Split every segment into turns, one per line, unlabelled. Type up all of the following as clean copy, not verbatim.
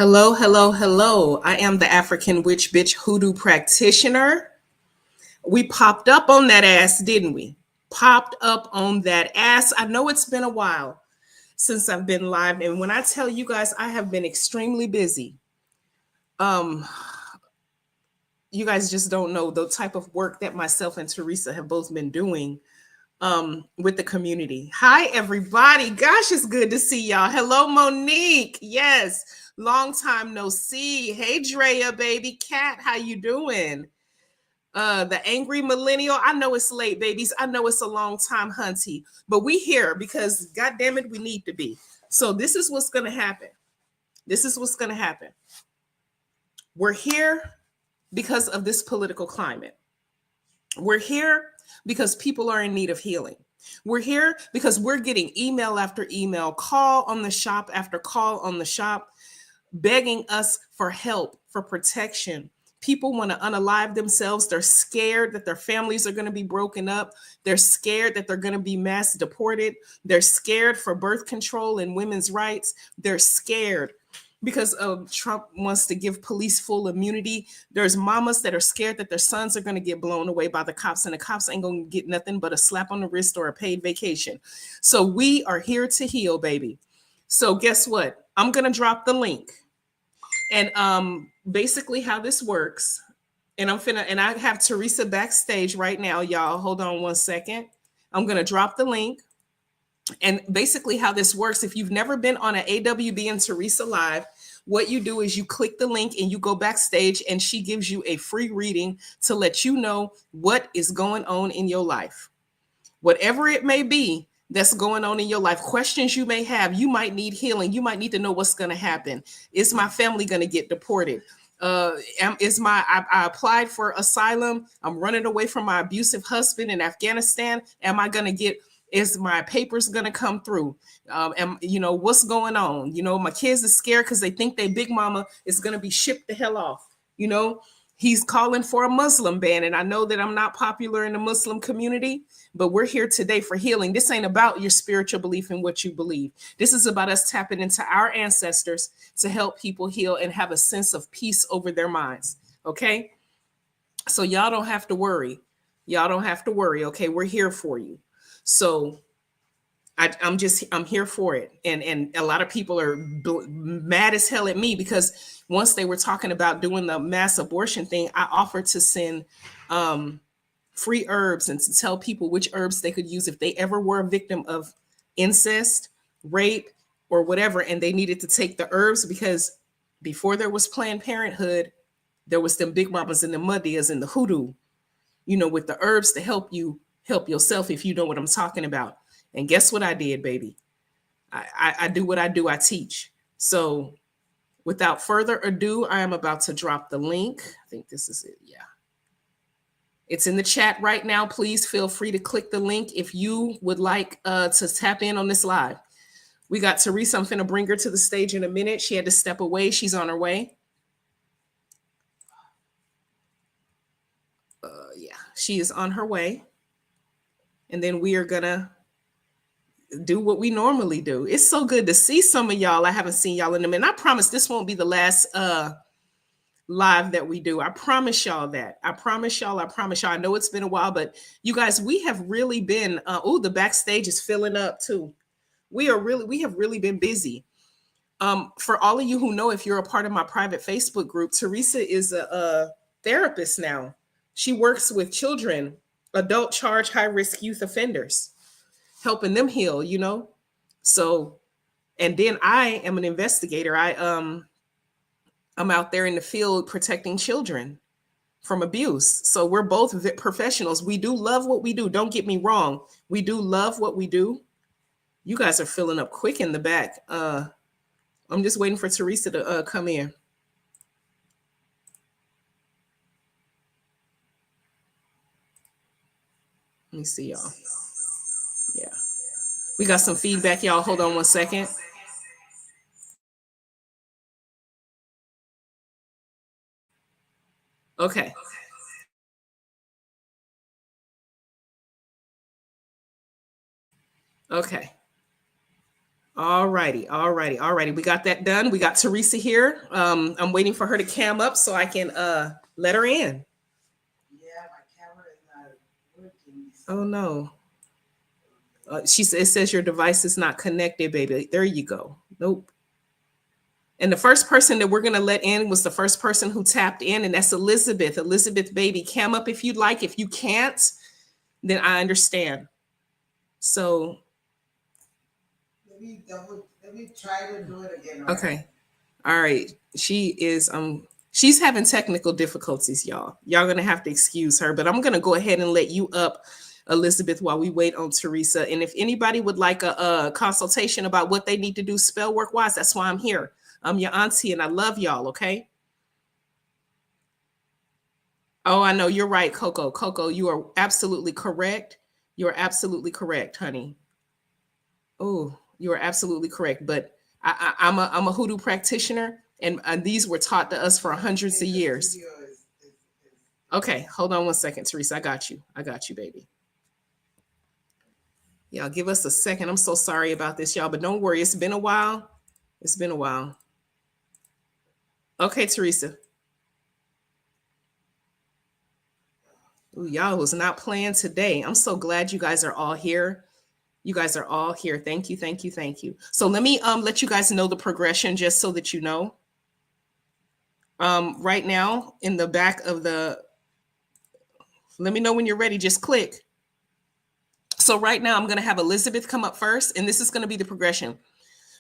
Hello, hello, hello. I am the African witch bitch hoodoo practitioner. We popped up on that ass, didn't we? Popped up on that ass. I know it's been a while since I've been live, and when I tell you guys I have been extremely busy. Um you guys just don't know the type of work that myself and Teresa have both been doing with the community. Hi everybody. Gosh, it's good to see y'all. Hello Monique. Yes. Long time no see. Hey Drea, baby cat, how you doing? The angry millennial. I know it's late, babies. I know it's a long time, hunty, but we here because god damn it, we need to be. So this is what's gonna happen. This is what's gonna happen. We're here because of this political climate. We're here because people are in need of healing. We're here because we're getting email after email, call on the shop after call on the shop, begging us for help, for protection. People want to unalive themselves. They're scared that their families are going to be broken up. They're scared that they're going to be mass deported. They're scared for birth control and women's rights. They're scared because Trump wants to give police full immunity. There's mamas that are scared that their sons are going to get blown away by the cops, and the cops ain't going to get nothing but a slap on the wrist or a paid vacation. So we are here to heal, baby. So guess what? I'm going to drop the link. And basically how this works, and I have Teresa backstage right now, y'all. Hold on one second. I'm going to drop the link. And basically how this works, if you've never been on an AWB and Teresa live, what you do is you click the link and you go backstage, and she gives you a free reading to let you know what is going on in your life. Whatever it may be that's going on in your life, questions you may have, you might need healing. You might need to know what's going to happen. Is my family going to get deported? I applied for asylum. I'm running away from my abusive husband in Afghanistan. Am I going to get, is my papers going to come through? What's going on? My kids are scared because they think their big mama is going to be shipped the hell off. He's calling for a Muslim ban. And I know that I'm not popular in the Muslim community, but we're here today for healing. This ain't about your spiritual belief in what you believe. This is about us tapping into our ancestors to help people heal and have a sense of peace over their minds. Okay. So y'all don't have to worry. Y'all don't have to worry. Okay. We're here for you. So I'm here for it. And a lot of people are mad as hell at me because once they were talking about doing the mass abortion thing, I offered to send free herbs and to tell people which herbs they could use if they ever were a victim of incest, rape, or whatever, and they needed to take the herbs, because before there was Planned Parenthood, there was them big mamas and the muddias and the hoodoo, with the herbs to help you help yourself, if you know what I'm talking about. And guess what I did, baby? I do what I do. I teach. So without further ado, I am about to drop the link. I think this is it. Yeah. It's in the chat right now. Please feel free to click the link if you would like to tap in on this live. We got Teresa. I'm finna bring her to the stage in a minute. She had to step away. She's on her way. Yeah, she is on her way. And then we are gonna do what we normally do. It's so good to see some of y'all. I haven't seen y'all in a minute. I promise this won't be the last live that we do. I promise y'all that. I promise y'all. I know it's been a while, but you guys, we have really been, the backstage is filling up too. We have really been busy. For all of you who know, if you're a part of my private Facebook group, Teresa is a therapist now. She works with children, adult charge high risk youth offenders, helping them heal, So, and then I am an investigator. I'm out there in the field protecting children from abuse. So we're both professionals. We do love what we do. Don't get me wrong. We do love what we do. You guys are filling up quick in the back. I'm just waiting for Teresa to come in. Let me see y'all. Yeah. We got some feedback, y'all. Hold on one second. Okay. Okay. All righty, all righty, all righty. We got that done. We got Teresa here. I'm waiting for her to cam up so I can let her in.
Yeah, my camera is not working.
Oh no. It says your device is not connected, baby. There you go. Nope. And the first person that we're gonna let in was the first person who tapped in, and that's Elizabeth. Elizabeth, baby, cam up if you'd like. If you can't, then I understand. So
Let me try to do it again, all right?
okay. All right. She's having technical difficulties, y'all. Y'all gonna have to excuse her, but I'm gonna go ahead and let you up, Elizabeth, while we wait on Teresa. And if anybody would like a consultation about what they need to do spell work wise, that's why I'm here. I'm your auntie and I love y'all, okay? Oh, I know you're right, Coco. Coco, you are absolutely correct. You are absolutely correct, honey. Oh, you are absolutely correct. But I'm a hoodoo practitioner, and these were taught to us for hundreds
Okay,
of
the
years.
video is
Okay, hold on one second, Teresa. I got you. I got you, baby. Y'all give us a second. I'm so sorry about this, y'all, but don't worry. It's been a while. It's been a while. Okay, Teresa. Ooh, y'all was not playing today. I'm so glad you guys are all here. You guys are all here. Thank you, thank you, thank you. So let me let you guys know the progression just so that you know. Right now in the back of the, let me know when you're ready. Just click. So right now I'm gonna have Elizabeth come up first, and this is gonna be the progression.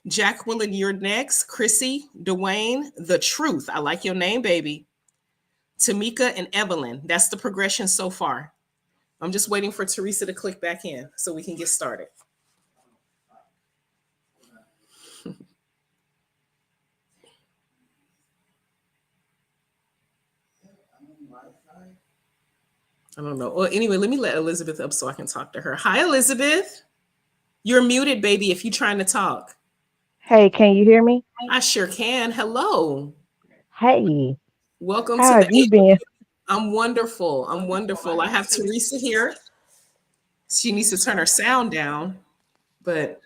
Jacqueline, you're next. Chrissy, Dwayne, The Truth. I like your name, baby. Tamika and Evelyn. That's the progression so far. I'm just waiting for Teresa to click back in so we can get started.
I'm on Wi-Fi.
I don't know. Well, anyway, let me let Elizabeth up so I can talk to her. Hi, Elizabeth. You're muted, baby, if you're trying to talk.
Hey, can you hear me?
I sure can. Hello.
Hey,
Welcome
how
to the
have you been?
AWB. I'm wonderful. I'm wonderful. I have Teresa here. She needs to turn her sound down, but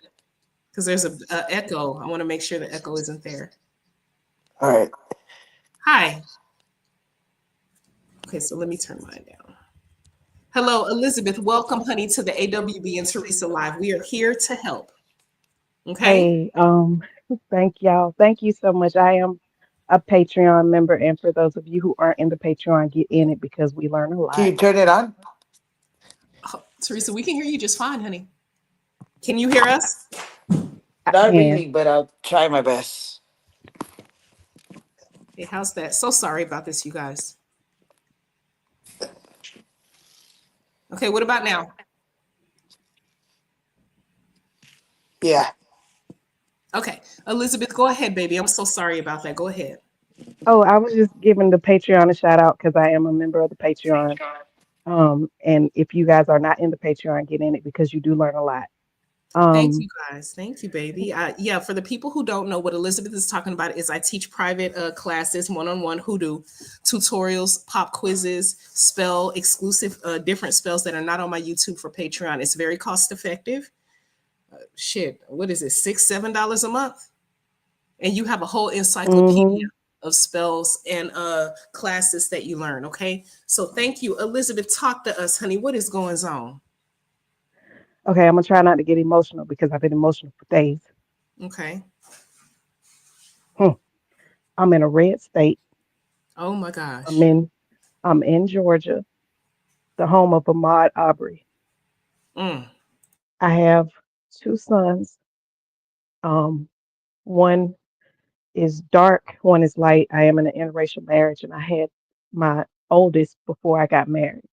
because there's a echo, I want to make sure the echo isn't there.
All right.
Hi. Okay, so let me turn mine down. Hello, Elizabeth. Welcome, honey, to the AWB and Teresa Live. We are here to help. Okay.
Hey, thank y'all. Thank you so much. I am a Patreon member, and for those of you who aren't in the Patreon, get in it because we learn a
Can
lot.
you turn it on?
Oh, Teresa, we can hear you just fine, honey. Can you hear us?
I
Not
can.
really, but I'll try my best.
Hey, how's that? So sorry about this, you guys. Okay, what about now?
Yeah.
Okay, Elizabeth, go ahead, baby. I'm so sorry about that. Go ahead.
Oh, I was just giving the Patreon a shout out because I am a member of the Patreon. And if you guys are not in the Patreon, get in it because you do learn a lot.
Thank
Um,
you guys. Thank you, baby. Yeah, for the people who don't know, what Elizabeth is talking about is I teach private classes, one-on-one hoodoo tutorials, pop quizzes, spell exclusive, different spells that are not on my YouTube for Patreon. It's very cost effective. Shit, what is it? $6, $7 a month, and you have a whole encyclopedia
mhm.
of spells and classes that you learn. Okay, so thank you, Elizabeth. Talk to us, honey. What is going on?
Okay, I'm gonna try not to get emotional because I've been emotional for days.
Okay.
Hmm. I'm in a red state.
Oh my
I'm
gosh.
in I'm in Georgia, the home of Ahmaud Arbery.
Mm.
I have two sons. Um, one is dark, one is light. I am in an interracial marriage, and I had my oldest before I got married.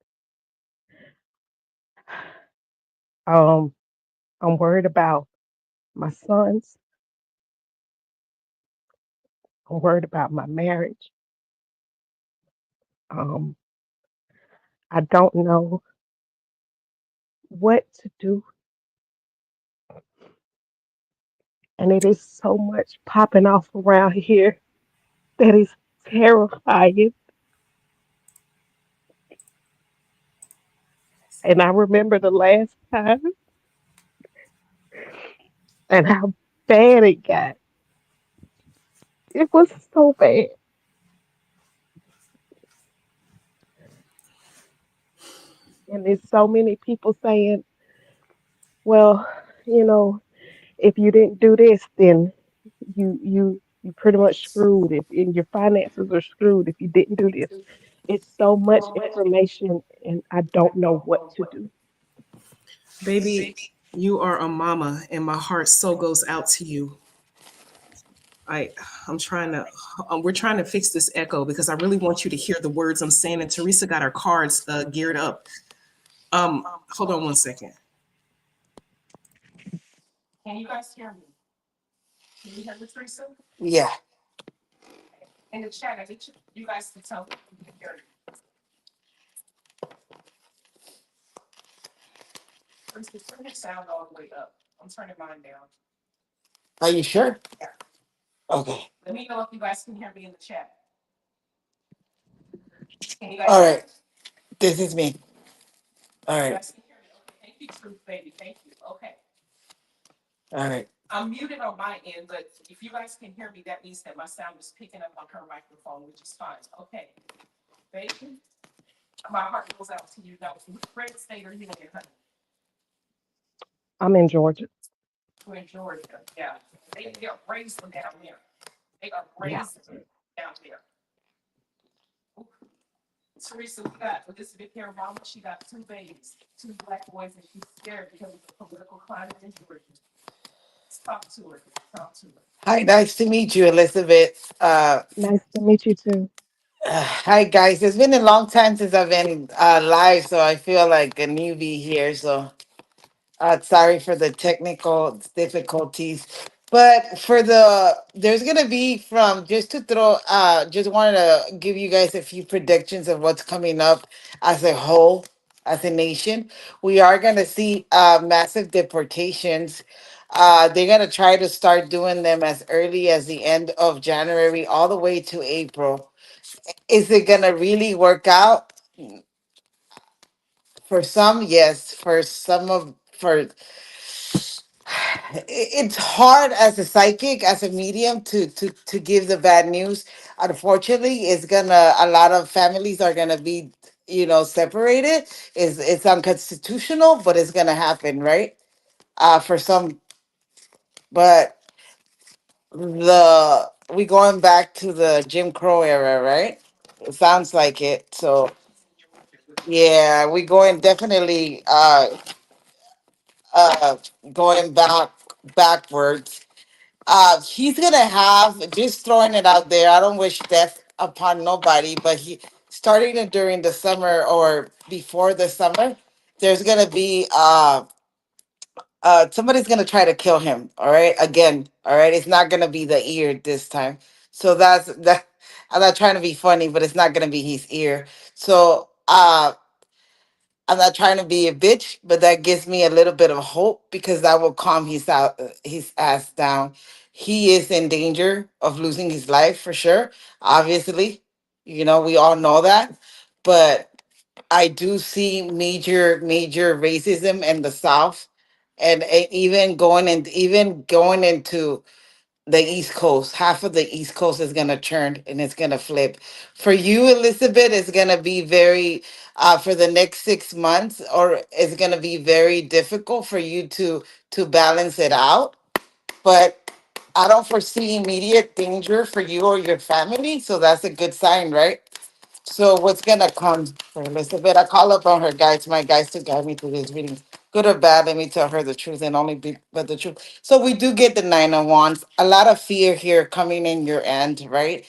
Um, I'm worried about my sons. I'm worried about my marriage. Um, I don't know what to do, and it is so much popping off around here that is terrifying. And I remember the last time and how bad it got. It was so bad. And there's so many people saying, well, you know, if you didn't do this, then you pretty much screwed. If and your finances are screwed if you didn't do this. It's so much information, and I don't know what to do.
Baby, you are a mama, and my heart so goes out to you. I, I'm trying to, we're trying to fix this echo because I really want you to hear the words I'm saying. And Teresa got her cards geared up. Hold on one second. Can you guys hear me? Can you hear me, Teresa?
Yeah.
In the chat, I need you guys to tell me if you can hear me. Teresa, turn your sound all the way up. I'm turning mine down.
Are you sure?
Yeah.
Okay.
Let me know if you guys can hear me in the chat. Can you
All
guys hear me?
right. This is me. All
You
right.
guys can hear me. Okay, thank you, Truth Baby. Thank you. Okay.
All right.
I'm muted on my end, but if you guys can hear me, that means that my sound is picking up on her microphone, which is fine. Okay. Baby, my heart goes out to you. Now, which red state are you in, honey?
I'm in Georgia.
We're in Georgia. Yeah. They are brazen down there. They are
Yeah.
brazen down there. Ooh. Teresa, we got Elizabeth here, mama. She got two babies, two black boys, and she's scared because of the political climate in Georgia. Let's talk to her. Talk to her.
Hi, nice to meet you, Elizabeth.
Nice to meet you too.
Hi, guys. It's been a long time since I've been live, so I feel like a newbie here. So sorry for the technical difficulties. But there's gonna be from just to throw, just wanted to give you guys a few predictions of what's coming up as a whole, as a nation. We are gonna see massive deportations. They're gonna try to start doing them as early as the end of January, all the way to April. Is it gonna really work out? For some, yes. It's hard as a psychic, as a medium, to give the bad news. Unfortunately, it's gonna a lot of families are gonna be, separated. It's unconstitutional, but it's gonna happen, right? For some, but the we going back to the Jim Crow era, right? It sounds like it. So yeah, we going definitely uh going backwards. He's gonna have, just throwing it out there. I don't wish death upon nobody, but he starting it during the summer or before the summer, there's gonna be somebody's gonna try to kill him. All right, again. All right, it's not gonna be the ear this time. So that's that. I'm not trying to be funny, but it's not gonna be his ear. So I'm not trying to be a bitch, but that gives me a little bit of hope because that will calm his ass down. He is in danger of losing his life for sure. Obviously, we all know that. But I do see major racism in the South, and even going into the East Coast. Half of the East Coast is gonna turn and it's gonna flip. For you, Elizabeth, it's gonna be very for the next 6 months, or it's gonna be very difficult for you to balance it out. But I don't foresee immediate danger for you or your family, so that's a good sign, right? So what's gonna come for Elizabeth? I call up on her guides, my guides, to guide me through these readings. Good or bad, let me tell her the truth and only be but the truth. So we do get the Nine of Wands. A lot of fear here coming in your end, right?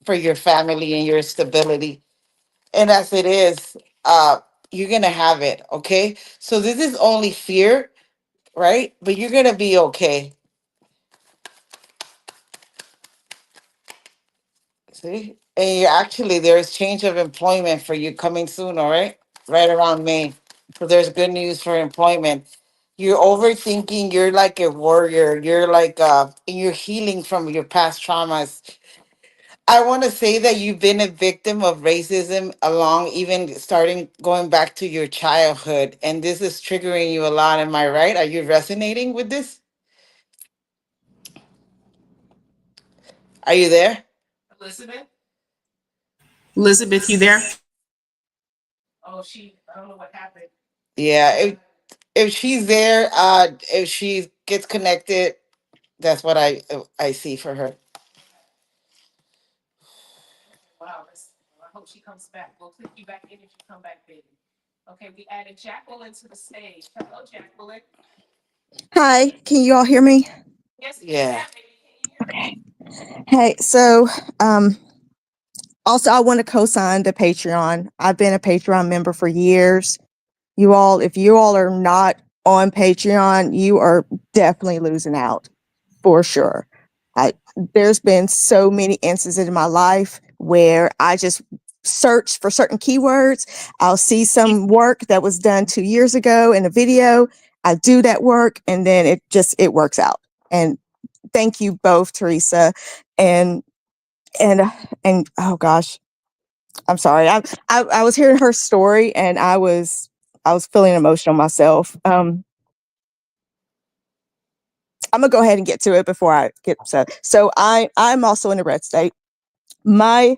For your family and your stability. And as it is, you're gonna have it, okay? So this is only fear, right? But you're gonna be okay. See? And you actually there's change of employment for you coming soon, all right? Right around May. So there's good news for employment. You're overthinking, you're like a warrior. You're like you're healing from your past traumas. I want to say that you've been a victim of racism along even starting going back to your childhood, and this is triggering you a lot. Am I right? Are you resonating with this? Are you there?
Elizabeth? Elizabeth, you there? Oh, I don't know what happened.
Yeah, if she's there, if she gets connected, that's what I see for her.
Wow, I hope she comes back. We'll click you back in if you come back, baby. Okay, we added Jacqueline to the stage. Hello, Jacqueline.
Hi, can you all hear me?
Yes, we
Yeah.
can, baby. Can you hear me?
Okay. Hey, so um, also I want to co-sign the Patreon. I've been a Patreon member for years. You all, if you all are not on Patreon, you are definitely losing out for sure. I, there's been so many instances in my life where I just search for certain keywords. I'll see some work that was done 2 years ago in a video. I do that work and then it works out. And thank you both, Teresa, and and and oh gosh, I'm sorry. I was hearing her story and I was feeling emotional myself. I'm gonna go ahead and get to it before I get upset. So I'm also in a red state. My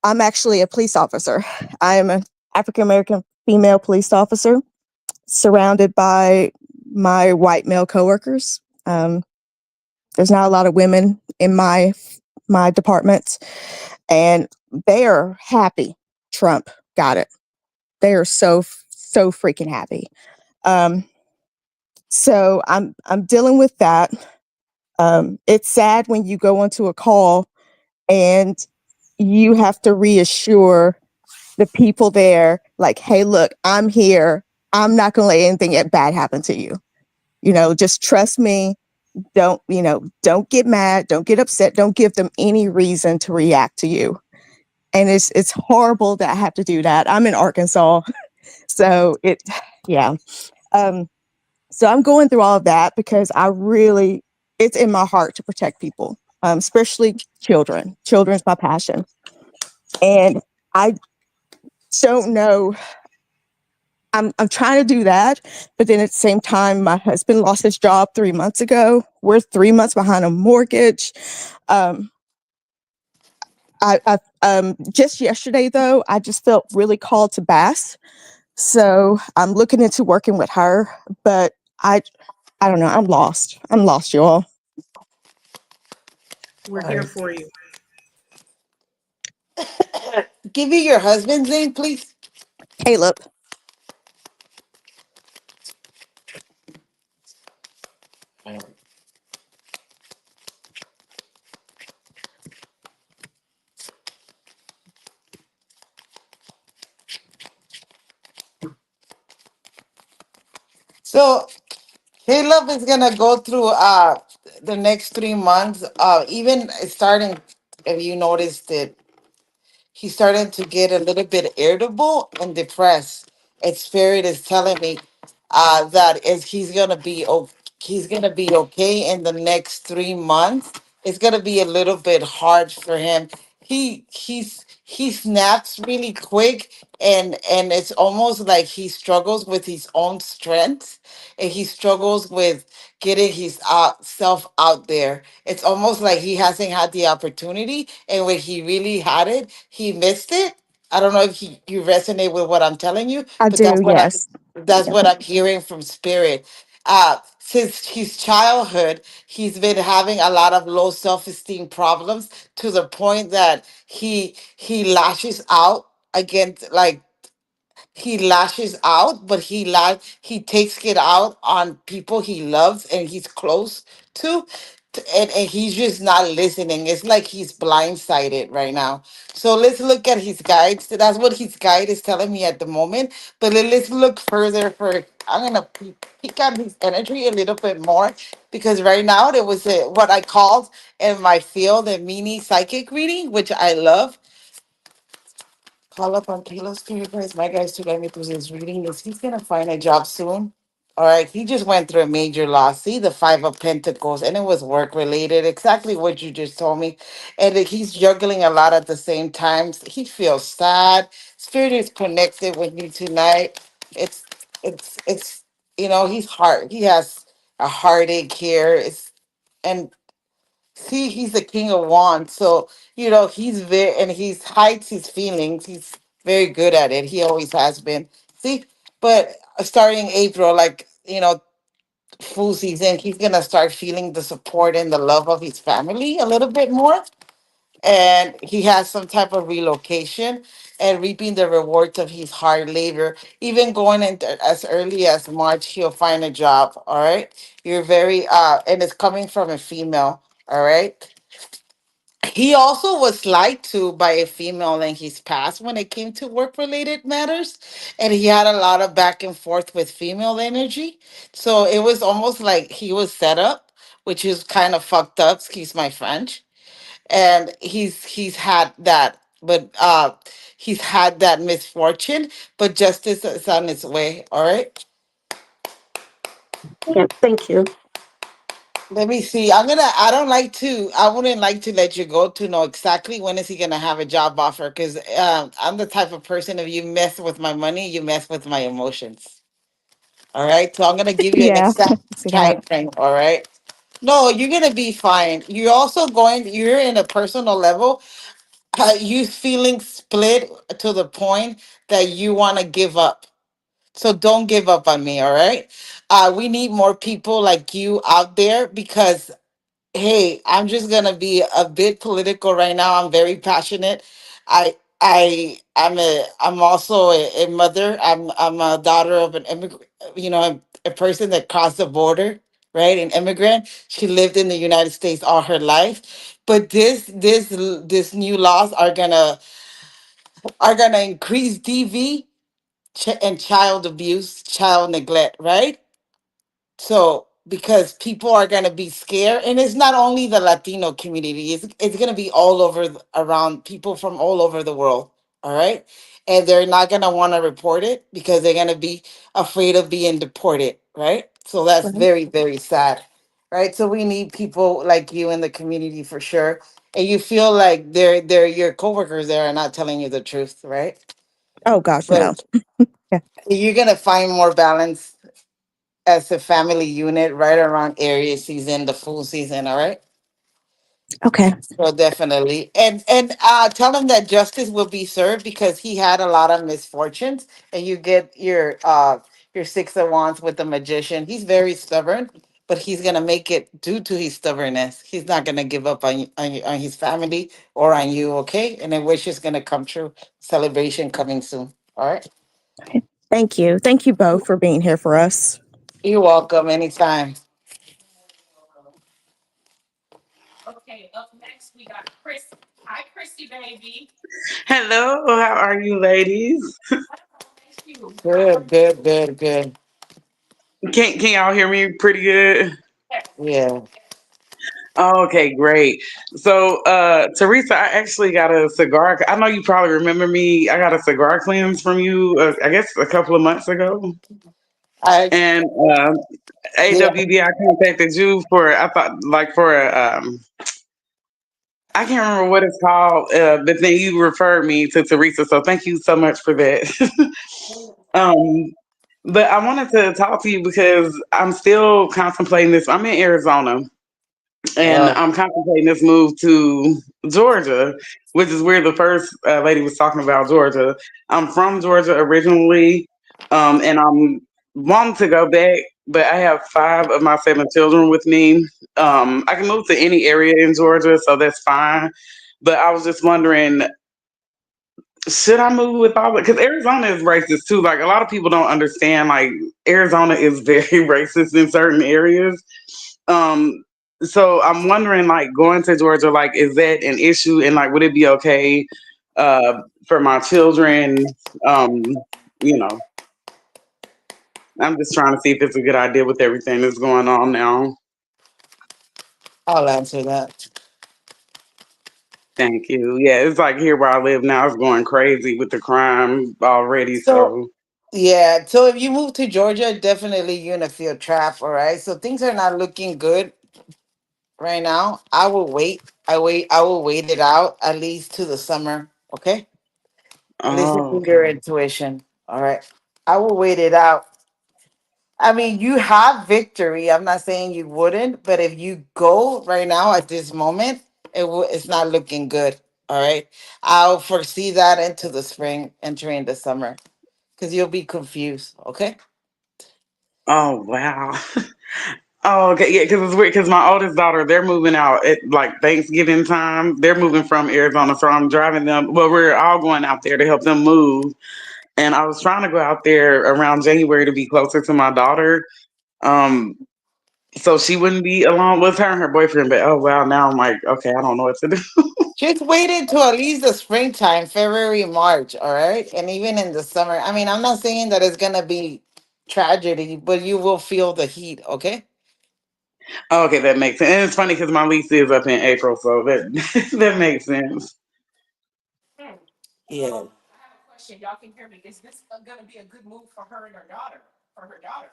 I'm actually a police officer. I am an African American female police officer, surrounded by my white male coworkers. There's not a lot of women in my department, and they are happy Trump got it. They are so freaking happy. Um, so I'm dealing with that. It's sad when you go onto a call and you have to reassure the people there, like, hey, look, I'm here. I'm not going to let anything bad happen to you. Just trust me. Don't get mad. Don't get upset. Don't give them any reason to react to you. And it's horrible that I have to do that. I'm in Arkansas, so yeah. Um, so I'm going through all of that because it's in my heart to protect people, especially children. Children's my passion, and I don't know. I'm trying to do that, but then at the same time, my husband lost his job 3 months ago. We're 3 months behind a mortgage. Um, just yesterday though, I just felt really called to Bass. So I'm looking into working with her, but I I don't know. I'm lost. I'm lost, you all.
We're
All
here
right.
for you.
Give me your husband's name, please.
Caleb.
So Caleb is gonna go through the next 3 months. Even starting, if you noticed it, he's starting to get a little bit irritable and depressed. And spirit is telling me that is he's gonna be okay in the next 3 months. It's gonna be a little bit hard for him. He snaps really quick, and it's almost like he struggles with his own strength, and he struggles with getting his self out there. It's almost like he hasn't had the opportunity, and when he really had it, he missed it. I don't know if you resonate with what I'm telling you,
I
but
do, yes.
that's
Yeah.
what I'm hearing from spirit. Since his childhood, he's been having a lot of low self-esteem problems to the point that he lashes out against, like, he lashes out, but he takes it out on people he loves and he's close to, and he's just not listening. It's like he's blindsided right now. So let's look at his guides. That's what his guide is telling me at the moment. But let's look further for. I'm gonna peek on his energy a little bit more, because right now there was what I called in my field a mini psychic reading, which I love. Call up on Kayla's spirit guys. My guys to let me through his reading is he's gonna find a job soon. All right, he just went through a major loss. See the Five of Pentacles, and it was work related. Exactly what you just told me, and that he's juggling a lot at the same time. He feels sad. Spirit is connected with you tonight. It's it's he's heart. He has a heartache here. And See, he's the king of wands. So, he's very, and he hides his feelings. He's very good at it. He always has been. See, but starting April, like, full season, he's going to start feeling the support and the love of his family a little bit more. And he has some type of relocation and reaping the rewards of his hard labor. Even going into as early as March, he'll find a job. All right. You're very, and it's coming from a female. All right. He also was lied to by a female in his past when it came to work related matters. And he had a lot of back and forth with female energy. So it was almost like he was set up, which is kind of fucked up. Excuse my French. And he's had that, but he's had that misfortune, but justice is on its way. All right.
Yeah, thank you.
Let me see. I wouldn't like to let you go to know exactly when is he gonna have a job offer, because I'm the type of person, if you mess with my money, you mess with my emotions. All right. So I'm gonna give you an
Yeah,
exact
see that.
time frame. All right. No, you're gonna be fine. You're in a personal level. You feeling split to the point that you want to give up. So don't give up on me, all right? We need more people like you out there because, hey, I'm just gonna be a bit political right now. I'm very passionate. I'm also a mother. I'm a daughter of an immigrant, a person that crossed the border, right? An immigrant. She lived in the United States all her life. But this new laws are gonna increase DV and child abuse, child neglect, right? So because people are gonna be scared, and it's not only the Latino community, it's gonna be all over around people from all over the world. All right. And they're not gonna want to report it because they're gonna be afraid of being deported, right? So that's
Right.
very, very sad. Right. So we need people like you in the community for sure. And you feel like they're your coworkers there are not telling you the truth, right?
Oh gosh, no.
But
Yeah.
you're gonna find more balance as a family unit right around area season, the full season. All right.
Okay.
So definitely, and tell him that justice will be served because he had a lot of misfortunes, and you get your six of wands with the magician. He's very stubborn, but he's gonna make it due to his stubbornness. He's not gonna give up on his family or on you. Okay, and I wish it's gonna come true. Celebration coming soon. All right.
Okay. Thank you. Thank you both for being here for us.
You're welcome. Anytime.
Okay, up next we got Chris. Hi, Chrissy baby.
Hello, how are you ladies?
Thank you.
Good. Good. Good. Good.
Can y'all hear me pretty good?
Yeah.
Oh, okay, great. So, Teresa, I actually got a cigar. I know you probably remember me. I got a cigar cleanse from you, I guess, a couple of months ago.
I
And
yeah.
AWB, I contacted you for, I thought, like, for I can't remember what it's called, but then you referred me to Teresa. So, thank you so much for that. um, but I wanted to talk to you because I'm still contemplating this. I'm in Arizona and
Uh,
I'm contemplating this move to Georgia, which is where the first lady was talking about Georgia. I'm from Georgia originally, and I'm wanting to go back, but I have 5 of my 7 children with me. I can move to any area in Georgia, so that's fine. But I was just wondering, should I move with all of it? Because Arizona is racist too. Like a lot of people don't understand. Like Arizona is very racist in certain areas. Um, so I'm wondering, like, going to Georgia, like, is that an issue? And like, would it be okay for my children? Um, you know, I'm just trying to see if it's a good idea with everything that's going on now.
I'll answer that.
Thank you. Yeah, it's like here where I live now is going crazy with the crime already.
So
So,
yeah, so if you move to Georgia, definitely you're gonna feel trapped. All right. So things are not looking good right now. I will wait. I will wait it out at least to the summer. Okay. Listen
oh,
to your
okay.
intuition. All right. I will wait it out I mean, you have victory. I'm not saying you wouldn't, but if you go right now at this moment, it's not looking good. All right. I'll foresee that into the spring, entering the summer, because you'll be confused. Okay.
Oh wow. Oh, okay, yeah, because it's weird. Because my oldest daughter, they're moving out at like Thanksgiving time. They're moving from Arizona, so I'm driving them. Well, we're all going out there to help them move. And I was trying to go out there around January to be closer to my daughter, um, so she wouldn't be alone with her and her boyfriend. But oh wow, now I'm like, okay, I don't know what to do.
Just wait until at least the springtime, February, March. All right. And even in the summer. I mean, I'm not saying that it's going to be tragedy, but you will feel the heat. Okay.
Okay, that makes sense. And it's funny because my lease is up in April, so that that makes sense.
Yeah.
I have a question. Y'all can hear me. Is this going to be a good move for her and her daughter? For her daughter?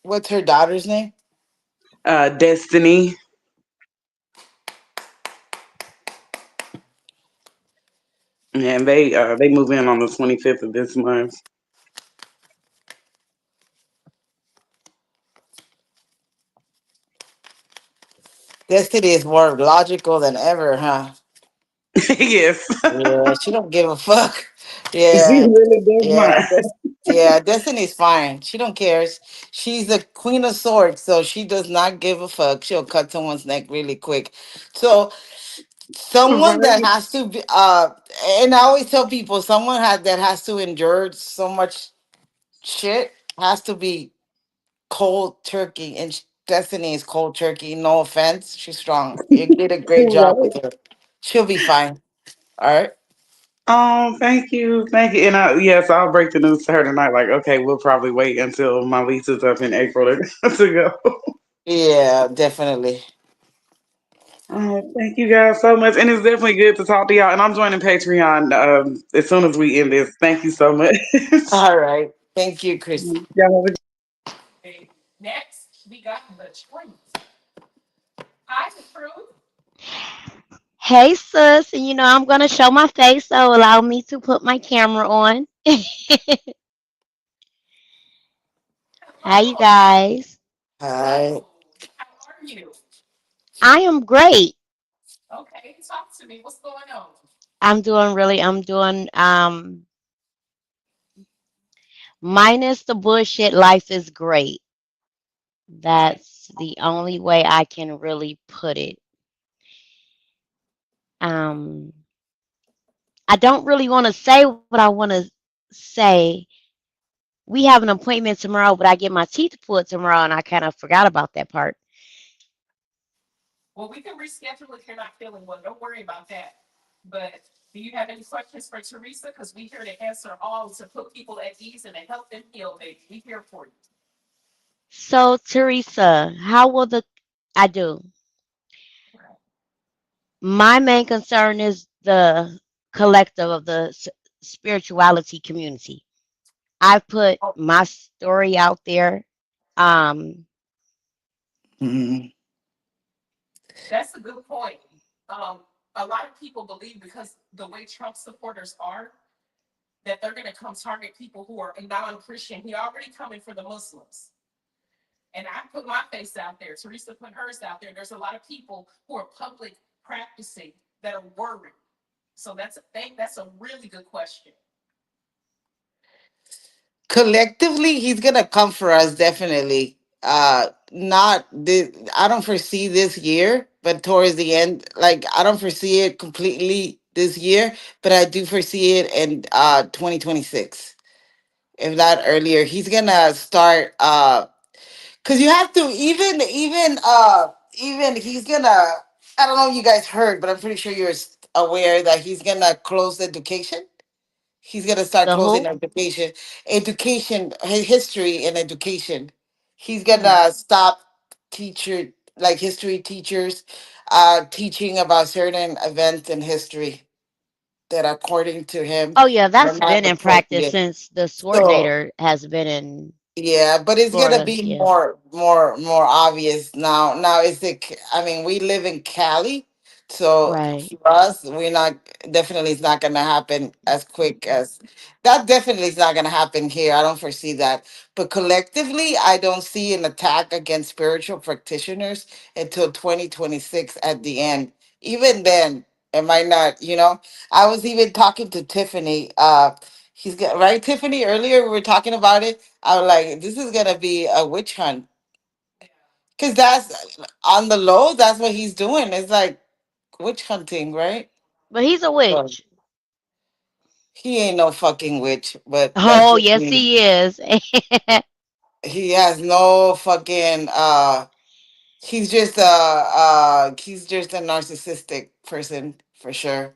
What's her daughter's name?
Destiny. And they move in on the 25th of this month.
Destiny is more logical than ever, huh?
Yes.
Yeah, she don't give a fuck.
She
Yeah,
really does
yeah,
not.
yeah. Destiny's fine. She don't care. She's the queen of swords, so she does not give a fuck. She'll cut someone's neck really quick. So someone that
Right.
has to be, and I always tell people, that has to endure so much shit has to be cold turkey, and Destiny is cold turkey. No offense, she's strong. You did a great job
Right.
with her. She'll be fine. All right.
Oh, thank you. Thank you. And yes, I'll break the news to her tonight. Like, okay, we'll probably wait until my lease is up in April to go.
Yeah, definitely.
Oh, thank you guys so much. And it's definitely good to talk to y'all. And I'm joining Patreon as soon as we end this. Thank you so much.
All right. Thank you, Chris.
Y'all have a
Okay. Next, we got the twins. Hi, the truth.
Hey, sis, and I'm going to show my face, so allow me to put my camera on. Hi, you
Hello.
guys.
Hi.
How are you?
I am great.
Okay, talk to me. What's going on?
I'm doing, minus the bullshit, life is great.
Okay.
That's the only way I can really put it. Um, I don't really want to say what I want to say. We have an appointment tomorrow, but I get my teeth pulled tomorrow, and I kind of forgot about that part.
Well, we can reschedule if you're not feeling well. Don't worry about that. But do you have any questions for Teresa? Because we're here to answer all to put people at ease and to help them heal, baby. We're here for you.
So, Teresa, how will the I do? My main concern is the collective of the spirituality community. I put
Oh,
my story out there. Um,
Mhm.
that's a good point. Um, a lot of people believe because the way Trump supporters are, that they're going to come target people who are non-Christian. He already coming for the Muslims. And I put my face out there. Teresa put hers out there. There's a lot of people who are public practicing that are worried. So that's a really good question.
Collectively, he's gonna come for us definitely. Not this. I don't foresee this year, but towards the end, like I don't foresee it completely this year, but I do foresee it in 2026, if not earlier. He's gonna start. Because you have to even he's gonna. I don't know if you guys heard, but I'm pretty sure you're aware that he's gonna close education. He's gonna start
the
closing
who?
history and education. He's
Hmm.
gonna stop teacher like history teachers teaching about certain events in history that according to him
Oh yeah,
were
that's
not
been in practice
appropriate.
since the
So
coordinator has been in
yeah, but it's gonna
Florida.
be
Yeah.
more obvious now. Now it's the I mean, we live in Cali, So
Right.
for us, we're not, definitely it's not gonna happen as quick as that. Definitely is not gonna happen here. I don't foresee that. But collectively, I don't see an attack against spiritual practitioners until 2026 at the end. Even then, it might not. I was even talking to Tiffany. He's got right, Tiffany. Earlier we were talking about it. I was like, this is gonna be a witch hunt. Cause that's on the low. That's what he's doing. It's like witch hunting, right?
But he's a
So
witch.
he ain't no fucking witch, but that's
Oh,
just
yes,
me.
he is.
He has no fucking he's just a narcissistic person for sure.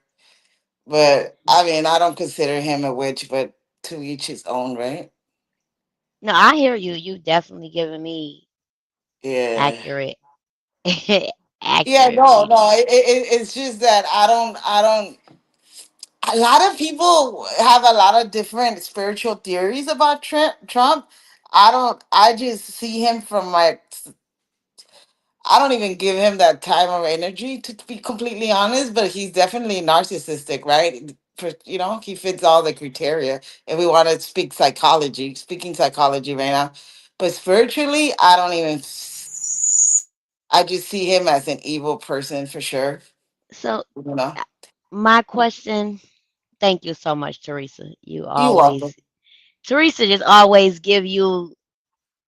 But I mean, I don't consider him a witch, but to each his own, right?
No, I hear you. You definitely giving me
Yeah.
accurate,
Yeah,
accurate
no, no.
reading.
It's just that I don't. A lot of people have a lot of different spiritual theories about Trump. I don't. I just see him from like I don't even give him that time or energy to be completely honest, but he's definitely narcissistic, right? He fits all the criteria. If we want to speaking psychology right now, but spiritually, I don't even. I just see him as an evil person for sure.
So,
You know,
uh, my question, thank you so much, Teresa.
you welcome.
Teresa just always give you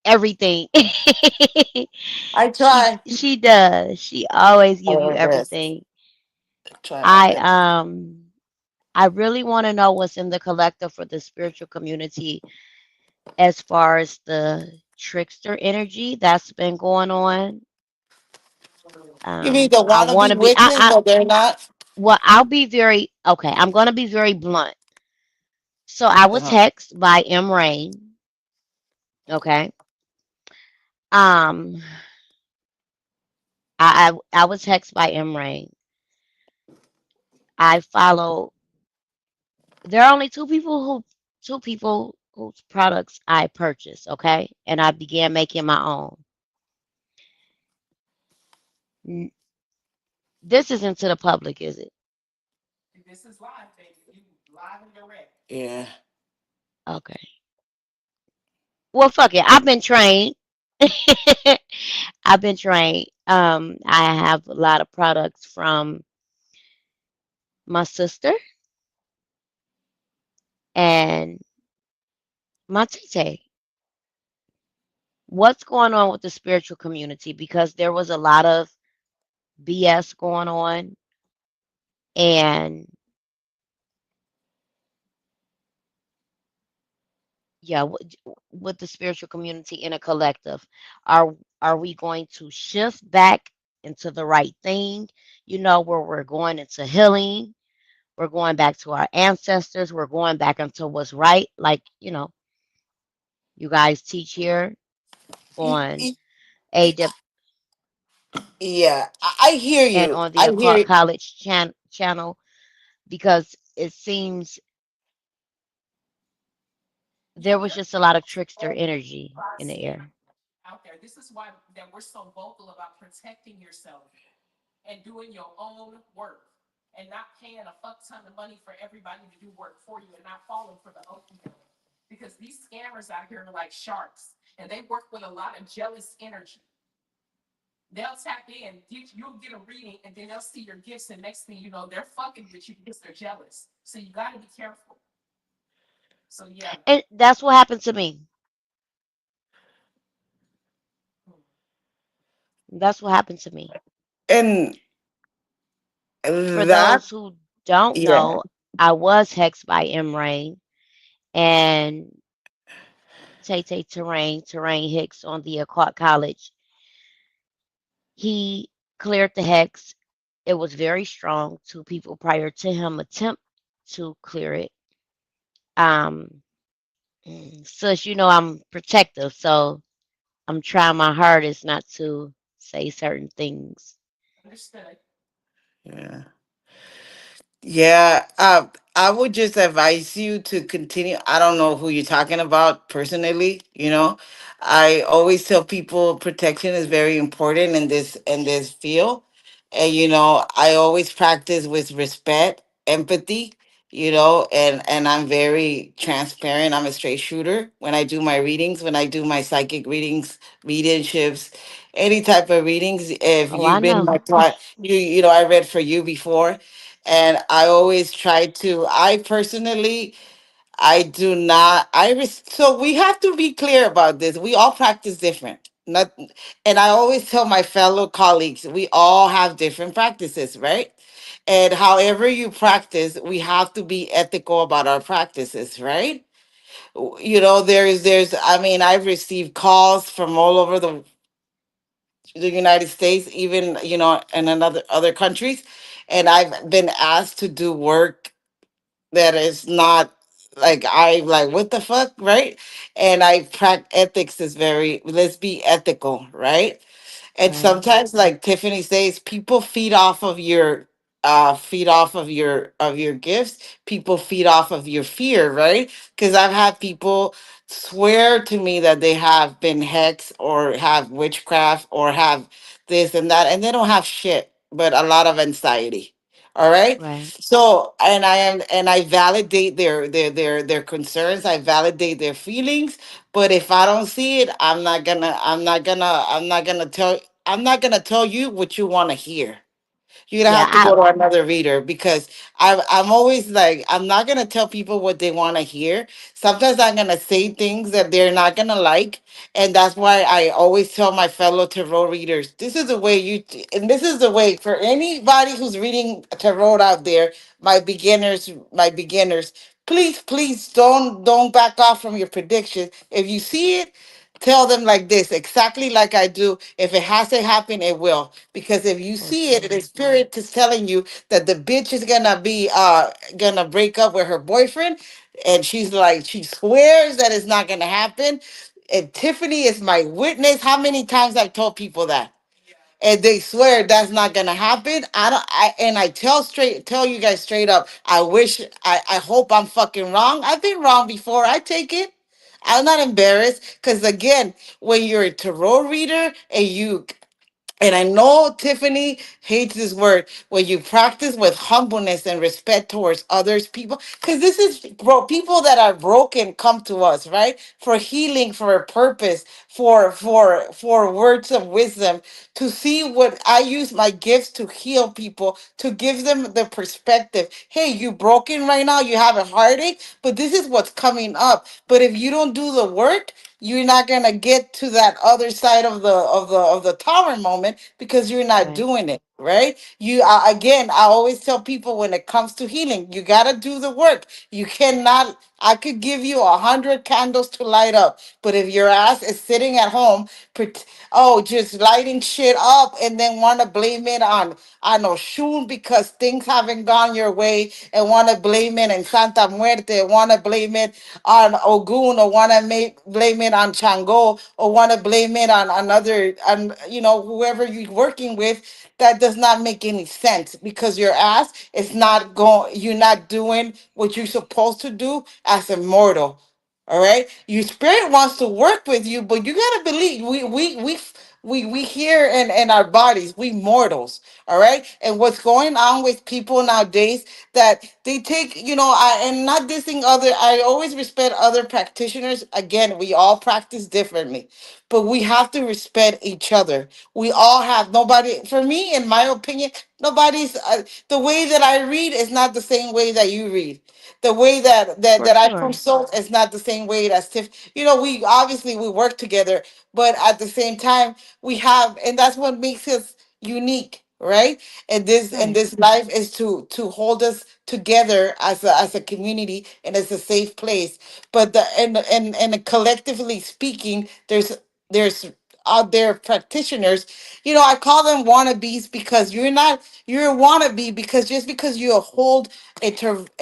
everything.
I
she
try.
she does. She always
I
give
do
you
my best.
everything.
Try my
I
best.
I really want to know what's in the collective for the spiritual community as far as the trickster energy that's been going on.
You mean the
I want
wannabe
to be
witches,
I
but they're not?
well, I'll be very okay. I'm going to be very blunt. So I was
Uh-huh.
hexed by M Rain, okay? Um I was hexed by M Rain. I follow there are only two people whose products I purchased, okay? And I began making my own. N- This isn't to the public, is it?
This is live, baby. You live and direct.
Yeah.
Okay. Well, fuck it. I've been trained. I've been trained. I have a lot of products from my sister and my tite. What's going on with the spiritual community? Because there was a lot of BS going on, and yeah, with the spiritual community in a collective, are are we going to shift back into the right thing? Where we're going into healing, we're going back to our ancestors, we're going back into what's right, like you guys teach here
Y-
on
y-
AW
Yeah, I hear
and
you.
on the
I hear
Occult
you.
College channel because it seems there was just a lot of trickster energy in the air.
Out there. This is why that we're so vocal about protecting yourself and doing your own work and not paying a fuck ton of money for everybody to do work for you and not falling for the open door. Because these scammers out here are like sharks and they work with a lot of jealous energy. They'll tap in, you'll get a reading, and then they'll see your gifts, and next thing you know, they're fucking with you because they're jealous. So you got to be careful. So yeah,
And that's what happened to me. That's what happened to me.
And
For
that,
those who don't
yeah.
know, I was hexed by M Rain and Tay Terrain Hicks on the Occult College. He cleared the hex. It was very strong. Two people prior to him attempt to clear it. Um, so I'm protective, so I'm trying my hardest not to say certain things.
understood.
Yeah. Yeah. I would just advise you to continue. I don't know who you're talking about personally, I always tell people protection is very important in this field. And I always practice with respect, empathy, and I'm very transparent. I'm a straight shooter when I do my readings, when I do my psychic readings, mediumships, any type of readings. If
Oh, I
you've been
know.
my client, I read for you before, and I always try to. I personally, I do not. So we have to be clear about this. We all practice different. Not, and I always tell my fellow colleagues, we all have different practices, right? And however you practice, we have to be ethical about our practices, right? There's. I mean, I've received calls from all over the United States, even in another other countries, and I've been asked to do work that is not like I like what the fuck, right? And I practice ethics is very, let's be ethical, right? And
Right.
sometimes, like Tiffany says, people feed off of your gifts. People feed off of your fear, right? Because I've had people swear to me that they have been hexed or have witchcraft or have this and that, and they don't have shit, but a lot of anxiety. All right.
Right.
So, and I validate their concerns. I validate their feelings. But if I don't see it, I'm not gonna tell you what you want to hear. You're gonna
Yeah,
have to go to another reader, because I'm always like, I'm not gonna tell people what they want to hear. Sometimes I'm gonna say things that they're not gonna like, and that's why I always tell my fellow tarot readers, this is the way and this is the way for anybody who's reading tarot out there, my beginners. Please don't back off from your prediction. If you see it, tell them like this, exactly like I do. If it has to happen, it will. Because if you
for
see it, the
sure.
spirit is telling you that the bitch is gonna break up with her boyfriend, and she swears that it's not gonna happen. And Tiffany is my witness. How many times I've told people that? And they swear that's not gonna happen. I tell you guys straight up, I hope I'm fucking wrong. I've been wrong before. I take it. I'm not embarrassed, because again, when you're a tarot reader and I know Tiffany hates this word, when you practice with humbleness and respect towards others, people, because this is, bro, people that are broken come to us, right? For healing, for a purpose, for words of wisdom, to see what I use my gifts to heal people, to give them the perspective. Hey, you broken right now, you have a heartache, but this is what's coming up. But if you don't do the work, you're not gonna get to that other side of the tower moment, because you're not
Right.
doing it right. Again, I always tell people, when it comes to healing, you gotta do the work. You cannot. I could give you 100 candles to light up, but if your ass is sitting at home, just lighting shit up, and then want to blame it on, I know, Shun, because things haven't gone your way, and want to blame it in Santa Muerte, want to blame it on Ogun, or want to blame it on Chango, or want to blame it on another, on whoever you're working with. That does not make any sense, because your ass is not going. You're not doing what you're supposed to do as a mortal. All right, your spirit wants to work with you, but you gotta believe we here in our bodies, we mortals. All right, and what's going on with people nowadays, that they take, I and not dissing other. I always respect other practitioners. Again, we all practice differently, but we have to respect each other. We all have, nobody, for me, in my opinion, nobody's the way that I read is not the same way that you read. The way
For
that I
sure.
consult is not the same way as Tiff. We obviously we work together, but at the same time we have, and that's what makes us unique, right? And
Right.
this life is to hold us together as a community, and as a safe place. But and collectively speaking, there's out there practitioners. I call them wannabes, because you're a wannabe, because just because you hold a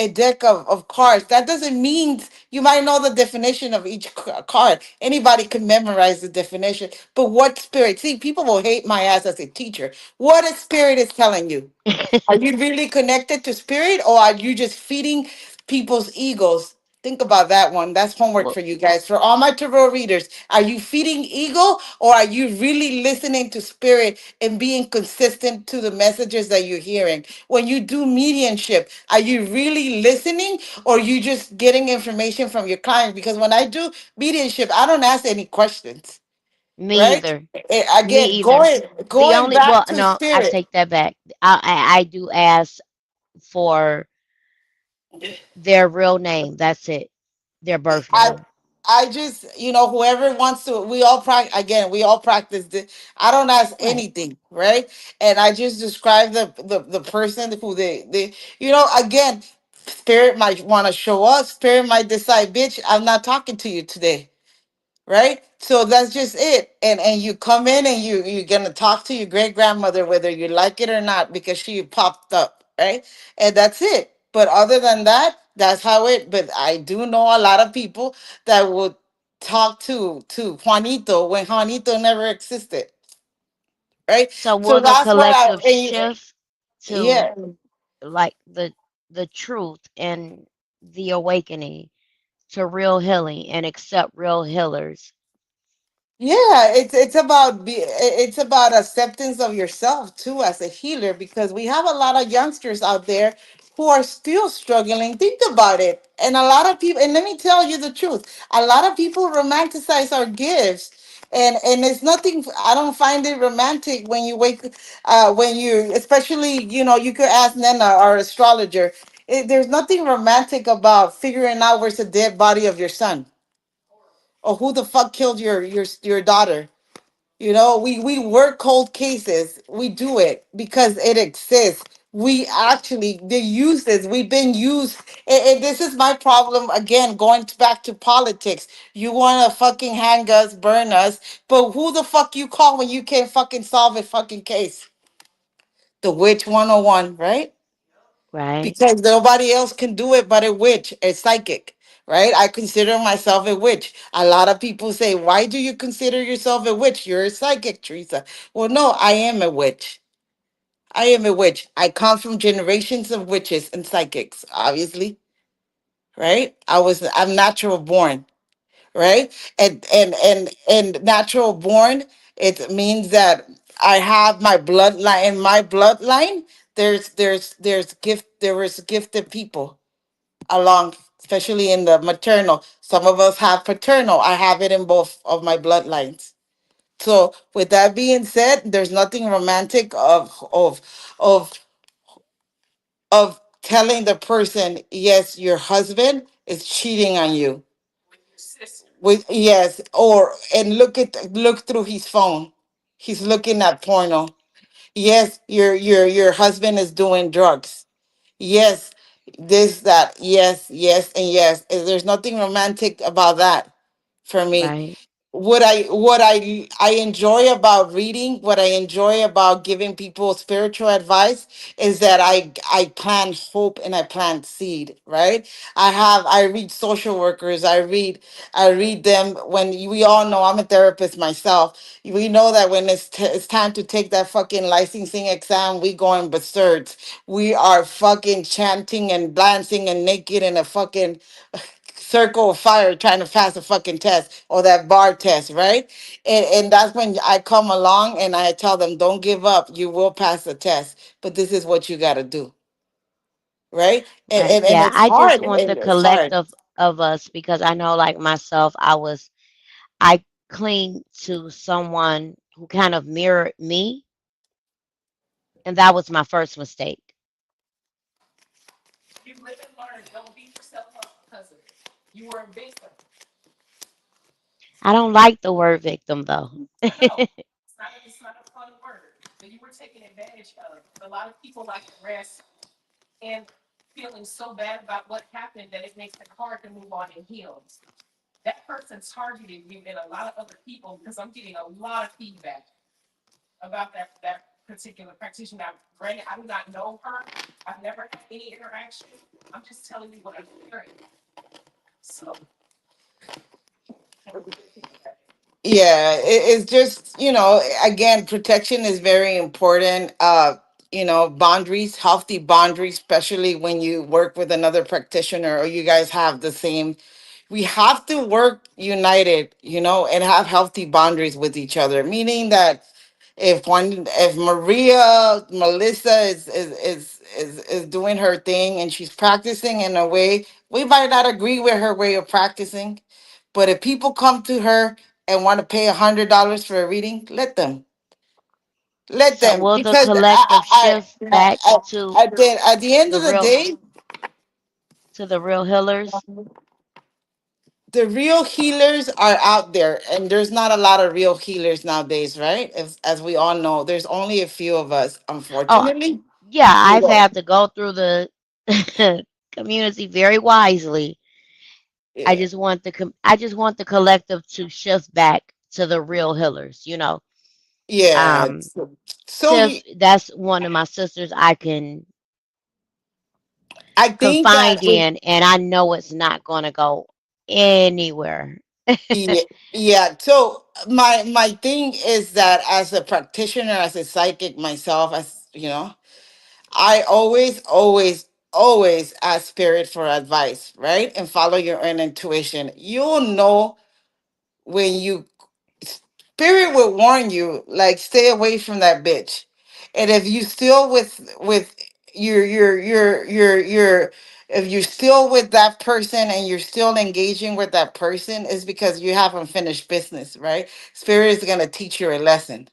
deck of cards, that doesn't mean you might know the definition of each card. Anybody can memorize the definition, but what spirit? See, people will hate my ass as a teacher. What a spirit is telling you? Are you really connected to spirit, or are you just feeding people's egos? Think about that one. That's homework
Well,
for you guys. For all my tarot readers, are you feeding ego, or are you really listening to spirit and being consistent to the messages that you're hearing? When you do mediumship, are you really listening, or you just getting information from your clients? Because when I do mediumship, I don't ask any questions,
me
right?
either. Me
Again,
either. The
going
only
back to
no, I
spirit.
take that back. I do ask for their real name. That's it. Their birth
I
name.
I just, whoever wants to, we all practice this. I don't ask
Right.
anything, right? And I just describe the person who again, spirit might want to show up, spirit might decide, bitch, I'm not talking to you today, right? So that's just it. And you come in and you're gonna talk to your great grandmother whether you like it or not because she popped up, right? And that's it. But other than that, that's how it. But I do know a lot of people that would talk to Juanito when Juanito never existed, right?
So
So
will the
that's what
collective shift to
yeah.
like the truth and the awakening to real healing and accept real healers?
Yeah, it's about acceptance of yourself too as a healer, because we have a lot of youngsters out there who are still struggling. Think about it. And a lot of people, and let me tell you the truth, a lot of people romanticize our gifts. And it's nothing, I don't find it romantic when you when you, especially, you could ask Nena, our astrologer. There's nothing romantic about figuring out where's the dead body of your son, or who the fuck killed your daughter. We work cold cases. We do it because it exists. We actually, the uses, we've been used. And this is my problem again, going back to politics. You want to fucking hang us, burn us, but who the fuck you call when you can't fucking solve a fucking case? The witch 101, right?
Right?
Because nobody else can do it but a witch, a psychic, right? I consider myself a witch. A lot of people say, why do you consider yourself a witch? You're a psychic, Teresa. Well, no, I am a witch. I am a witch. I come from generations of witches and psychics, obviously, right? I'm natural born, right? And natural born, it means that I have my bloodline. In my bloodline, there was gifted people along, especially in the maternal. Some of us have paternal. I have it in both of my bloodlines. So with that being said, there's nothing romantic of of telling the person, yes, your husband is cheating on you. With yes, or and look through his phone. He's looking at porno. Yes, your husband is doing drugs. Yes, this, that, yes, yes, and yes. There's nothing romantic about that for me.
Right?
What I enjoy about reading, what I enjoy about giving people spiritual advice, is that I plant hope and I plant seed, right? I read social workers, I read them. When we all know, I'm a therapist myself, we know that when it's time to take that fucking licensing exam, we going berserk. We are fucking chanting and dancing and naked in a fucking circle of fire trying to pass a fucking test, or that bar test, right? And that's when I come along and I tell them, don't give up. You will pass the test, but this is what you got to do, right? And,
Right.
and and
Yeah,
it's
I just
hard.
want the
It's hard.
collective of us because I know like myself, I cling to someone who kind of mirrored me, and that was my first mistake.
You live and learn. Don't beat yourself up because of it. You were a victim.
I don't like the word victim though.
I know. It's not a fun word. But you were taken advantage of. A lot of people like to rest and feeling so bad about what happened that it makes it hard to move on and heal. That person targeted you and a lot of other people because I'm getting a lot of feedback about that particular practitioner. Now, granted, I do not know her. I've never had any interaction. I'm just telling you what I'm hearing. So
Yeah, it's just, again, protection is very important. boundaries, healthy boundaries, especially when you work with another practitioner or you guys have the same. We have to work united, and have healthy boundaries with each other, meaning that if Melissa is doing her thing and she's practicing in a way we might not agree with her way of practicing, but if people come to her and want to pay $100 for a reading, let
So
them,
will the
because
collective shift back
at the end
the
of the
real
day,
to the real healers?
the real healers are out there, and there's not a lot of real healers nowadays, right? As we all know, there's only a few of us,
Oh,
unfortunately.
yeah,
You
I've
know,
had to go through the community very wisely.
yeah,
I just want the collective to shift back to the real healers, you know.
yeah.
Um
So
Tiff, that's one of my sisters I can
I think that
confide in, and I know it's not going to go anywhere.
yeah, yeah. So my thing is that as a practitioner, as a psychic myself, as I always ask spirit for advice, right? And follow your own intuition. You'll know when you spirit will warn you, like stay away from that bitch. And if you still with your if you're still with that person and you're still engaging with that person, is because you haven't finished business, right? Spirit is gonna teach you a lesson.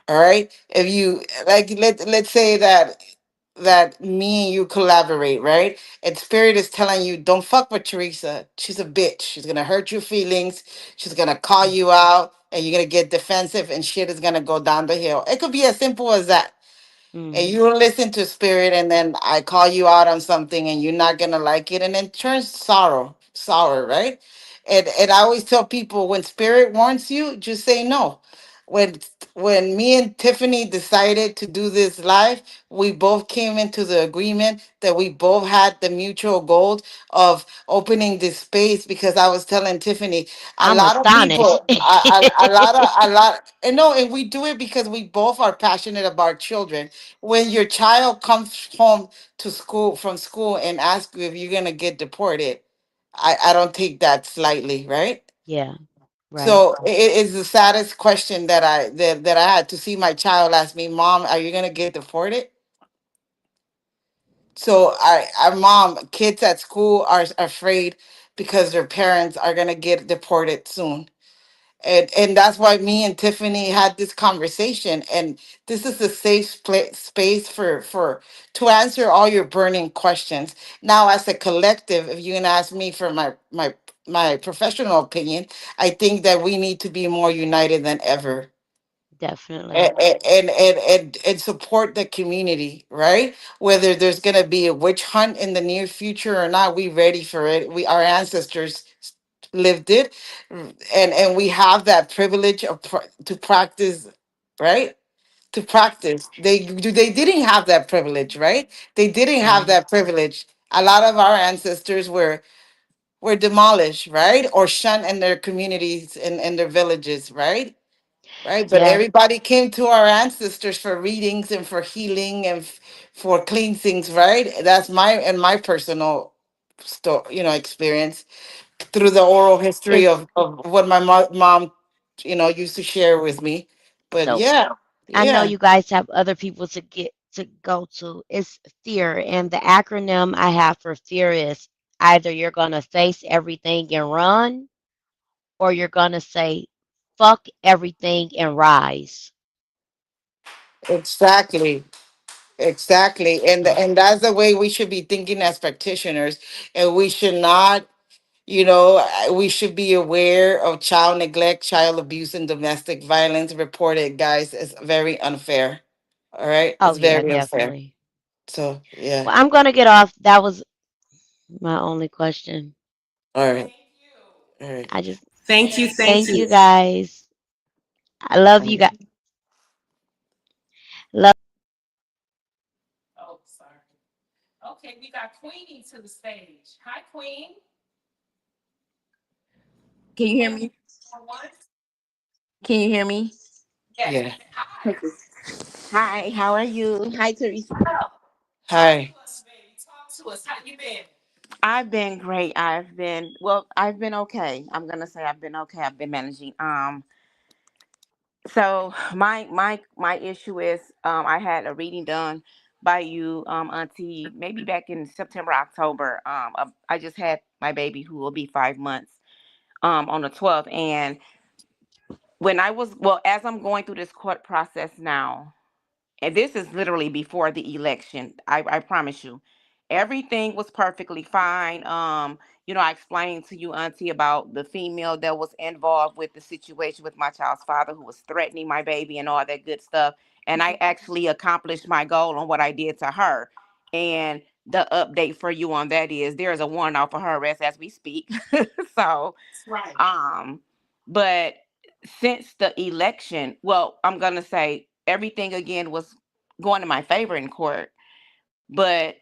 All right. If you like, let's say that me and you collaborate, right? And spirit is telling you, don't fuck with Teresa. She's a bitch. She's gonna hurt your feelings. She's gonna call you out, and you're gonna get defensive, and shit is gonna go down the hill. It could be as simple as that. And
Mm,
you don't listen to spirit, and then I call you out on something, and you're not gonna like it, and then turns sour, right? And I always tell people, when spirit warns you, just say no. when when me and Tiffany decided to do this live, we both came into the agreement that we both had the mutual goal of opening this space, because I was telling Tiffany, a
I'm
lot of
astonished.
people, a lot, and no, and we do it because we both are passionate about children. When your child comes home to school from school and asks you if you're gonna get deported, I don't take that slightly, right?
Yeah, right.
So it is the saddest question that I had to see my child ask me, "Mom, are you gonna get deported?" So our mom, kids at school are afraid because their parents are gonna get deported soon. And that's why me and Tiffany had this conversation, and this is a safe space for to answer all your burning questions. Now, as a collective, if you're gonna ask me for my professional opinion, I think that we need to be more united than ever,
Definitely.
and support the community, right? Whether there's gonna be a witch hunt in the near future or not, we ready for it. We, our ancestors lived it, and we have that privilege of to practice, right? To practice, they didn't have that privilege, right? They didn't have
Right.
that privilege. A lot of our ancestors were demolished, right, or shunned in their communities and in their villages, right? But
Yeah.
everybody came to our ancestors for readings and for healing and for cleansings, right? That's my personal experience through the oral history
It's
of what my mom, used to share with me. But
so
yeah,
I know
yeah,
you guys have other people to get to go to. It's fear, and the acronym I have for fear is either you're gonna face everything and run, or you're gonna say fuck everything and rise.
exactly. Exactly. And
So
and that's the way we should be thinking as practitioners. And we should not, we should be aware of child neglect, child abuse, and domestic violence reported, guys. It's very unfair. All right.
oh
It's
yeah,
very unfair.
definitely.
So yeah.
Well, I'm gonna get off. That was my only question.
All right. All right.
I just
Thank you. Thank
thank
you.
you guys. I love you guys. Love.
Oh, sorry. Okay, we got Queenie to the stage. Hi, Queen.
Can you hear
Can you
me?
for once?
Can you hear me?
Yes.
Yeah.
Hi.
Hi, how are you? Hi, Teresa.
Hi.
Talk to us. How you been?
I've been great. I've been okay. I'm gonna say I've been okay. I've been managing. So my issue is, I had a reading done by you, Auntie, maybe back in September, October. I just had my baby who will be 5 months, on the 12th, and as I'm going through this court process now. And this is literally before the election. I promise you, everything was perfectly fine. I explained to you, Auntie, about the female that was involved with the situation with my child's father, who was threatening my baby and all that good stuff. And I actually accomplished my goal on what I did to her. And the update for you on that is there is a warrant out for her arrest as we speak. So,
Right.
um, but since the election, well, I'm gonna say everything again was going in my favor in court. But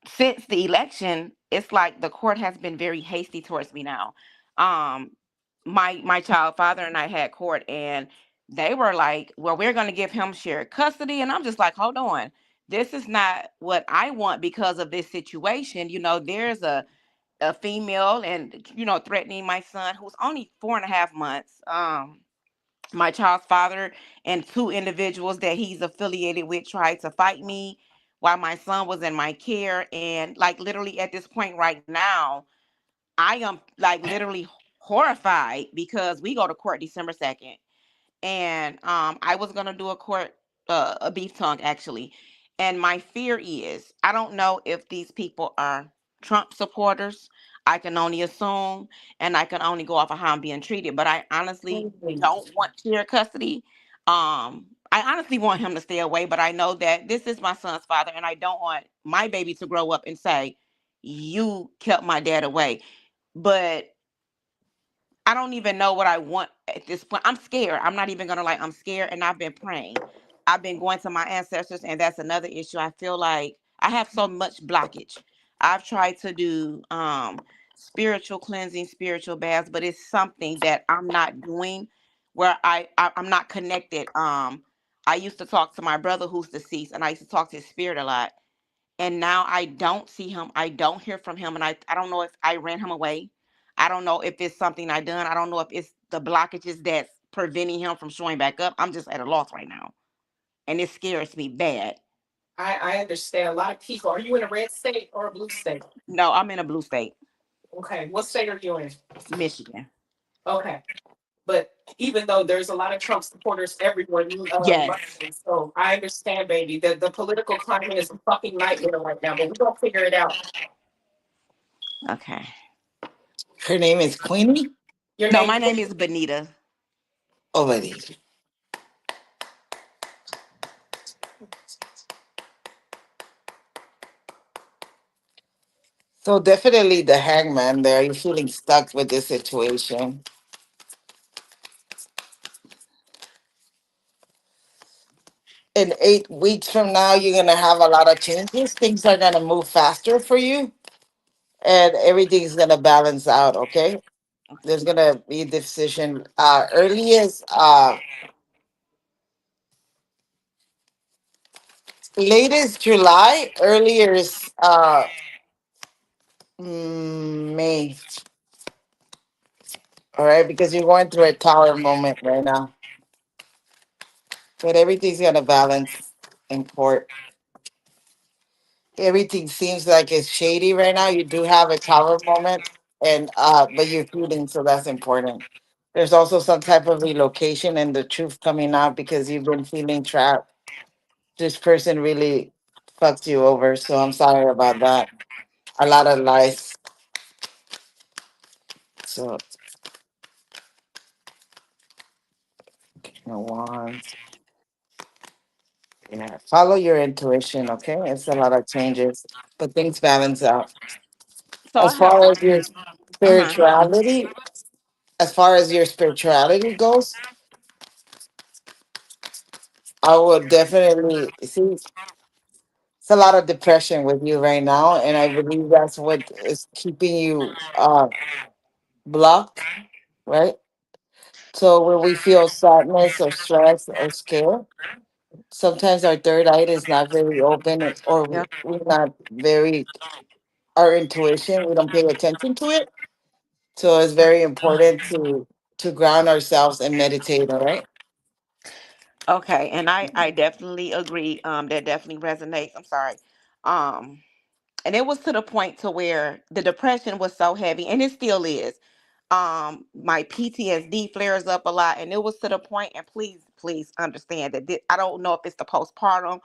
since the election, it's like the court has been very hasty towards me now. Um, my child father and I had court, and they were like, "Well, we're gonna give him shared custody," and I'm just like, "Hold on." This is not what I want because of this situation. There's a female and threatening my son who's only 4.5 months. My child's father and two individuals that he's affiliated with tried to fight me while my son was in my care. And like literally at this point right now, I am like literally horrified because we go to court December 2nd, and I was gonna do a beef tongue actually, and my fear is I don't know if these people are Trump supporters. I can only assume, and I can only go off of how I'm being treated. But I honestly don't want shared custody. I honestly want him to stay away, but I know that this is my son's father, and I don't want my baby to grow up and say, "You kept my dad away." But I don't even know what I want at this point. I'm scared. I'm not even gonna lie. I'm scared, and I've been praying. I've been going to my ancestors, and that's another issue. I feel like I have so much blockage. I've tried to do spiritual cleansing, spiritual baths, but it's something that I'm not doing where I'm not connected. I used to talk to my brother who's deceased, and I used to talk to his spirit a lot, and now I don't see him. I don't hear from him, and I don't know if I ran him away. I don't know if it's something I done. I don't know if it's the blockages that's preventing him from showing back up. I'm just at a loss right now, and it scares me bad.
I understand. A lot of people. Are you in a red state or a blue state?
No, I'm in a blue state,
Okay. What state are you in?
Michigan.
Okay. But even though there's a lot of Trump supporters everywhere, you
Yes.
Muslim, so I understand, baby, that the political climate is a fucking nightmare right now. But we're gonna figure it out.
Okay.
Her name is Queenie.
Your
No,
name,
my name is Benita.
Already. So definitely the hangman there. You're feeling stuck with this situation. In 8 weeks from now, you're gonna have a lot of changes. Things are gonna move faster for you, and everything's gonna balance out. Okay, there's gonna be a decision. Earliest, latest July, earlier is May. All right, because you're going through a tower moment right now, but everything's gonna balance in court. Everything seems like it's shady right now. You do have a tower moment, and but you're healing, so that's important. There's also some type of relocation and the truth coming out because you've been feeling trapped. This person really fucked you over, so I'm sorry about that. A lot of lies. So no one. Yeah, follow your intuition. Okay, it's a lot of changes, but things balance out.
So I
As
have
far
one.
as your
Uh huh.
spirituality, as far as your spirituality goes, I would definitely see it's a lot of depression with you right now, and I believe that's what is keeping you blocked, right? So when we feel sadness or stress or scared, Sometimes our third eye is not very open, or
Yep.
we're not very, our intuition, we don't pay attention to it. So it's very important to ground ourselves and meditate, all right?
Okay, and I definitely agree. That definitely resonates. I'm sorry. Um, and it was to the point to where the depression was so heavy, and it still is. My PTSD flares up a lot, and it was to the point. And please understand that I don't know if it's the postpartum,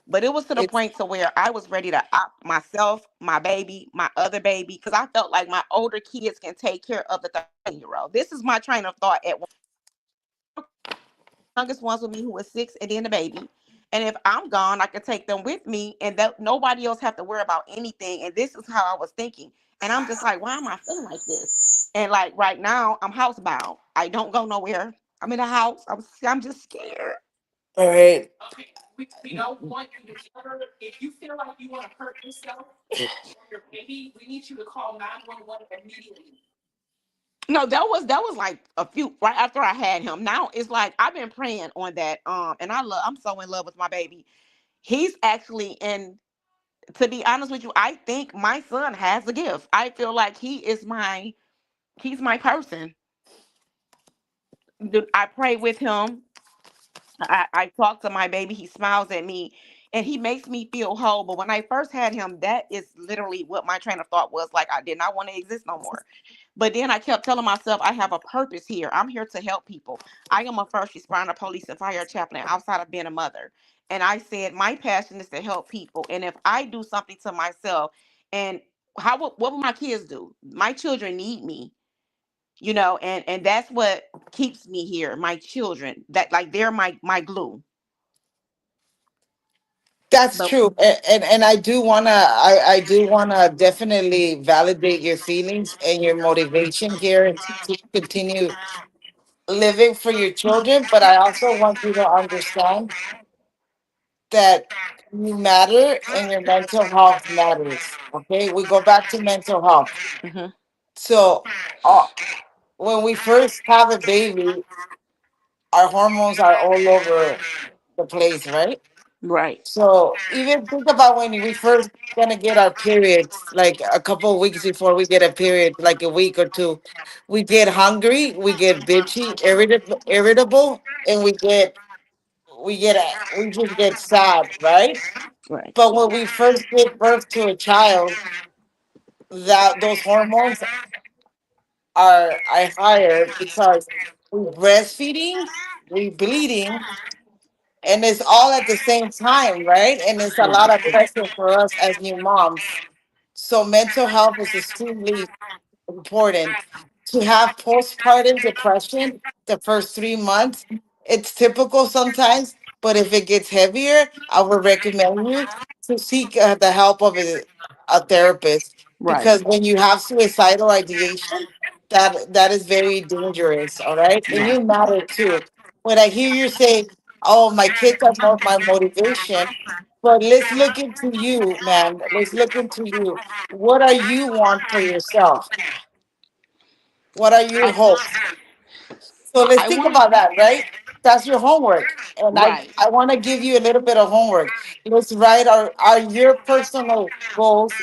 but it was to the
It's
point to where I was ready to opt myself, my baby, my other baby, because I felt like my older kids can take care of the 13-year-old. This is my train of thought at youngest ones with me who was 6 and then the baby. And if I'm gone, I could take them with me and that nobody else have to worry about anything. And this is how I was thinking. And I'm just like, why am I feeling like this? And like right now, I'm housebound. I don't go nowhere. I'm in a house. I'm just scared.
all right.
We don't want you to ever, if you feel like you want to hurt yourself or your baby, we need you to call 911 immediately.
No, that was like a few right after I had him. Now it's like I've been praying on that. And I'm so in love with my baby. He's actually in, to be honest with you, I think my son has a gift. I feel like he's my person. I pray with him. I talk to my baby. He smiles at me and he makes me feel whole. But when I first had him, that is literally what my train of thought was like. I did not want to exist no more. But then I kept telling myself, I have a purpose here. I'm here to help people. I am a first responder, police, and fire chaplain outside of being a mother. And I said, my passion is to help people. And if I do something to myself, and what will my kids do? My children need me, and that's what keeps me here. My children, that like they're my glue.
That's
But
true. And I do wanna definitely validate your feelings and your motivation here to continue living for your children, but I also want you to understand that you matter and your mental health matters. Okay, we go back to mental health.
mhm,
So, when we first have a baby, our hormones are all over the place, right?
right,
So, even think about when we first gonna get our periods, like a couple of weeks before we get a period, like a week or two, we get hungry, we get bitchy, irritable, and we just get sad, right?
right,
But when we first give birth to a child, that those hormones are higher because we breastfeeding, we bleeding, and it's all at the same time, right? And it's a lot of
right,
pressure for us as new moms. So mental health is extremely important. To have postpartum depression the first 3 months, it's typical sometimes, but if it gets heavier, I would recommend you to seek the help of a therapist,
right.
because when you have suicidal ideation, that is very dangerous, all right? And
Right.
you matter too. When I hear you say, oh, my kids are not my motivation, but let's look into you, man. Let's look into you. What are you want for yourself? What are your
I
hopes? So let's
I
think
want
about that, right? That's your homework. And
right.
I want to give you a little bit of homework. Let's write our your personal goals.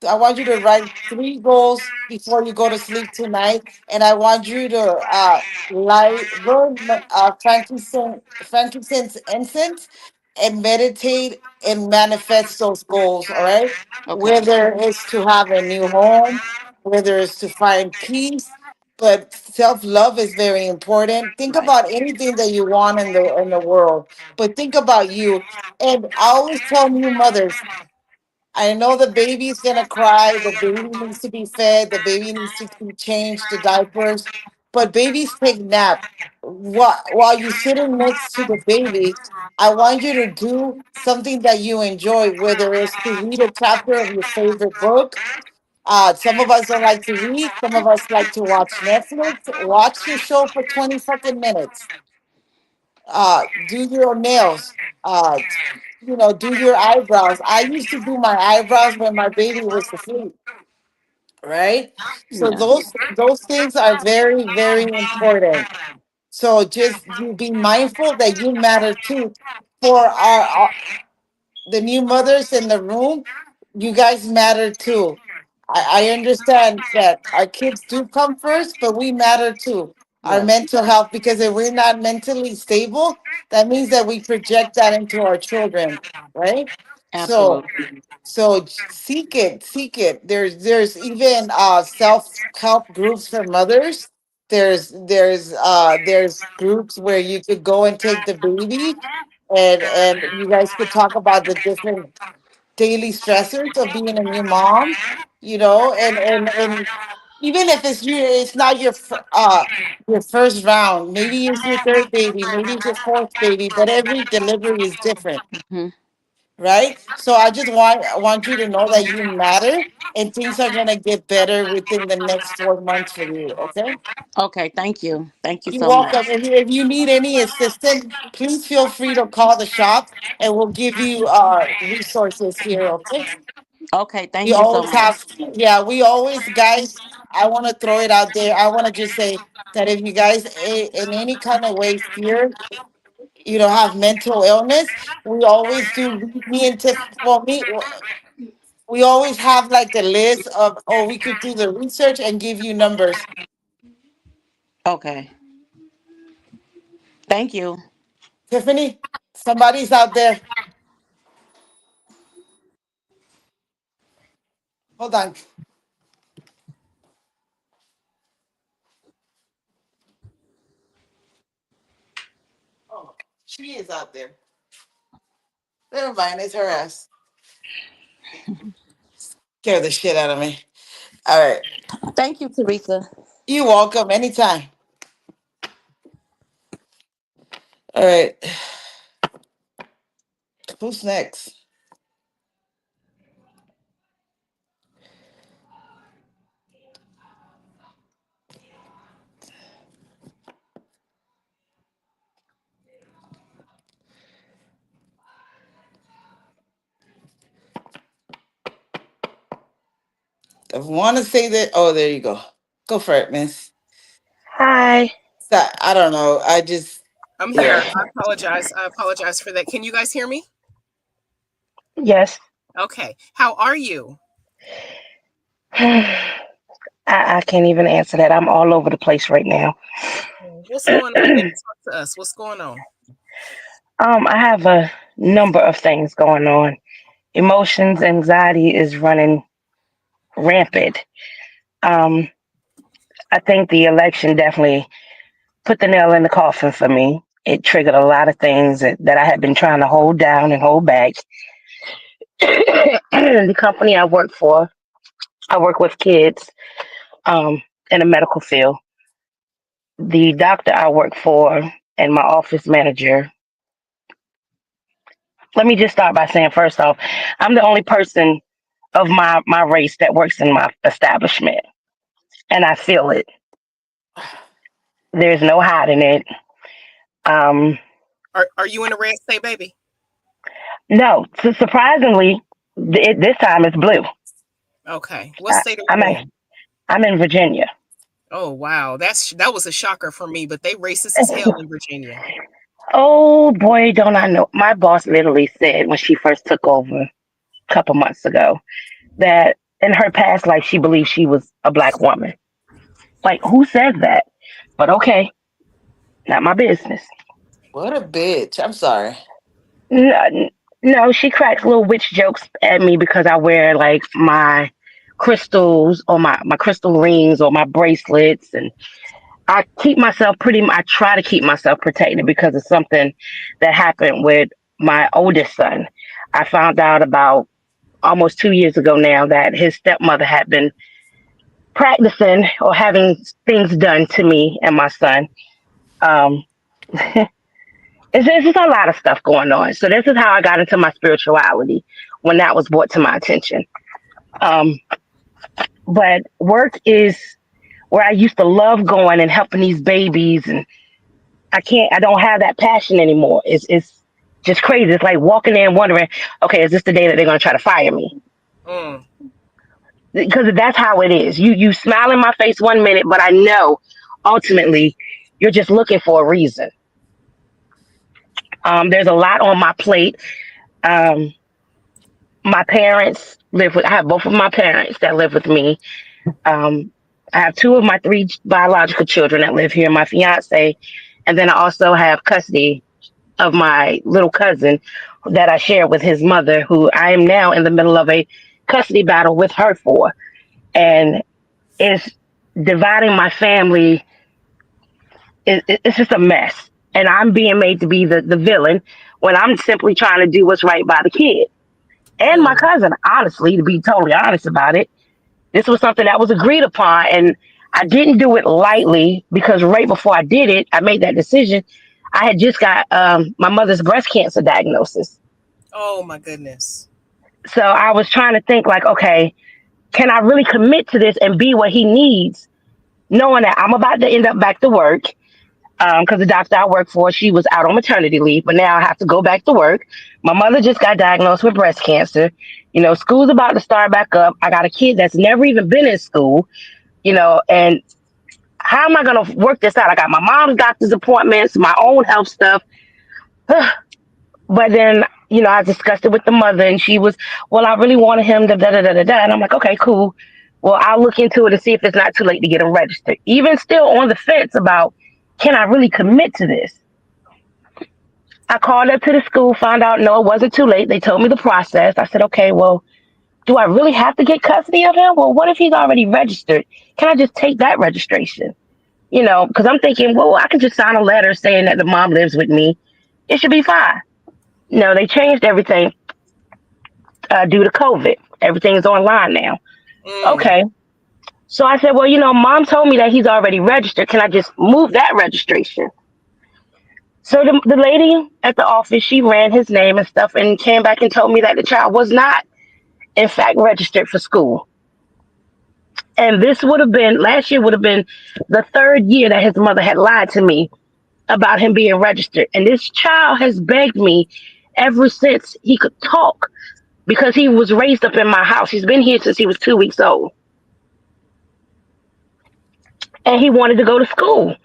I want you to write 3 goals before you go to sleep tonight, and I want you to light burn frankincense incense and meditate and manifest those goals. All right,
Okay.
whether it's to have a new home, whether it's to find peace, but self love is very important. Think
Right.
about anything that you want in the world, but think about you. And I always tell new mothers, I know the baby's gonna cry. The baby needs to be fed. The baby needs to be changed, the diapers. But babies take nap. While you're sitting next to the baby, I want you to do something that you enjoy, whether it's to read a chapter of your favorite book. Some of us don't like to read. Some of us like to watch Netflix. Watch your show for 20 fucking minutes. Do your nails. Do your eyebrows. I used to do my eyebrows when my baby was asleep, right? So
Yeah.
those things are very, very important. So just you be mindful that you matter too. For our the new mothers in the room, you guys matter too. I understand that our kids do come first, but we matter too. Our
Yes.
mental health, because if we're not mentally stable, that means that we project that into our children, right? So
Absolutely.
so seek it, seek it. There's even self-help groups for mothers. There's groups where you could go and take the baby, and you guys could talk about the different daily stressors of being a new mom, and even if it's not your first round, maybe it's your third baby, maybe it's your fourth baby, but every delivery is different,
Hmm.
right? So I want you to know that you matter, and things are gonna get better within the next 4 months for you. Okay.
Okay, thank you. Thank you
You're
so much.
welcome. If you need any assistance, please feel free to call the shop, and we'll give you resources here. Okay.
Okay,
We
thank you so
always
much.
have, yeah, we always, guys, I want to throw it out there. I want to just say that if you guys in any kind of way fear, have mental illness, we always do, me and Tiff, well, we always have like the list of, oh, we could do the research and give you numbers.
Okay. Thank you.
Tiffany, somebody's out there. Hold on. Oh, she is out there. Never mind, it's her ass. Scare the shit out of me. All right.
Thank you, Teresa.
You're welcome anytime. All right. Who's next? I want to say that. Oh, there you go. Go for it, miss.
Hi.
So, I don't know. I just,
I'm here.
yeah.
I apologize. I apologize for that. Can you guys hear me?
Yes.
Okay. How are you?
I can't even answer that. I'm all over the place right now.
What's going on, baby? Talk to us. What's going on?
I have a number of things going on. Emotions, anxiety is running rampant. Um, I think the election definitely put the nail in the coffin for me. It triggered a lot of things that I had been trying to hold down and hold back. The company I work with kids in the medical field. The doctor I work for and my office manager. Let me just start by saying, first off, I'm the only person of my race that works in my establishment, and I feel it. There's no hiding it. Um,
Are you in a red state, baby?
no, surprisingly, this time it's blue.
Okay. What state are
I'm
you in?
I'm in Virginia.
Oh wow, that was a shocker for me. But they racist as hell in Virginia.
Oh boy, don't I know? My boss literally said when she first took over a couple months ago that in her past life she believed she was a black woman. Like, who says that? But okay, not my business.
What a bitch. I'm sorry.
No, no, she cracks little witch jokes at me because I wear like my crystals or my crystal rings or my bracelets, and I try to keep myself protected because of something that happened with my oldest son. I found out about almost 2 years ago now that his stepmother had been practicing or having things done to me and my son. Um, it's just a lot of stuff going on. So this is how I got into my spirituality when that was brought to my attention. Um, but work is where I used to love going and helping these babies, and I don't have that passion anymore. It's just crazy. It's like walking in wondering, okay, is this the day that they're going to try to fire me?
Mm.
Because that's how it is. You smile in my face 1 minute, but I know ultimately
you're just looking for a reason. There's a lot on my plate. Um, my parents live with. I have both of my parents that live with me. Um, I have two of my three biological children that live here. My fiance, and then I also have custody of my little cousin that I share with his mother, who I am now in the middle of a custody battle with her for, and it's dividing my family. It's just a mess, and I'm being made to be the villain when I'm simply trying to do what's right by the kid and my
Mm.
cousin. Honestly, to be totally honest about it, this was something that was agreed upon, and I didn't do it lightly because right before I did it, I made that decision. I had just got my mother's breast cancer diagnosis.
Oh my goodness.
So I was trying to think, like, okay, can I really commit to this and be what he needs, knowing that I'm about to end up back to work? Because the doctor I work for, she was out on maternity leave, but now I have to go back to work. My mother just got diagnosed with breast cancer. School's about to start back up. I got a kid that's never even been in school, and how am I going to work this out? I got my mom's doctor's appointments, my own health stuff. But then, I discussed it with the mother, and she was, well, I really wanted him to da da da da da. And I'm like, okay, cool. Well, I'll look into it and see if it's not too late to get him registered. Even still on the fence about, can I really commit to this? I called up to the school, found out no, it wasn't too late. They told me the process. I said, okay, well, do I really have to get custody of him? Well, what if he's already registered? Can I just take that registration? Because I'm thinking, well, I can just sign a letter saying that the mom lives with me. It should be fine. No, they changed everything due to COVID. Everything is online now.
Mm.
Okay. So I said, well, mom told me that he's already registered. Can I just move that registration? So the lady at the office, she ran his name and stuff and came back and told me that the child was not, in fact, registered for school. And this would have been, last year would have been the third year that his mother had lied to me about him being registered. And this child has begged me ever since he could talk because he was raised up in my house. He's been here since he was 2 weeks old. And he wanted to go to school.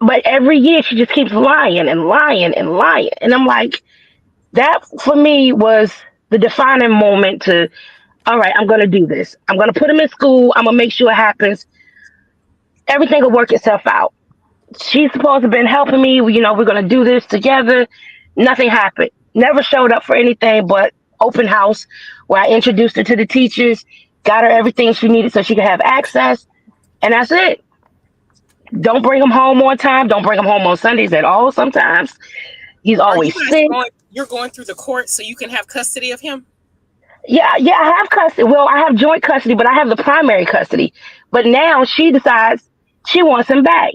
But every year she just keeps lying and lying and lying. And I'm like, that for me was the defining moment to, all right, I'm going to do this. I'm going to put him in school. I'm going to make sure it happens. Everything will work itself out. She's supposed to have been helping me. We're going to do this together. Nothing happened. Never showed up for anything but open house where I introduced her to the teachers, got her everything she needed so she could have access. And that's it. Don't bring him home on time. Don't bring him home on Sundays at all sometimes. He's
Are you
always
guys
sick.
going? You're going through the court so you can have custody of him?
Yeah, yeah, I have custody. Well, I have joint custody, but I have the primary custody. But now she decides she wants him back.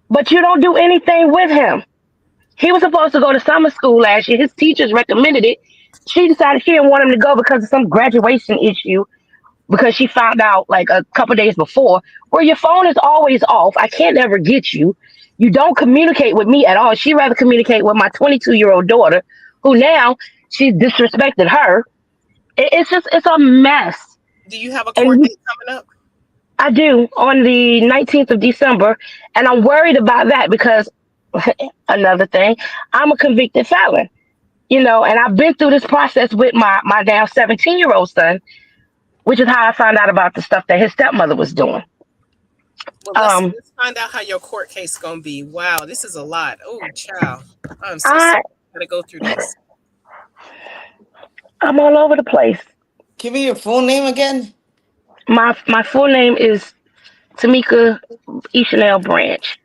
But you don't do anything with him. He was supposed to go to summer school last year. His teachers recommended it. She decided she didn't want him to go because of some graduation issue because she found out like a couple days before where your phone is always off. I can't ever get you. You don't communicate with me at all. She rather communicate with my 22-year-old daughter who now she's disrespected her. It's a mess.
Do you have a court
And
date coming up?
I do on the 19th of December. And I'm worried about that because another thing, I'm a convicted felon, and I've been through this process with my now 17-year-old son, which is how I found out about the stuff that his stepmother was doing.
Well, let's
Um,
let's find out how your court case gonna be. Wow, this is a lot. Oh, child, I'm so sorry.
I
I gotta go through this.
I'm all over the place.
Give me your full name again.
My full name is Tamika Chanel Branch.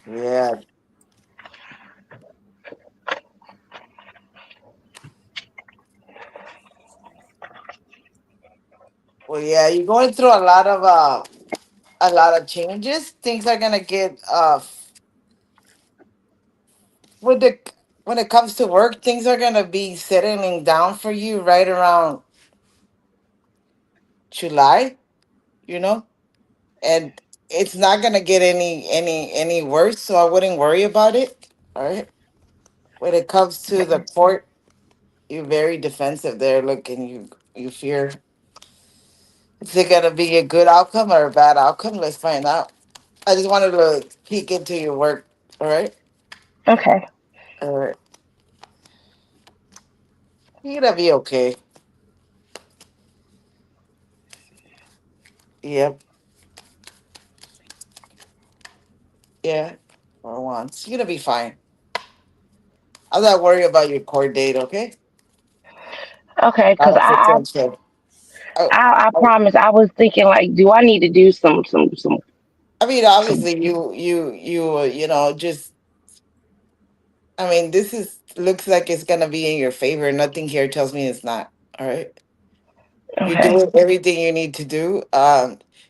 Yeah. Well, yeah, you're going through a lot of changes. Things are gonna get with the when it comes to work, things are gonna be settling down for you right around July, you know? And it's not gonna get any worse, so I wouldn't worry about it. All right. When it comes to the court, you're very defensive there. Look, and you fear, is it gonna be a good outcome or a bad outcome? Let's find out. I just wanted to peek into your work. All right.
Okay.
All right. You're gonna be okay. Yep. Yeah. For once, you're gonna be fine. I'm not worried about your court date. Okay.
Okay,
Lot
because
of potential. Oh,
I
oh,
promise I was thinking like, do I need to do
I mean,
some
obviously, just. I mean, this is looks like it's gonna be in your favor. Nothing here tells me it's not. All right. You're
okay.
doing everything you need to do.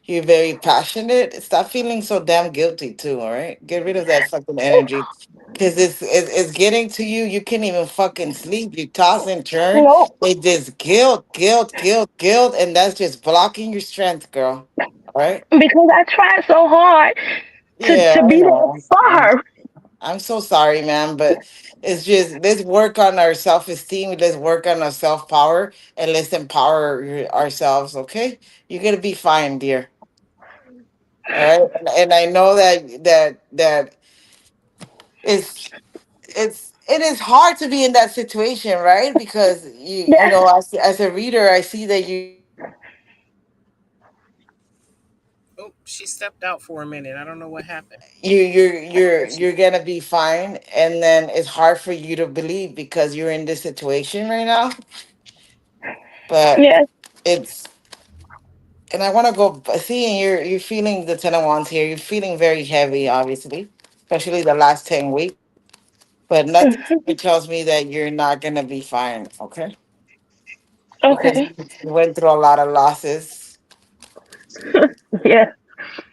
You're very passionate. Stop feeling so damn guilty too. All right, get rid of that fucking energy, because it's getting to you. You can't even fucking sleep. You toss and turn.
No,
It just guilt, and that's just blocking your strength, girl. All right.
because I tried so hard
Yeah,
to
I
be there
know.
for her.
I'm so sorry, man, but it's just let's work on our self esteem. Let's work on our self power, and let's empower ourselves. Okay, you're gonna be fine, dear. All right, and I know that it is hard to be in that situation, right? Because you
Yes,
know as a reader, I see that
Oh, she stepped out for a minute. I don't know what happened.
you're gonna be fine, and then it's hard for you to believe because you're in this situation right now, but
yes.
it's and I want to go see, and you're feeling the 10 of Wands here. You're feeling very heavy, obviously, especially the last 10 weeks. But nothing
Mhm.
tells me that you're not gonna be fine. Okay, because
Okay.
you went through a lot of losses
Yes,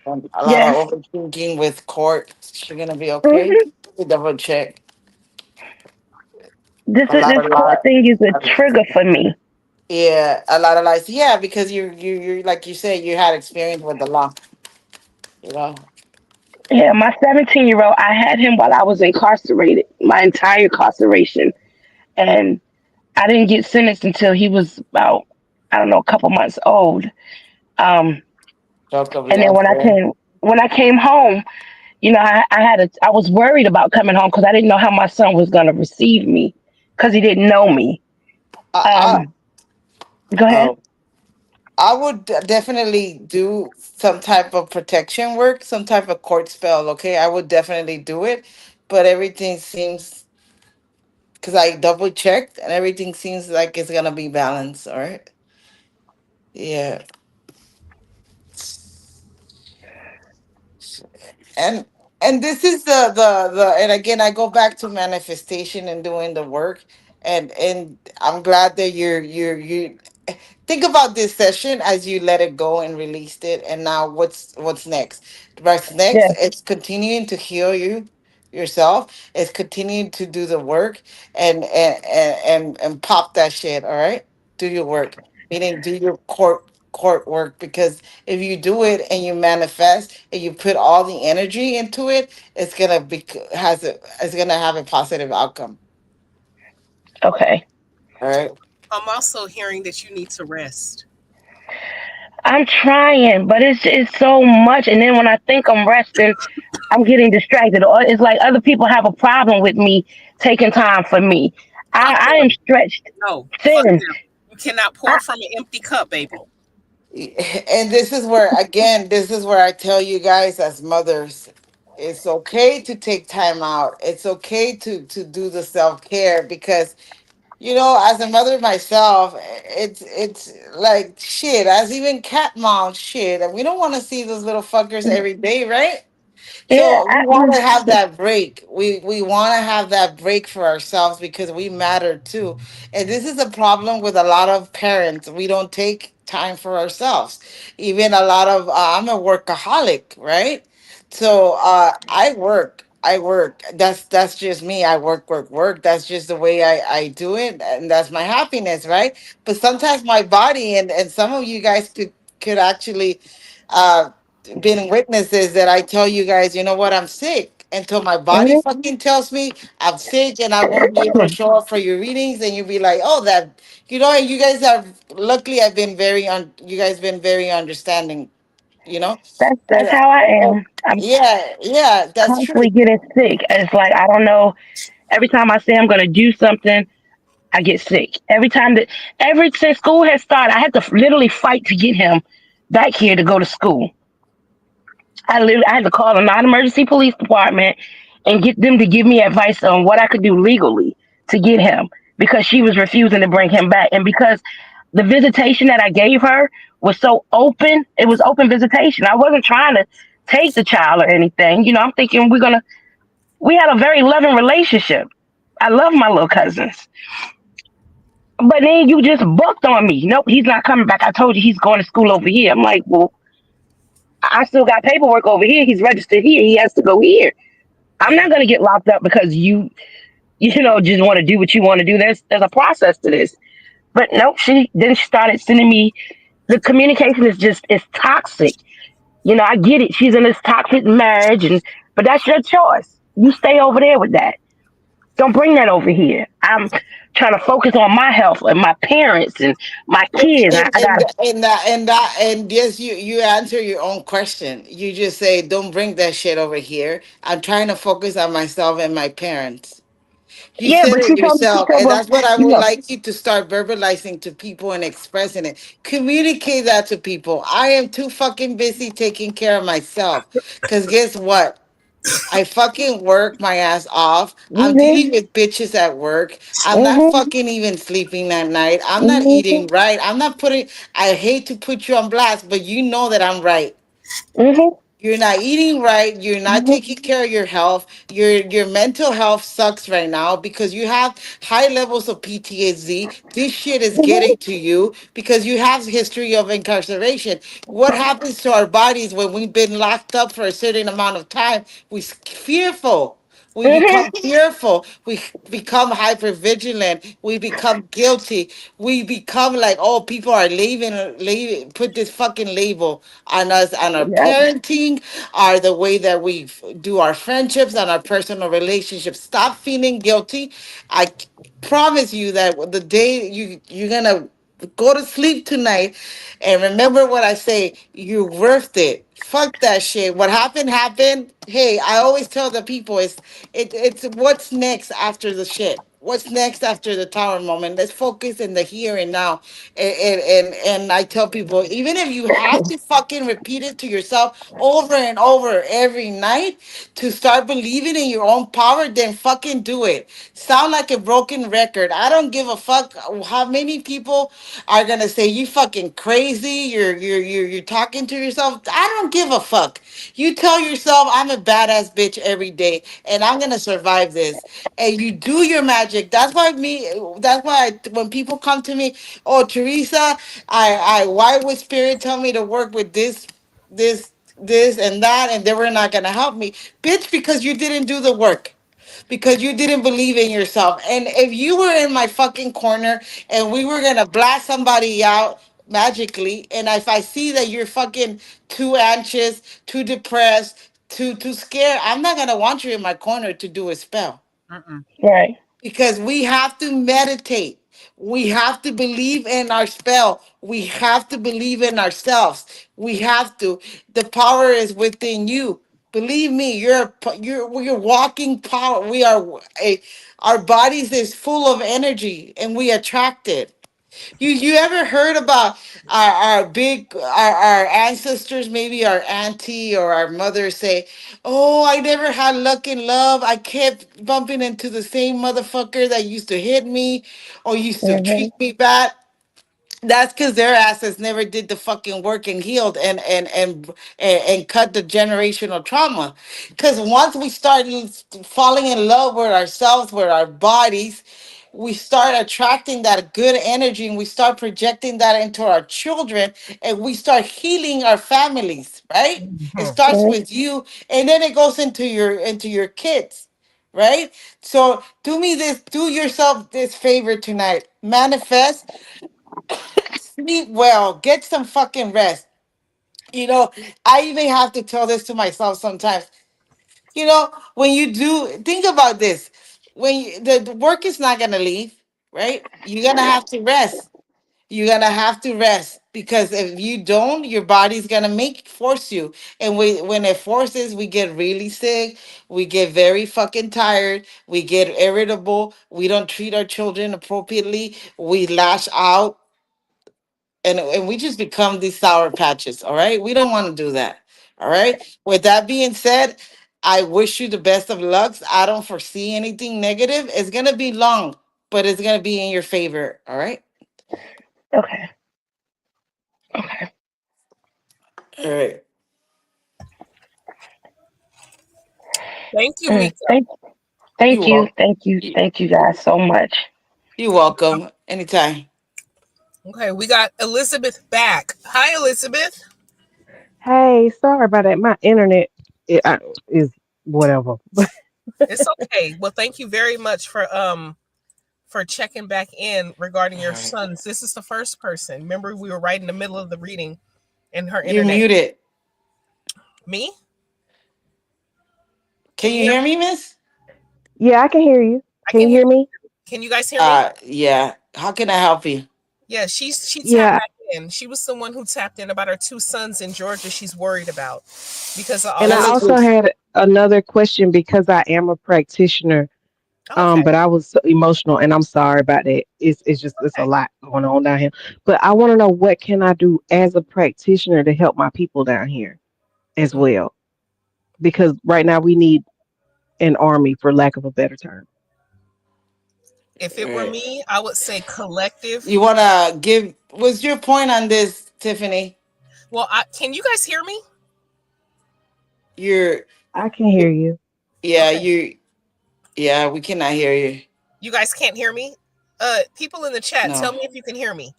and a lot of
yes.
overthinking with court. You're gonna be okay.
Hmm.
Double check.
This
A
is
lot,
this
a
court
lot.
thing is a trigger for me.
Yeah, a lot of lies. Yeah, because you like you said, you had experience with the law. You know.
Yeah, my 17-year-old, I had him while I was incarcerated, my entire incarceration, and I didn't get sentenced until he was about, I don't know, a couple months old. Um,
Relatively
and then
unfair.
when I came home, I was worried about coming home because I didn't know how my son was gonna receive me because he didn't know me.
I,
Um, go ahead.
I, I would definitely do some type of protection work, some type of court spell. Okay, I would definitely do it, but everything seems because I double checked and everything seems like it's gonna be balanced. All right. Yeah, and and this is the and again I go back to manifestation and doing the work, and I'm glad that you think about this session as you let it go and released it, and now what's next? What's next
Yeah.
is continuing to heal yourself. It's continuing to do the work and pop that shit. All right, do your work. Meaning, do your court work, because if you do it and you manifest and you put all the energy into it, it's gonna have a positive outcome.
Okay.
All right.
I'm also hearing that you need to rest.
I'm trying, but it's so much, and then when I think I'm resting, I'm getting distracted. Or it's like other people have a problem with me taking time for me.
Fuck
I am
them.
stretched
No, fuck
thin.
them. You cannot
I,
pour from an empty cup, baby.
And this is where, again, this is where I tell you guys as mothers, it's okay to take time out. It's okay to do the self-care, because as a mother myself, it's like shit, as even cat mom shit, and we don't want to see those little fuckers every day, right?
yeah,
So we want to have that break. We want to have that break for ourselves because we matter too. And this is a problem with a lot of parents. We don't take time for ourselves. Even a lot of I'm a workaholic, right? So I work. I work. That's just me. I work. That's just the way I do it, and that's my happiness, right? But sometimes my body, and some of you guys could actually been witnesses that I tell you guys, you know what, I'm sick until my body
Mhm.
fucking tells me I'm sick and I won't be able to show up for your readings, and you'll be like, oh, that, and you guys have, luckily I've been you guys been very understanding, you know.
That's
And
how I am. I'm
yeah, yeah, that's true.
constantly getting sick. It's like I don't know. Every time I say I'm gonna do something, I get sick. Every since school has started, I had to literally fight to get him back here to go to school. I had to call the non-emergency police department and get them to give me advice on what I could do legally to get him because she was refusing to bring him back, and because the visitation that I gave her was so open. It was open visitation. I wasn't trying to take the child or anything. I'm thinking we had a very loving relationship. I love my little cousins. But then you just booked on me. Nope, he's not coming back. I told you he's going to school over here. I'm like, well, I still got paperwork over here. He's registered here. He has to go here. I'm
Yeah.
not gonna get locked up because you just want to do what you want to do. There's a process to this. But nope, she started sending me, the communication is just, it's toxic. I get it. She's in this toxic marriage, but that's your choice. You stay over there with that. Don't bring that over here. I'm trying to focus on my health and my parents and my kids. I gotta.
And yes, you answer your own question. You just say, don't bring that shit over here. I'm trying to focus on myself and my parents. You
Yeah,
said
but
it
you told me to
yourself,
tell
and
them.
that's what I
You
would
know.
like you to start verbalizing to people and expressing it. Communicate that to people. I am too fucking busy taking care of myself. Cause guess what? I fucking work my ass off. I'm
Mhm.
dealing with bitches at work. I'm not
Mhm.
fucking even sleeping that night. I'm not
Mhm.
eating right. I'm not putting, I hate to put you on blast, but you know that I'm right.
Mhm.
You're not eating right. You're not
Mhm.
taking care of your health. Your mental health sucks right now because you have high levels of PTSD. This shit is
Mhm.
getting to you because you have history of incarceration. What happens to our bodies when we've been locked up for a certain amount of time? We're fearful. We
Mhm.
become fearful. We become hyper vigilant. We become guilty. We become like, oh, people are leaving, put this fucking label on us, on our
Yep.
parenting, are the way that we do our friendships and our personal relationships. Stop feeling guilty. I promise you that the day you're gonna go to sleep tonight and remember what I say, you're worth it. Fuck that shit. What happened happened. Hey, I always tell the people it's what's next after the shit. What's next after the tower moment? Let's focus in the here and now. And I tell people, even if you have to fucking repeat it to yourself over and over every night to start believing in your own power, then fucking do it. Sound like a broken record. I don't give a fuck how many people are gonna say you fucking crazy. You're talking to yourself. I don't give a fuck. You tell yourself I'm a badass bitch every day, and I'm gonna survive this. And you do your magic. That's why me. That's why when people come to me, oh Teresa, why would spirit tell me to work with this, this, and that, and they were not gonna help me, bitch, because you didn't do the work, because you didn't believe in yourself. And if you were in my fucking corner and we were gonna blast somebody out magically, and if I see that you're fucking too anxious, too depressed, too scared, I'm not gonna want you in my corner to do a spell,
Right.
because we have to meditate. We have to believe in our spell. We have to believe in ourselves. We have to. The power is within you. Believe me, you're walking power. We are a, our bodies is full of energy and we attract it. You ever heard about our ancestors, maybe our auntie or our mother say, "Oh, I never had luck in love. I kept bumping into the same motherfucker that used to hit me or used to
Mhm.
treat me bad." That's because their asses never did the fucking work and healed and cut the generational trauma. Because once we start falling in love with ourselves, with our bodies, we start attracting that good energy and we start projecting that into our children and we start healing our families, right? It starts
Mhm.
with you and then it goes into your kids, right? So do yourself this favor tonight. Manifest. Sleep well. Get some fucking rest. You know, I even have to tell this to myself sometimes. You know, when you do, think about this. When the work is not gonna leave, right? You're gonna have to rest. You're gonna have to rest because if you don't, your body's gonna make force you. And when it forces, we get really sick. We get very fucking tired. We get irritable. We don't treat our children appropriately. We lash out, and we just become these sour patches. All right, we don't want to do that. All right. With that being said, I wish you the best of lucks. I don't foresee anything negative. It's gonna be long, but it's gonna be in your favor. All right.
Okay. Okay.
All right.
Thank you,
Mm,
Mika.
You
thank you.
welcome.
Thank you. Thank you guys so much.
You're welcome. Anytime.
Okay, we got Elizabeth back. Hi, Elizabeth.
Hey, sorry about that. My internet is whatever.
It's okay. Well, thank you very much for checking back in regarding
All
your
right.
sons. This is the first person. Remember, we were right in the middle of the reading, and her
You're
internet.
muted.
Me? Can
Can
you
you
hear
hear
me?
me, Miss?
Yeah, I can hear you.
I
Can
can
you
hear
hear
you.
me?
Can you guys hear me?
Yeah. How can I help you?
Yeah, she tapped
Yeah,
back in. She was the one who tapped in about her two sons in Georgia. She's worried about because of all
and
Now
I
this.
look,
also had another question because I am a practitioner.
Okay.
But I was so emotional, and I'm sorry about that. It's just it's a
Okay.
lot going on down here. But I want to know what can I do as a practitioner to help my people down here as
Mm.
well, because right now we need an army, for lack of a better term.
If
all
it were
right.
me, I would say
You
collective.
wanna give? What's your point on this, Tiffany?
Well, can you guys hear me?
You're,
I can hear you.
yeah,
Okay.
you, yeah. We cannot hear you.
You guys can't hear me? People in the chat, tell
No.
me if you can hear me.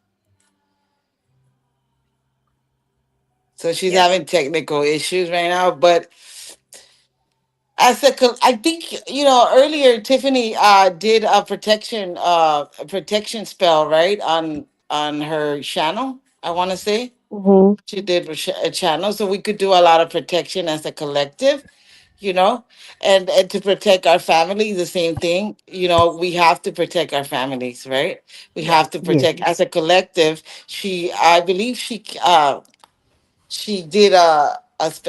So she's
Yes?
having technical issues right now. But I think earlier Tiffany did a protection spell, right, on her channel. I want to say
Hmm.
she did a channel, so we could do a lot of protection as a collective. You know, and to protect our family, the same thing. We have to protect our families, right? We
Yeah.
have to
Yes.
protect as a collective. I believe she did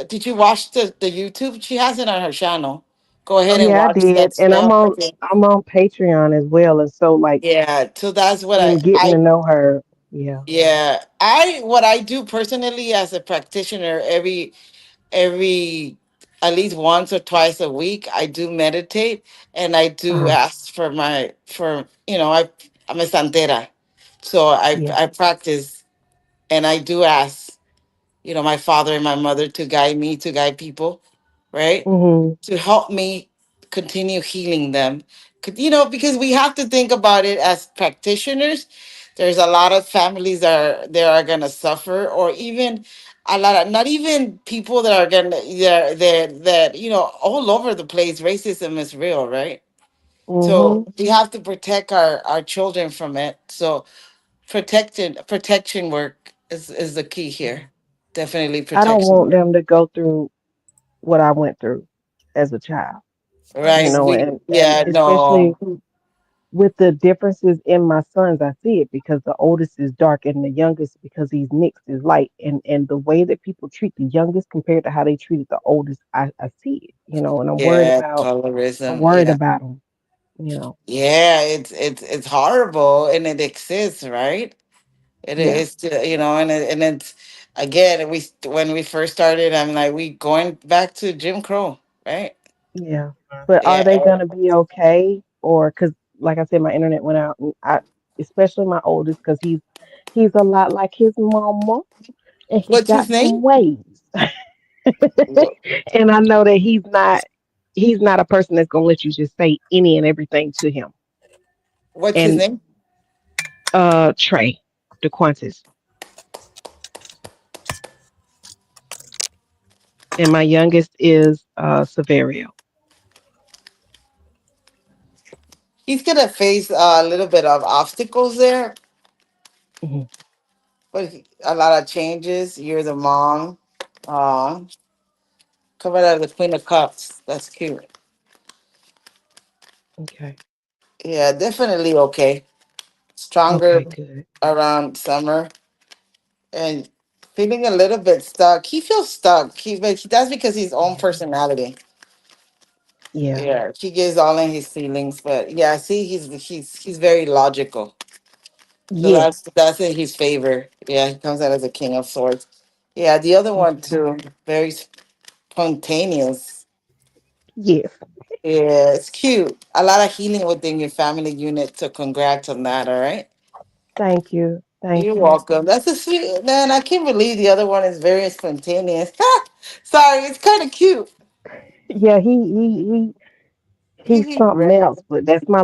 did you watch the YouTube? She has it on her channel. Go ahead and
Yeah, I
watch
did,
that
and
spell. Okay.
I'm on Patreon as well, and so like
Yeah, so that's what
in getting
I
to know her. Yeah.
yeah, what I do personally as a practitioner every at least once or twice a week I do meditate, and I do
Uh-huh.
ask for I'm a santera. So
Yeah.
I practice, and I do ask, my father and my mother to guide me, to guide people, right?
Hmm.
To help me continue healing them. Because we have to think about it as practitioners. There's a lot of families that are gonna suffer, or even a lot of, not even people that are gonna that all over the place. Racism is real, right?
Hmm.
So we have to protect our children from it. So protection work is the key
Yeah.
here. Definitely
I don't
protection.
want them to go through what I went through as a child,
Right.
and
Yeah,
especially
no.
with the differences in my sons, I see it because the oldest is dark and the youngest, because he's mixed, is light, and the way that people treat the youngest compared to how they treated the oldest, I see it, and
Yeah,
I'm
colorism.
worried
Yeah.
about them.
Yeah, it's horrible, and it exists, right? It
Yeah,
is, and it's again, when we first started, I'm like, we going back to Jim Crow, right?
yeah. But are they
Yeah.
gonna be okay? Or because, like I said, my internet went out, and especially my oldest, because he's a lot like his mama, and he
What's his
got some
name?
ways. And I know that he's not a person that's gonna let you just say any and everything to him.
What's his
And
name?
Trey DeQuantis, and my youngest is Severio.
He's gonna face a little bit of obstacles there,
Mhm.
but a lot of changes. You're the mom. Aw, coming out of the Queen of Cups. That's cute.
Okay.
Yeah, definitely okay. Stronger
Okay, good.
around summer and feeling a little bit stuck. He feels stuck. That's because his own
Yeah.
personality.
Yeah.
Yeah, he gives all in his feelings, but yeah, see, he's very logical. So
Yes.
that's in his favor. Yeah, he comes out as a king of swords. Yeah, the other one
Okay.
too, very spontaneous.
Yes.
Yeah, it's cute. A lot of healing within your family unit. So congrats on that. All right.
Thank you.
You're
Thank you.
welcome. That's a sweet man. I can't believe the other one is very spontaneous. Sorry, it's kind of cute.
Yeah, he's
He's
something
random.
else, but that's my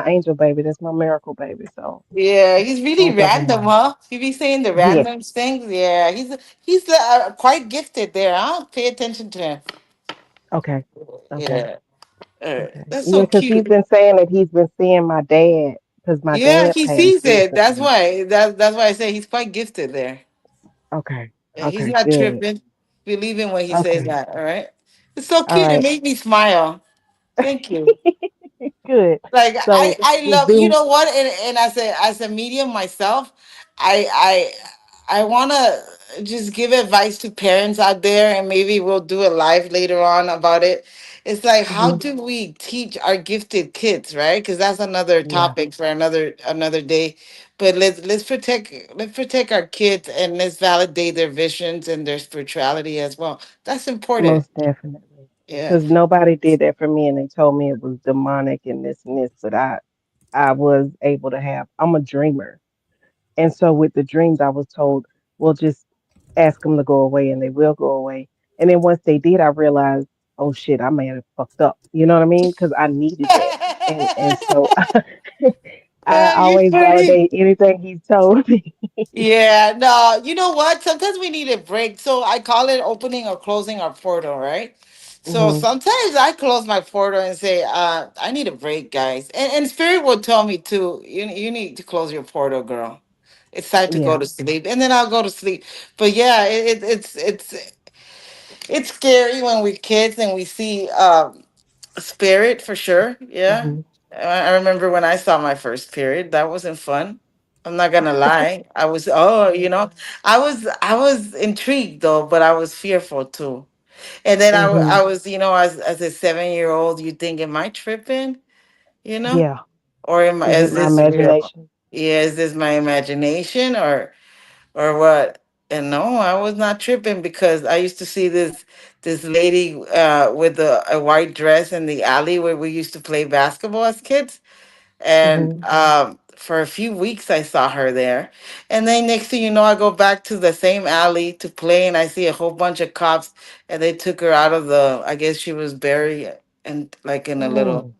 angel baby. That's my miracle baby. So
Yeah, he's really
both of them
random,
are.
huh? He be saying the
Yes.
random things. Yeah, he's quite gifted there. Huh? Pay attention to him.
Okay. Okay.
Yeah,
Okay.
that's
Yeah,
so
because he's
cute.
been saying that he's been seeing my dad because my
Yeah,
dad
he
passed
sees it. That's
recently.
why. That's why I say he's quite gifted there.
Okay.
Yeah, he's
Okay.
not
Good.
tripping. Believe him when he says
Okay.
that. All right. It's so
All
cute. It
right.
made me smile. Thank you.
Good.
Like
So
I
we
love, you
do.
know what, and as a medium myself, I want to just give advice to parents out there, and maybe we'll do a live later on about it. It's like, how
Mhm.
do we teach our gifted kids, right? Because that's another
Yeah.
topic for another day. But let's protect our kids, and let's validate their visions and their spirituality as well. That's important.
Most definitely.
Yeah.
Because nobody did that for me, and they told me it was demonic and this and this. But I was able to have. I'm a dreamer. And so with the dreams, I was told, well, just ask them to go away and they will go away. And then once they did, I realized, oh shit, I may have fucked up. You know what I mean? Because I needed that. And so I
You
always
funny.
validate anything he's told me.
Yeah, no, you know what? Sometimes we need a break. So I call it opening or closing our portal, right? So
Hmm.
sometimes I close my portal and say, I need a break, guys. And Spirit will tell me too, you need to close your portal, girl. It's time to go
Yeah.
to sleep. And then I'll go to sleep. But yeah, it's scary when we're kids and we see spirit for sure. Yeah.
Hmm.
I remember when I saw my first period. That wasn't fun. I'm not gonna lie. I was oh, I was intrigued though, but I was fearful too. And then I
Hmm.
was, as a 7-year old, you think, am I tripping? You know?
Yeah.
Or
Is it
is
my
this real?
imagination?
Yeah, is this my imagination or what? And no, I was not tripping because I used to see this lady with a white dress in the alley where we used to play basketball as kids. And
Hmm.
for a few weeks I saw her there. And then next thing you know, I go back to the same alley to play and I see a whole bunch of cops and they took her out of I guess she was buried and like in a little
Mm,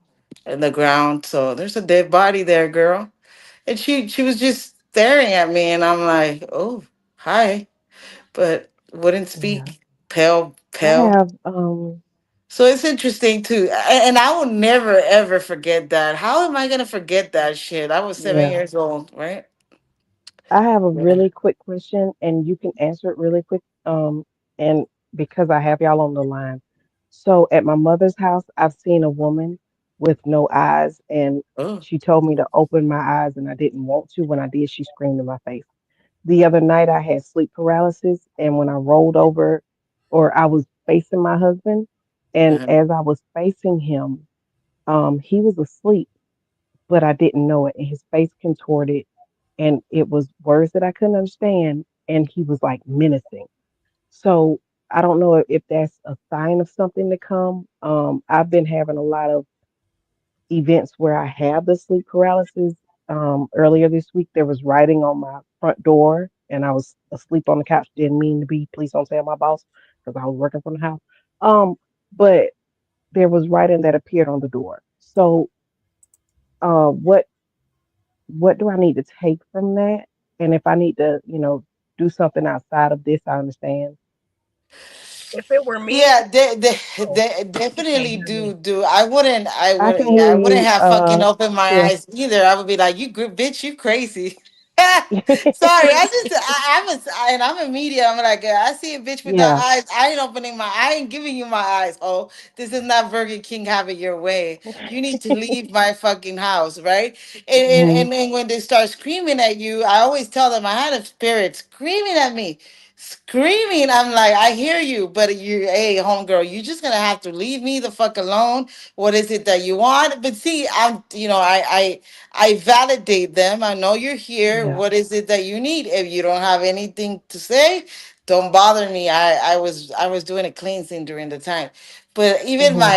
in the ground. So there's a dead body there, girl. And she was just staring at me, and I'm like, oh, hi, but wouldn't
yeah.
speak. Pale,
I
pale.
have
So it's interesting too, and I will never ever forget that. How am I gonna forget that shit? I was seven
yeah.
years old, right?
I have a
Yeah.
really quick question, and you can answer it really quick. And because I have y'all on the line, so at my mother's house, I've seen a woman with no eyes, and
Oh.
she told me to open my eyes, and I didn't want to. When I did, she screamed in my face. The other night, I had sleep paralysis, and when I rolled over, or I was facing my husband, and
Uh-huh.
as I was facing him, he was asleep, but I didn't know it, and his face contorted and it was words that I couldn't understand, and he was like menacing. So I don't know if that's a sign of something to come. I've been having a lot of events where I have the sleep paralysis. Earlier this week, there was writing on my front door, and I was asleep on the couch. Didn't mean to be. Please don't tell my boss because I was working from the house. Um, but there was writing that appeared on the door. So, what do I need to take from that? And if I need to, do something outside of this, I understand.
If it were me,
Yeah,
oh,
they
you can't
definitely
hear me.
do. I wouldn't. I
I can
wouldn't. Yeah,
hear
I wouldn't
you,
have fucking opened my
Tiff.
eyes either. I would be like, you bitch, you crazy. Sorry, I'm a media. I'm like, I see a bitch without
Yeah.
eyes. I ain't opening my. I ain't giving you my eyes. Oh, this is not Burger King. Have it your way. You need to leave my fucking house, right?
Mhm.
And then when they start screaming at you, I always tell them I had a spirit screaming at me, screaming. I'm like, I hear you, but hey, homegirl, you just gonna have to leave me the fuck alone. What is it that you want? But see, I validate them. I know you're here.
Yeah.
What is it that you need? If you don't have anything to say, don't bother me. I was doing a cleansing during the time. But
Mhm.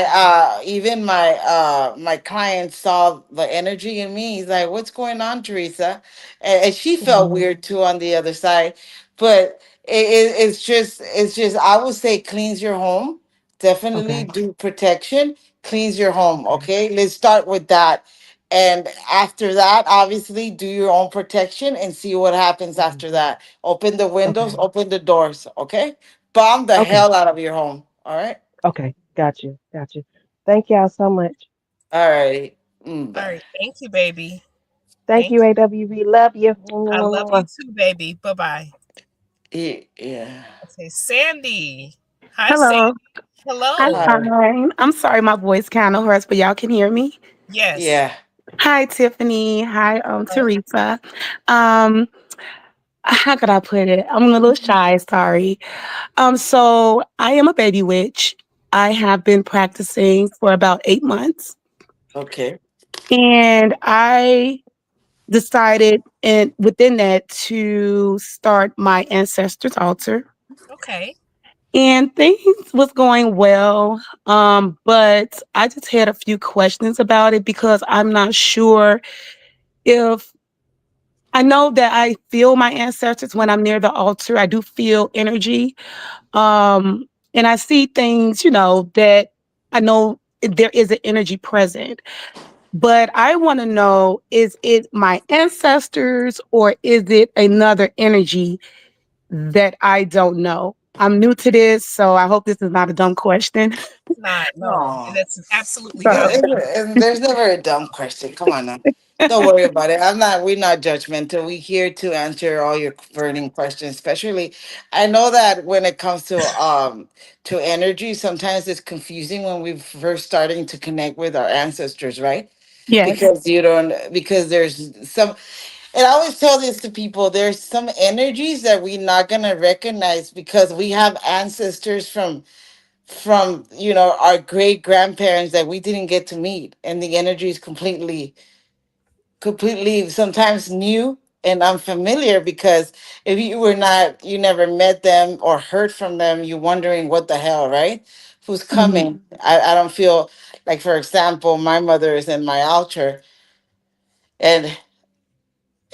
even my client saw the energy in me. He's like, "What's going on, Teresa?" And she felt
Mhm.
weird too on the other side. But it's just I would say cleanse your home. Definitely
Okay.
do protection. Cleanse your home.
Okay.
Okay, let's start with that, and after that, obviously, do your own protection and see what happens
Mhm.
after that. Open the windows,
Okay.
open the doors, okay? Bomb the
Okay.
hell out of your home, all right?
Okay. Got you. Got you. Thank y'all so much.
All right.
All
Bye.
right. Thank you, baby.
Thank
Thank
you,
you.
AWB. Love you.
I love you too, baby. Bye bye.
Yeah.
Okay, Sandy. Hi,
Hello.
Sandy.
I'm
Hello.
Hi.
fine. I'm sorry my voice kind of hoarse, but y'all can hear me.
Yes.
Yeah.
Hi, Tiffany. Hi,
Hi.
Teresa. Um, how could I put it? I'm a little shy, sorry. So I am a baby witch. I have been practicing for about 8 months.
Okay.
And I decided and within that to start my ancestors altar.
Okay.
And things was going well. But I just had a few questions about it because I'm not sure if I know that I feel my ancestors when I'm near the altar. I do feel energy. And I see things, that I know there is an energy present. But I want to know, is it my ancestors or is it another energy that I don't know? I'm new to this, so I hope this is not a dumb question.
It's not. No,
No.
that's absolutely
No,
So,
fine.
there's never a dumb question. Come on now. Don't worry about it. We're not judgmental. We're here to answer all your burning questions. Especially, I know that when it comes to energy, sometimes it's confusing when we're first starting to connect with our ancestors, right?
yes.
Because there's some, and I always tell this to people, there's some energies that we're not gonna recognize because we have ancestors from our great grandparents that we didn't get to meet, and the energy is completely sometimes new and unfamiliar, because if you never met them or heard from them, you're wondering what the hell, right? Who's
Mhm.
coming? I don't feel like, for example, my mother is in my altar,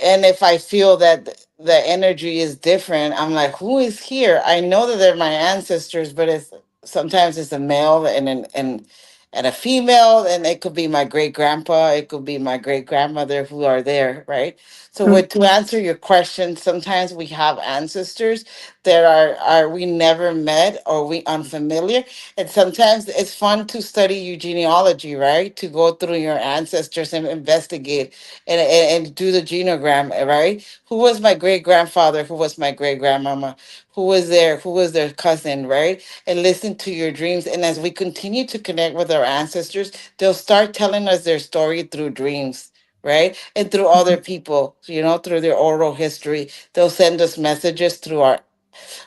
and if I feel that the energy is different, I'm like, who is here? I know that they're my ancestors, but it's sometimes it's a male and a female, and it could be my great grandpa, it could be my great grandmother who are there, right? So,
Mhm.
to answer your question, sometimes we have ancestors that are we never met or we unfamiliar, and sometimes it's fun to study your genealogy, right? To go through your ancestors and investigate and do the genogram, right? Who was my great grandfather? Who was my great grandmama? Who was there? Who was their cousin, right? And listen to your dreams. And as we continue to connect with our ancestors, they'll start telling us their story through dreams. Right. And through other people, through their oral history, they'll send us messages through our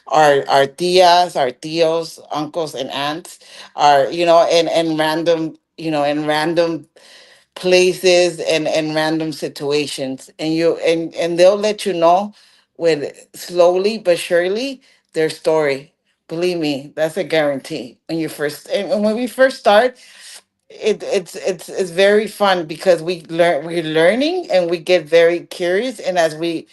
tias, our tios, uncles, and aunts, our, and random, and random places and random situations, and they'll let you know, when slowly but surely, their story. Believe me, that's a guarantee. And when we first start, it's very fun because we're learning and we get very curious, and as we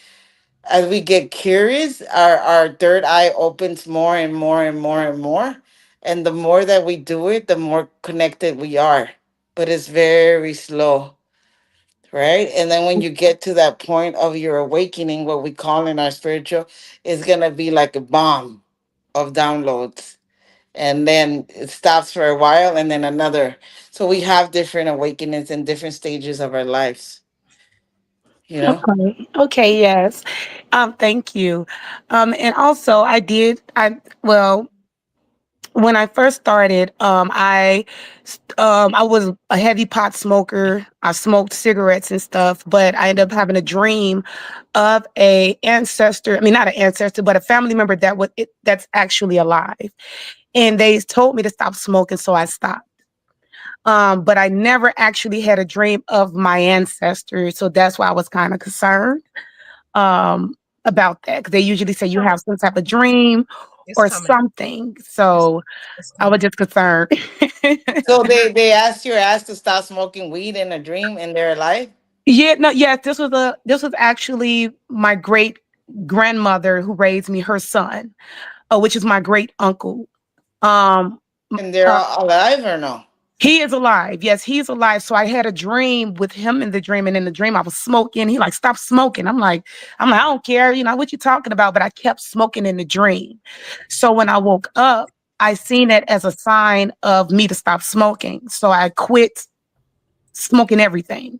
get curious, our third eye opens more and more and more and more, and the more that we do it, the more connected we are, but it's very slow, right? And then when you get to that point of your awakening, what we call in our spiritual, is gonna be like a bomb of downloads. And then it stops for a while and then another. So we have different awakenings in different stages of our lives. you know.
Okay. Okay. Yes. Thank you. And also, well, when I first started, I was a heavy pot smoker. I smoked cigarettes and stuff, but I ended up having a dream of a ancestor. I mean, not an ancestor, but a family member that's actually alive. And they told me to stop smoking, so I stopped. But I never actually had a dream of my ancestors, so that's why I was kind of concerned um, about that. 'Cause they usually say you have some type of dream
It's
or
coming.
something.
It's
So
it's
I was
coming.
just concerned.
So they asked your ass to stop smoking weed in a dream in their life.
Yeah, no, yes, this was actually my great grandmother who raised me, her son, which is my great uncle. Um,
And they're
uh,
all alive or no?
he is alive. Yes, he's alive. So I had a dream with him in the dream, and in the dream I was smoking. He like, stop smoking. I don't care, what you talking about, but I kept smoking in the dream. So when I woke up, I seen it as a sign of me to stop smoking. So I quit smoking everything.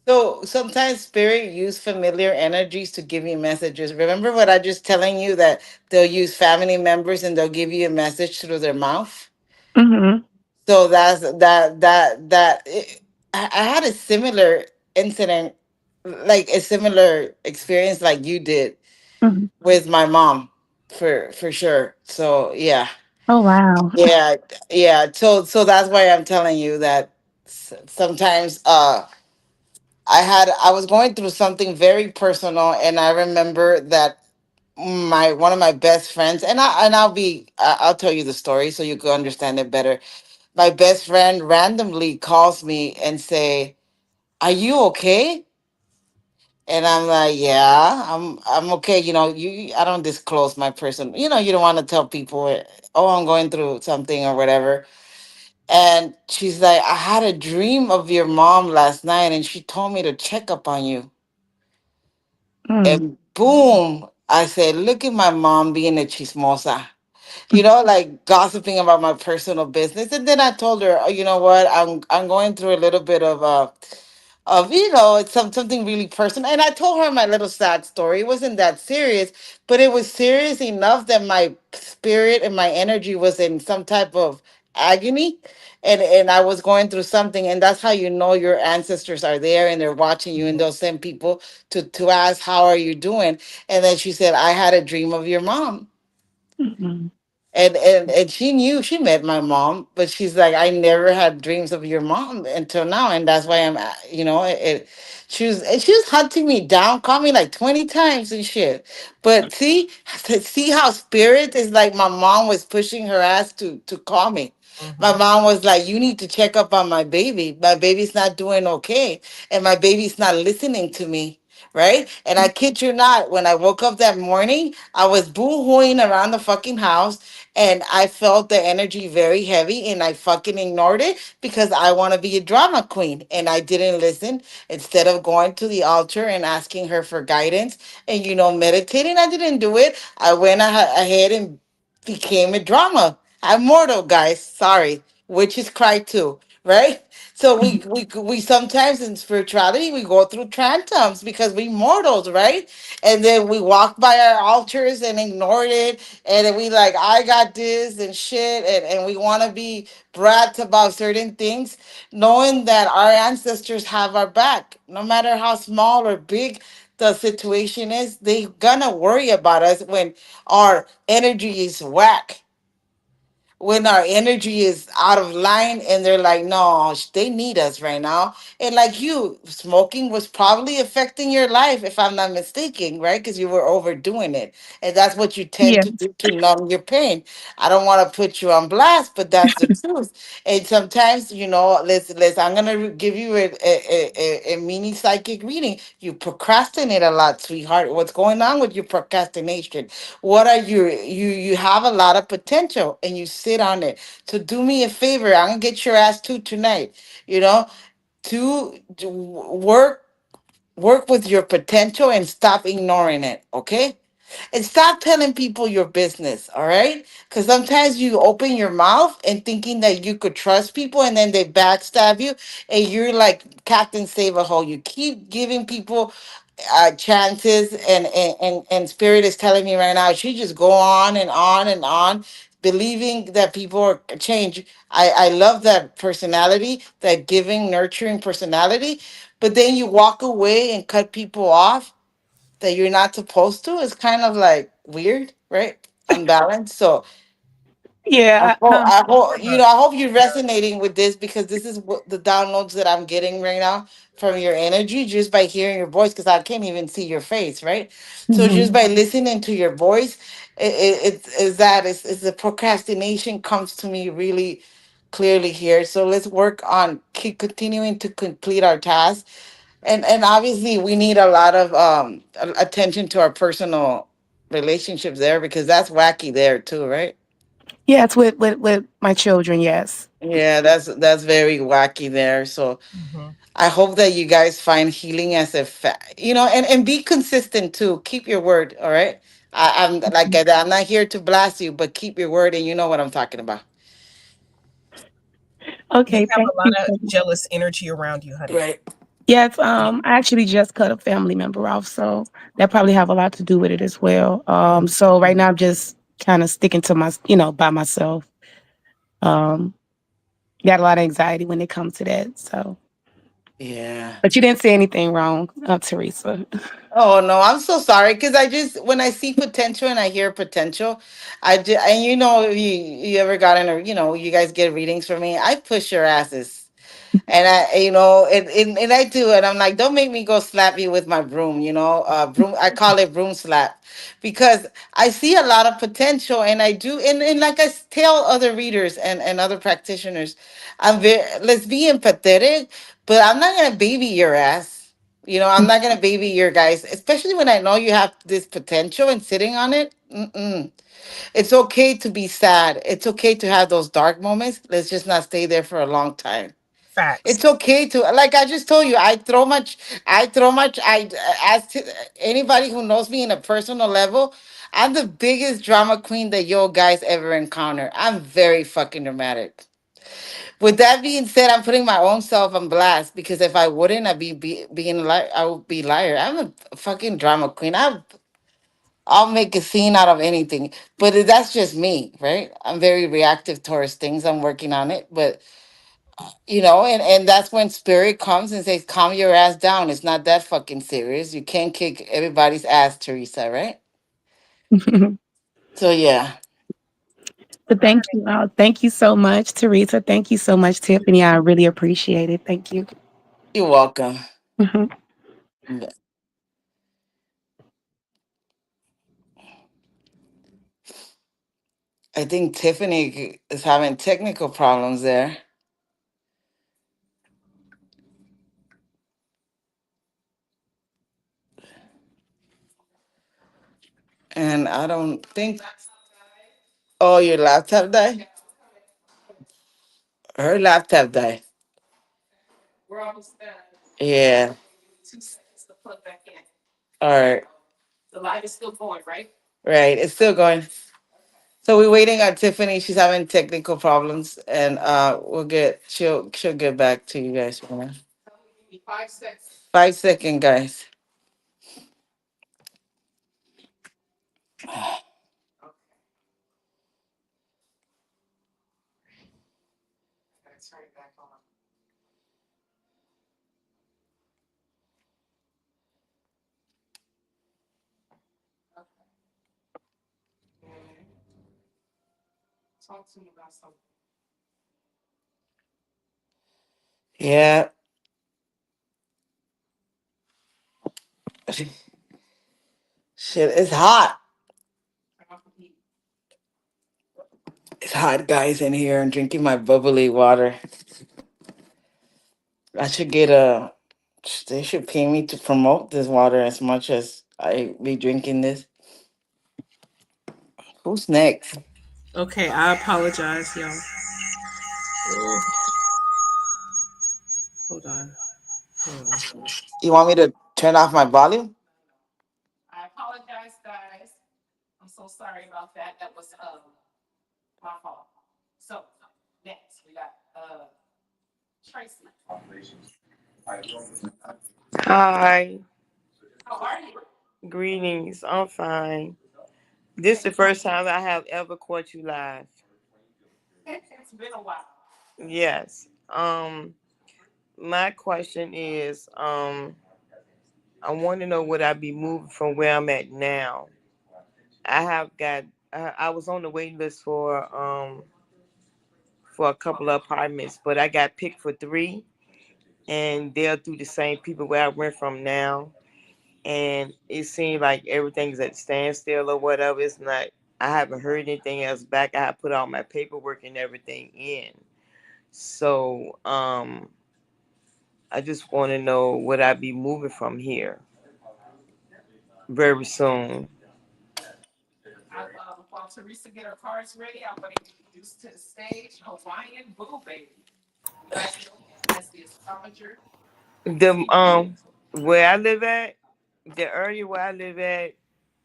So sometimes spirit use familiar energies to give you messages. Remember what I just telling you that they'll use family members and they'll give you a message through their mouth.
Hmm.
So I had a similar incident, like a similar experience like you did
Hmm.
with my mom, for sure. So yeah,
Oh wow.
yeah, yeah. So that's why I'm telling you that sometimes I was going through something very personal, and I remember that my one of my best friends, I'll tell you the story so you can understand it better. My best friend randomly calls me and say, "Are you okay?" And I'm like, "Yeah, I'm okay." I don't disclose my person. You don't want to tell people, "Oh, I'm going through something" or whatever. And she's like, "I had a dream of your mom last night, and she told me to check up on you."
Mm.
And boom, I said, "Look at my mom being a chismosa." Like gossiping about my personal business. And then I told her, "Oh, you know what? I'm going through a little bit of it's something really personal." And I told her my little sad story. It wasn't that serious, but it was serious enough that my spirit and my energy was in some type of agony. And I was going through something, and that's how you know your ancestors are there and they're watching you, and they'll send people to ask, "How are you doing?" And then she said, "I had a dream of your mom."
Mm.
And she knew, she met my mom, but she's like, "I never had dreams of your mom until now," and that's why she was hunting me down, called me like 20 times and shit. But see how spirit is like, my mom was pushing her ass to call me. My
Mm-hmm.
mom was like, "You need to check up on my baby. My baby's not doing okay, and my baby's not listening to me." Right? And I kid you not, when I woke up that morning, I was boo-hooing around the fucking house, and I felt the energy very heavy, and I fucking ignored it because I want to be a drama queen, and I didn't listen. Instead of going to the altar and asking her for guidance and meditating, I didn't do it. I went ahead and became a drama. I'm mortal, guys. Sorry. Witches cry too, right? So we sometimes in spirituality we go through tantrums because we mortals, right? And then we walk by our altars and ignore it, and then we like, "I got this" and shit, and we want to be brats about certain things, knowing that our ancestors have our back, no matter how small or big the situation is. They gonna worry about us when our energy is whack, when our energy is out of line, and they're like, "No, they need us right now." And like, you smoking was probably affecting your life, if I'm not mistaken, right? Because you were overdoing it, and that's what you tend
Yeah.
to do to numb your pain. I don't want to put you on blast, but that's the truth. And sometimes, let's I'm gonna give you a mini psychic reading. You procrastinate a lot, sweetheart. What's going on with your procrastination? What are you have a lot of potential, and you sit on it. So do me a favor, I'm gonna get your ass to tonight, you know to work with your potential and stop ignoring it, okay? And stop telling people your business, all right? Because sometimes you open your mouth and thinking that you could trust people, and then they backstab you, and you're like Captain Save a Hole. You keep giving people chances, and spirit is telling me right now, she just go on and on and on, believing that people are change. I love that personality, that giving, nurturing personality. But then you walk away and cut people off that you're not supposed to. It's kind of like weird, right? Unbalanced. So
Yeah.
I hope I hope you're resonating with this, because this is what the downloads that I'm getting right now from your energy, just by hearing your voice, because I can't even see your face, right? So just
Mhm.
by listening to your voice, it's the procrastination comes to me really clearly here. So let's work on keep continuing to complete our tasks, and obviously we need a lot of attention to our personal relationships there, because that's wacky there too, right?
Yeah, it's with my children. Yes.
Yeah, that's very wacky there. So
Mhm.
I hope that you guys find healing as a and be consistent too. Keep your word, all right? I'm like I'm not here to blast you, but keep your word, and you know what I'm talking about.
You
Okay.
have
Thank
a lot
you so
of
much.
jealous energy around you, honey.
Right.
Yes. I actually just cut a family member off, so that probably have a lot to do with it as well. So right now I'm just kind of sticking to my, by myself. Um, got a lot of anxiety when it comes to that. So,
Yeah.
but you didn't say anything wrong, Teresa.
Oh no, I'm so sorry, because I just when I see potential and I hear potential, and you ever got in a you guys get readings from me, I push your asses. And and I do, and I'm like, don't make me go slap you with my broom, broom. I call it broom slap, because I see a lot of potential, and I do, and like tell other readers and other practitioners, let's be empathetic, but I'm not gonna baby your ass. I'm not gonna baby your guys, especially when I know you have this potential and sitting on it. Mm-mm. It's okay to be sad. It's okay to have those dark moments. Let's just not stay there for a long time.
Facts.
It's okay to, like I just told you, I ask anybody who knows me in a personal level, I'm the biggest drama queen that you guys ever encounter. I'm very fucking dramatic. With that being said, I'm putting my own self on blast, because if I wouldn't, being a liar. I would be liar. I'm a fucking drama queen. I'll make a scene out of anything, but that's just me, right? I'm very reactive towards things. I'm working on it, but and that's when spirit comes and says, calm your ass down. It's not that fucking serious. You can't kick everybody's ass, Teresa, right? So yeah.
But thank you so much, Teresa. Thank you so much, Tiffany. I really appreciate it. Thank you.
You're welcome.
Mhm.
But I think Tiffany is having technical problems there. And I don't think, oh, your laptop died? Her laptop died. Yeah. All right. Right. It's still going. So we're waiting on Tiffany. She's having technical problems, and she'll get back to you guys. 5 second, guys. Yeah. Shit, it's hot. It's hot, guys, in here. I'm drinking my bubbly water. I should get a. They should pay me to promote this water as much as I be drinking this. Who's next?
Okay, I apologize, y'all. Oh, hold on. Hold on.
You want me to turn off my volume?
Hi. Greetings. I'm fine. This is the first time I have ever caught you live. Yes. My question is, I want to know would I be moving from where I'm at now? I have got. I was on the waiting list for a couple of apartments, but I got picked for three, and they're through the same people where I went from now. And it seems like everything's at standstill or whatever. It's not. I haven't heard anything else back. I have put all my paperwork and everything in. So I just want to know would I be moving from here very soon?
While Teresa get her cards ready, I want to introduce to the stage Hawaiian Boo Baby. Glad you know him as the astrologer.
The where I live at, the area where I live at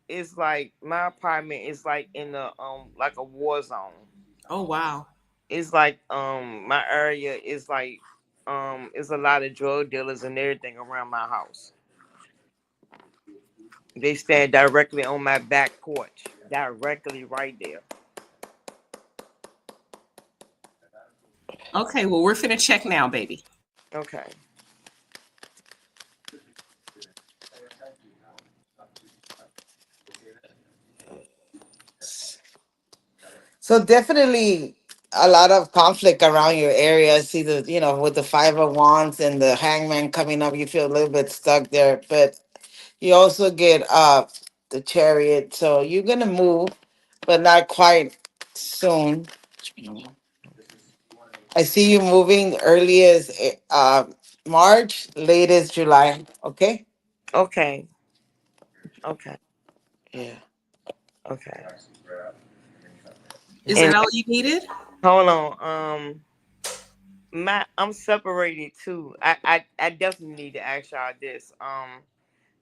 is like my apartment is like in the like a war zone.
Oh wow.
It's like my area is like it's a lot of drug dealers and everything around my house. They stand directly on my back porch, directly right there.
Okay, well we're finna check now, baby.
Okay.
So definitely a lot of conflict around your area. I see the, with the Five of Wands and the Hangman coming up, you feel a little bit stuck there. But you also get the Chariot. So you're gonna move, but not quite soon. I see you moving early as March, late as July. Okay.
Okay. Okay.
Yeah.
Okay.
Is that
And
all you needed?
hold on. I'm separated too. I definitely need to ask y'all this.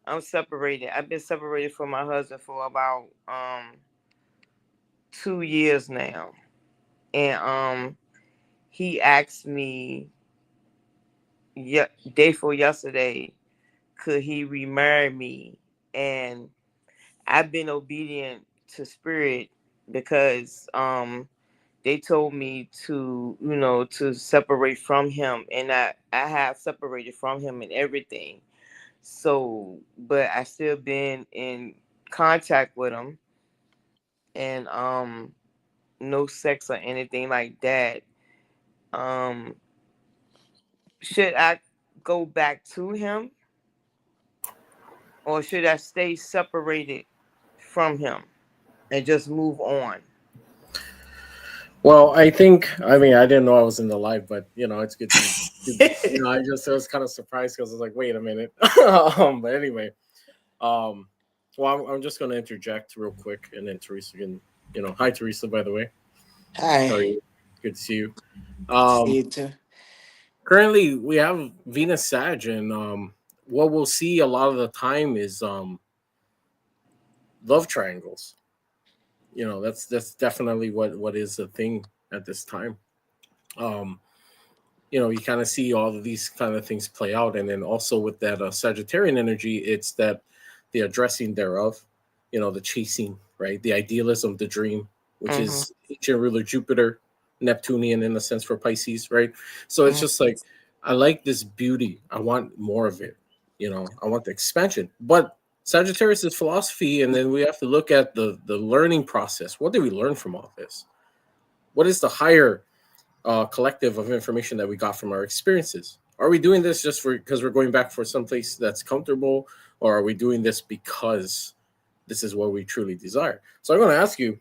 I'm separated. I've been separated from my husband for about 2 years now. And he asked me day for yesterday, could he remarry me? And I've been obedient to spirit because they told me to, to separate from him, and I have separated from him and everything. So, but I still been in contact with him, and no sex or anything like that. Um, should I go back to him, or should I stay separated from him and just move on?
Well, I think, I mean, I didn't know I was in the live, but it's good to, I was kind of surprised because I was like, wait a minute. But anyway, um, well, I'm just going to interject real quick, and then Teresa can, hi Teresa, by the way. How are
Hi.
you? Good to see you.
See
Um,
you too.
Currently, we have Venus Sag, and what we'll see a lot of the time is love triangles. That's definitely what is a thing at this time. Um, you kind of see all of these kind of things play out, and then also with that Sagittarian energy, it's that the addressing thereof, the chasing, right, the idealism, the dream, which
Mm-hmm.
is ancient ruler Jupiter, Neptunian in a sense for Pisces, right? So it's
Mm-hmm.
just like, I like this beauty, I want more of it, I want the expansion. But Sagittarius is philosophy, and then we have to look at the learning process. What did we learn from all this? What is the higher collective of information that we got from our experiences? Are we doing this just for because we're going back for some place that's comfortable, or are we doing this because this is what we truly desire? So I'm going to ask you: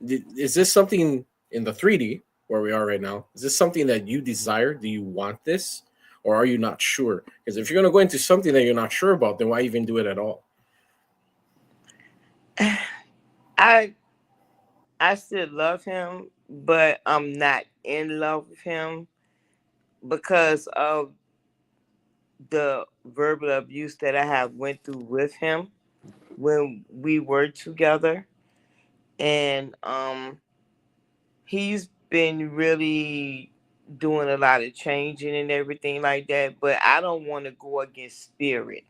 is this something in the 3D where we are right now? Is this something that you desire? Do you want this, or are you not sure? Because if you're going to go into something that you're not sure about, then why even do it at all?
I I still love him, but I'm not in love with him because of the verbal abuse that I have went through with him when we were together. And he's been really doing a lot of changing and everything like that, but I don't want to go against spirit.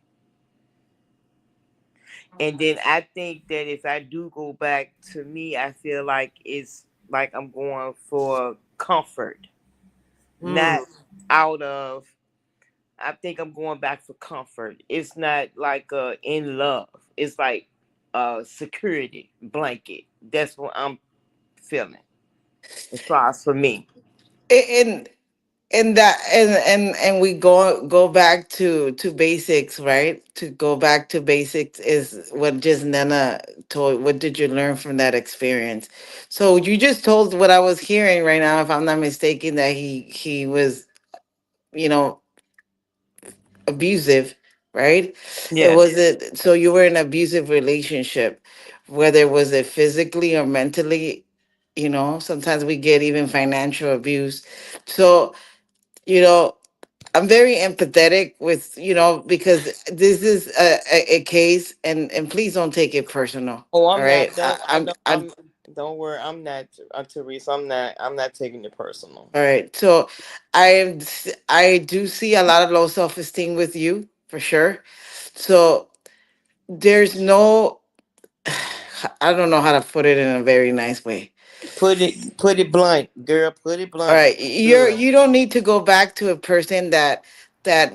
And then I think that if I do go back, to me, I feel like it's like I'm going for comfort, not
Mm.
out of. I think I'm going back for comfort. It's not like in love. It's like security blanket. That's what I'm feeling. As far as for me.
And that and we go back to basics, right? To go back to basics is what just Nana told. What did you learn from that experience? So you just told what I was hearing right now, if I'm not mistaken, that he was, you know, abusive, right? It
Yes.
was it. So you were in an abusive relationship, whether was it physically or mentally. You know, sometimes we get even financial abuse. So, you know, I'm very empathetic with, because this is a case, and please don't take it personal.
Oh,
All
I'm
right.
not. Don't. I don't. Don't worry. I'm not. Teresa. I'm not. I'm not taking it personal.
All right. So I do see a lot of low self-esteem with you for sure. So there's no, I don't know how to put it in a very nice way.
Put it blunt, girl. Put it
All
blunt.
right,
It's good.
you don't need to go back to a person that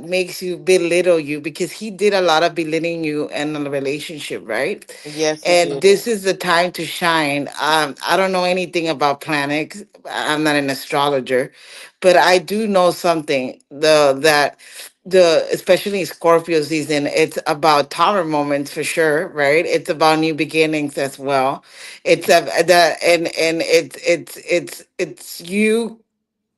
makes you belittle you, because he did a lot of belittling you in a relationship, right?
Yes, he
And
did.
this is the time to shine. I don't know anything about planets. I'm not an astrologer, but I do know something. The especially Scorpio season, it's about tower moments for sure, right? It's about new beginnings as well. It's a the and it's you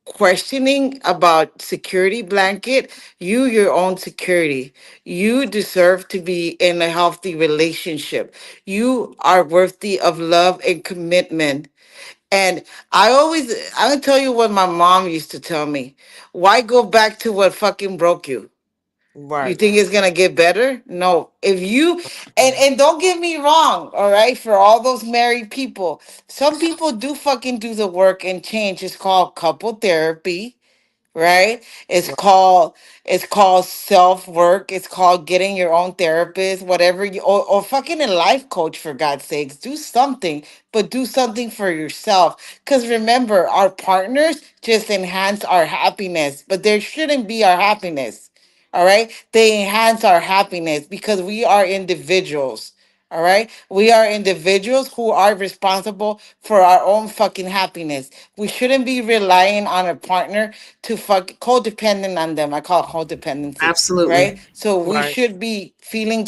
questioning about security blanket, you your own security. You deserve to be in a healthy relationship. You are worthy of love and commitment. And I'm gonna tell you what my mom used to tell me. Why go back to what fucking broke you? You
Right.
think it's gonna get better? No. If you and don't get me wrong, all right, for all those married people, some people do fucking do the work and change. It's called couple therapy, right? It's called self work. It's called getting your own therapist, whatever you, or fucking a life coach, for God's sakes. Do something, but do something for yourself. Because remember, our partners just enhance our happiness, but there shouldn't be our happiness. All right, they enhance our happiness because we are individuals. All right. We are individuals who are responsible for our own fucking happiness. We shouldn't be relying on a partner to fuck codependent on them. I call it codependency.
Absolutely.
Right. So we
Right.
should be feeling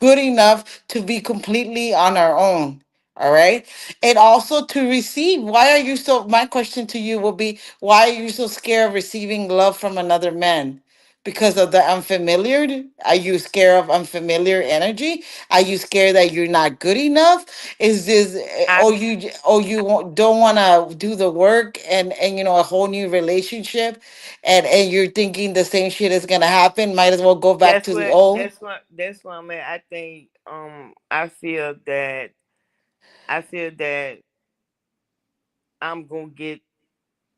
good enough to be completely on our own. All right. And also to receive. Why are you so? My question to you will be, why are you so scared of receiving love from another man? Because of the unfamiliar? Are you scared of unfamiliar energy? Are you scared that you're not good enough? Is this,
I.
or you don't want to do the work, and a whole new relationship, and you're thinking the same shit is gonna happen? Might as well go back
That's
to the
what.
old.
That's what I'm at. I think. I feel that. I feel that I'm gonna get.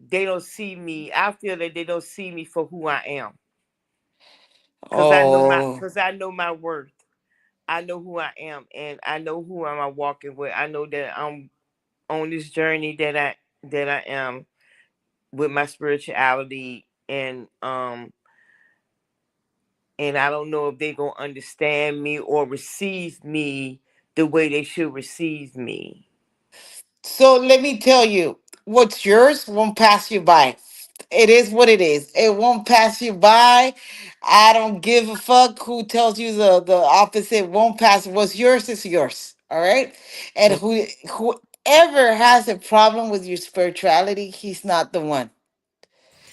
They don't see me. I feel that they don't see me for who I am. Cause I know my.
Oh.
Cause I know my worth. I know who I am, and I know who am I walking with. I know that I'm on this journey that I am with my spirituality, and I don't know if they gonna understand me or receive me the way they should receive me.
So let me tell you, what's yours won't pass you by. It is what it is. It won't pass you by. I don't give a fuck who tells you the opposite. It won't pass. What's yours is yours. All right. And whoever has a problem with your spirituality, he's not the one.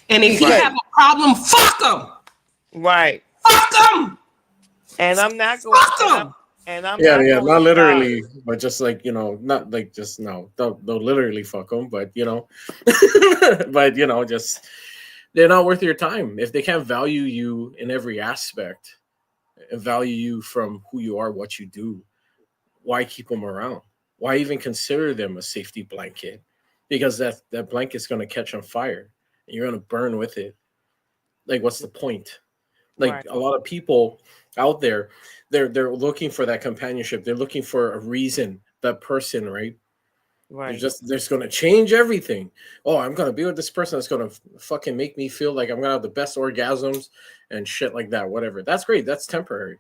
And if he
Because
Right,
have a problem, fuck him.
right.
Fuck him.
And I'm not going.
Fuck him.
And I'm
Yeah,
not
yeah,
gonna
not
start.
literally, but just like not like just no, don't literally fuck them, but but just they're not worth your time if they can't value you in every aspect and value you from who you are, what you do. Why keep them around? Why even consider them a safety blanket? Because that blanket's going to catch on fire and you're going to burn with it. Like, what's the point? Like
Right.
a lot of people out there, they're looking for that companionship. They're looking for a reason, that person, right?
Right.
They're just gonna change everything. Oh, I'm gonna be with this person that's gonna fucking make me feel like I'm gonna have the best orgasms and shit like that. Whatever. That's great. That's temporary.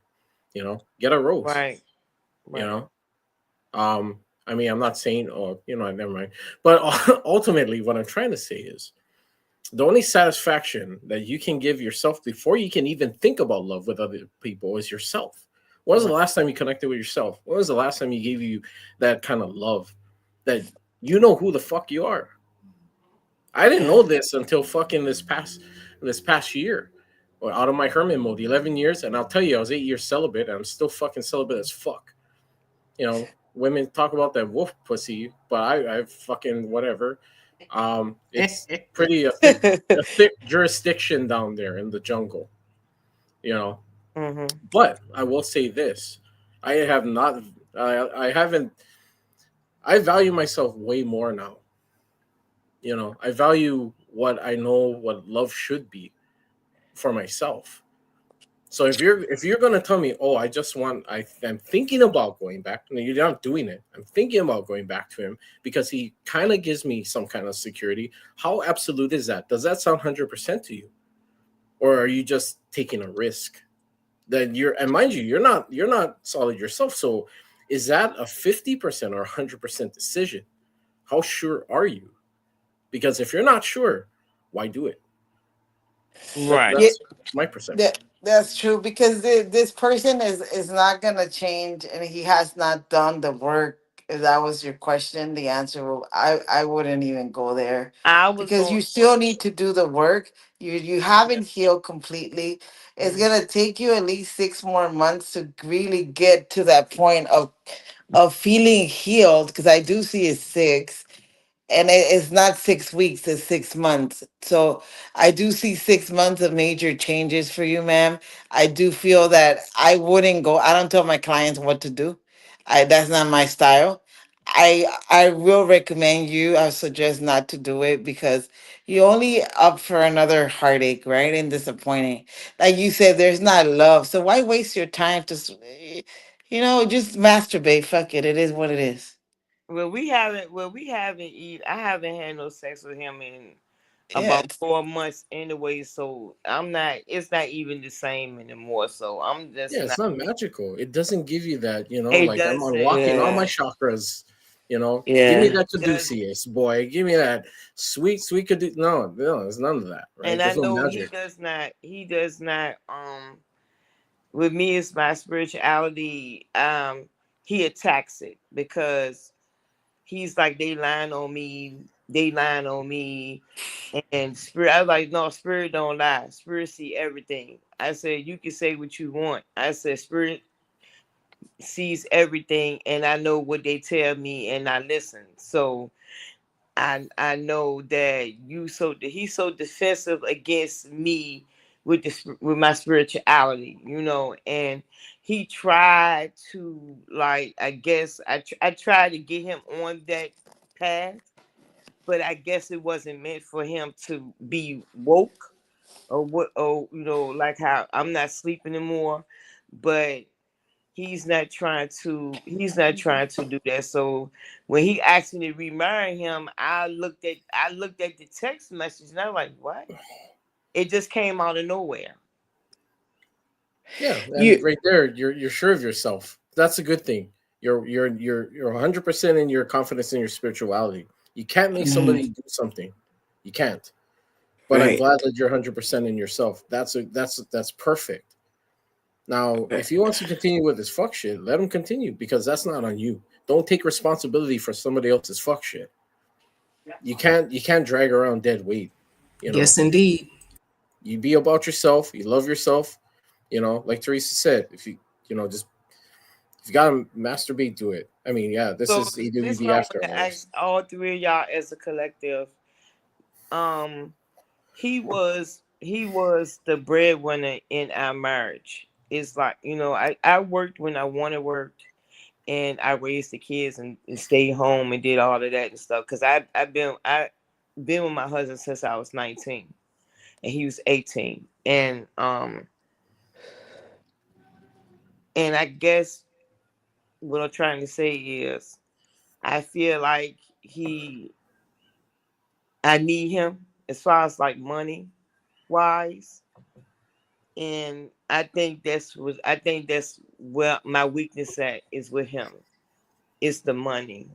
You know, get a rose.
Right.
You
Right.
know. I mean, I'm not saying, oh, you know, never mind. But ultimately, what I'm trying to say is the only satisfaction that you can give yourself before you can even think about love with other people is yourself. When was the
Right.
last time you connected with yourself? When was the last time you gave you that kind of love that you know who the fuck you are? I didn't know
Mm.
this until fucking this past year. Well, out of my hermit mode, 11 years, and I'll tell you, I was 8 years celibate, and I'm still fucking celibate as fuck. You know, women talk about that wolf pussy, but I fucking whatever. It's pretty a thick jurisdiction down there in the jungle, you know.
Mm-hmm.
But I will say this: I have not, I haven't, I value myself way more now. You know, I value what I know what love should be for myself. So if you're gonna tell me, oh, I just want, I'm thinking about going back. No, you're not doing it. I'm thinking about going back to him because he kind of gives me some kind of security. How absolute is that? Does that sound 100% to you, or are you just taking a risk? Then and mind you, you're not solid yourself. So is that a 50% or 100% decision? How sure are you? Because if you're not sure, why do it?
Right.
Yeah,
That's my perception.
that's true because this person is not gonna change, and he has not done the work. If that was your question, the answer I wouldn't even go there
I was
because
going.
you still need to do the work. You haven't healed completely. It's
Mhm.
gonna take you at least 6 more months to really get to that point of feeling healed. Because I do see it six, and it's not 6 weeks, it's 6 months. So I do see 6 months of major changes for you, ma'am. I do feel that I don't tell my clients what to do. That's not my style. I will recommend you, I suggest not to do it because you're only up for another heartache, right? And disappointing. Like you said, there's not love. So why waste your time just masturbate. Fuck it. It is what it is.
We haven't I haven't had no sex with him in
Yeah.
about 4 months anyway, so I'm not, it's not even the same anymore. So I'm just
Yeah, it's
not.
not magical. It doesn't give you that, you know,
It
like I'm
doesn't,
unlocking all my
Yeah.
chakras, you know. Give me
Yeah.
that
does.
caduceus, boy. Give me that sweet cadu. No, no, there's none of that, right?
And I
There's no
know
magic.
he does not with me it's my spirituality, he attacks it because he's like, they lying on me. And spirit, I was like, no, spirit don't lie. Spirit see everything. I said, you can say what you want. I said, spirit sees everything, and I know what they tell me, and I listen. So I know that he's so defensive against me with with my spirituality, and he tried to, like, I guess I tried to get him on that path, but I guess it wasn't meant for him to be woke or what, or like how I'm not sleeping anymore, but he's not trying to do that. So when he asked me to remarry him, I looked at the text message and I was like, what? It just came out of nowhere.
Yeah, and
You
right there, you're sure of yourself. That's a good thing. You're 100% in your confidence in your spirituality. You can't make
Mhm.
somebody do something. You can't. But I'm
Right.
glad that you're 100% in yourself. That's perfect. Now, if he wants to continue with his fuck shit, let him continue because that's not on you. Don't take responsibility for somebody else's fuck shit. You can't drag around dead weight. You know,
Yes, indeed.
you be about yourself. You love yourself. You know, like Teresa said, if you know just if you gotta masturbate, do it. I mean, yeah, this
So
is
this is
AWB
what I want
after
to
hours.
ask all three of y'all as a collective. Um, he was the breadwinner in our marriage. It's like, I worked when I wanted worked, and I raised the kids and stayed home and did all of that and stuff. Cause I been with my husband since I was 19 and he was 18. And
And I guess what I'm trying to say is I feel like I need him as far as like money wise. And I think that's where my weakness at is with him. It's the money.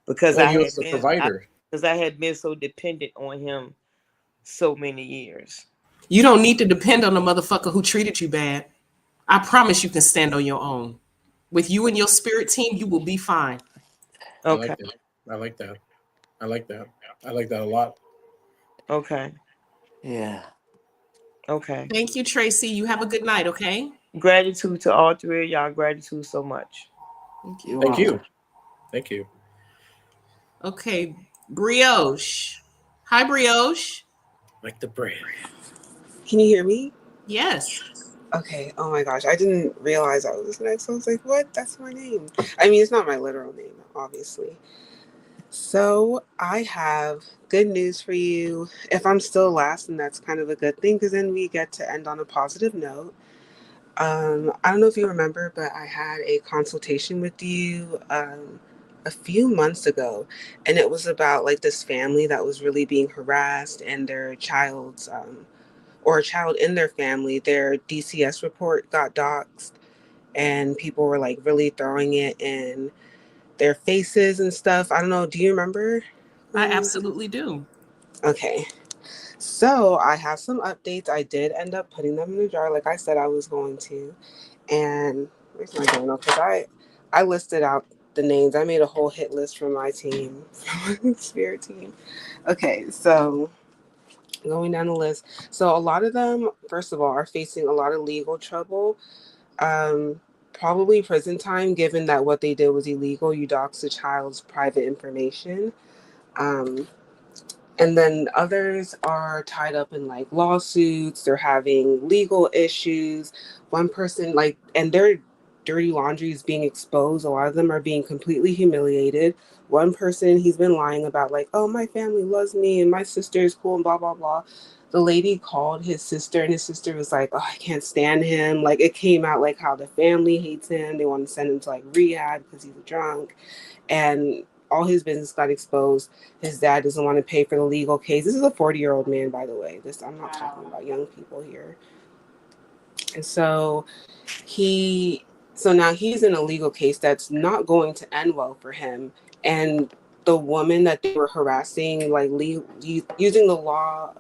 Because
Well,
I
he was
had
the
been
provider.
because I had been so dependent on him so many years.
You don't need to depend on a motherfucker who treated you bad. I promise you can stand on your own. With you and your spirit team, you will be fine.
I
Okay.
like that. I like that. I like that. I like that a lot.
Okay.
Yeah.
Okay.
Thank you, Tracy. You have a good night, okay?
Gratitude to all three of y'all. Gratitude so much.
Thank you.
You're
Thank
welcome.
you. Thank you.
Okay, Brioche. Hi, Brioche.
Like the bread.
Can you hear me?
Yes.
Okay. Oh my gosh. I didn't realize I was next. I was like, what? That's my name. I mean, it's not my literal name, obviously. So I have good news for you. If I'm still last, then that's kind of a good thing because then we get to end on a positive note. I don't know if you remember, but I had a consultation with you a few months ago, and it was about like this family that was really being harassed and their child's or a child in their family, their DCS report got doxxed, and people were like really throwing it in their faces and stuff. I don't know. Do you remember?
I
When...
absolutely do.
Okay. So I have some updates. I did end up putting them in the jar, like I said I was going to. And where's my journal? Because I listed out the names. I made a whole hit list for my team, for my spirit team. Okay, so going down the list. So a lot of them, first of all, are facing a lot of legal trouble. Probably prison time, given that what they did was illegal. You doxed a child's private information. Um, and then others are tied up in like lawsuits. They're having legal issues. One person, like, and their dirty laundry is being exposed. A lot of them are being completely humiliated. One person, he's been lying about, like, oh, my family loves me and my sister is cool and blah, blah, blah. The lady called his sister, and his sister was like, oh, I can't stand him. Like, it came out like how the family hates him. They want to send him to like rehab because he's a drunk. And all his business got exposed. His dad doesn't want to pay for the legal case. This is a 40-year-old man, by the way. This, I'm not talking about young people here. And he so now he's in a legal case that's not going to end well for him. And the woman that they were harassing, like using the law,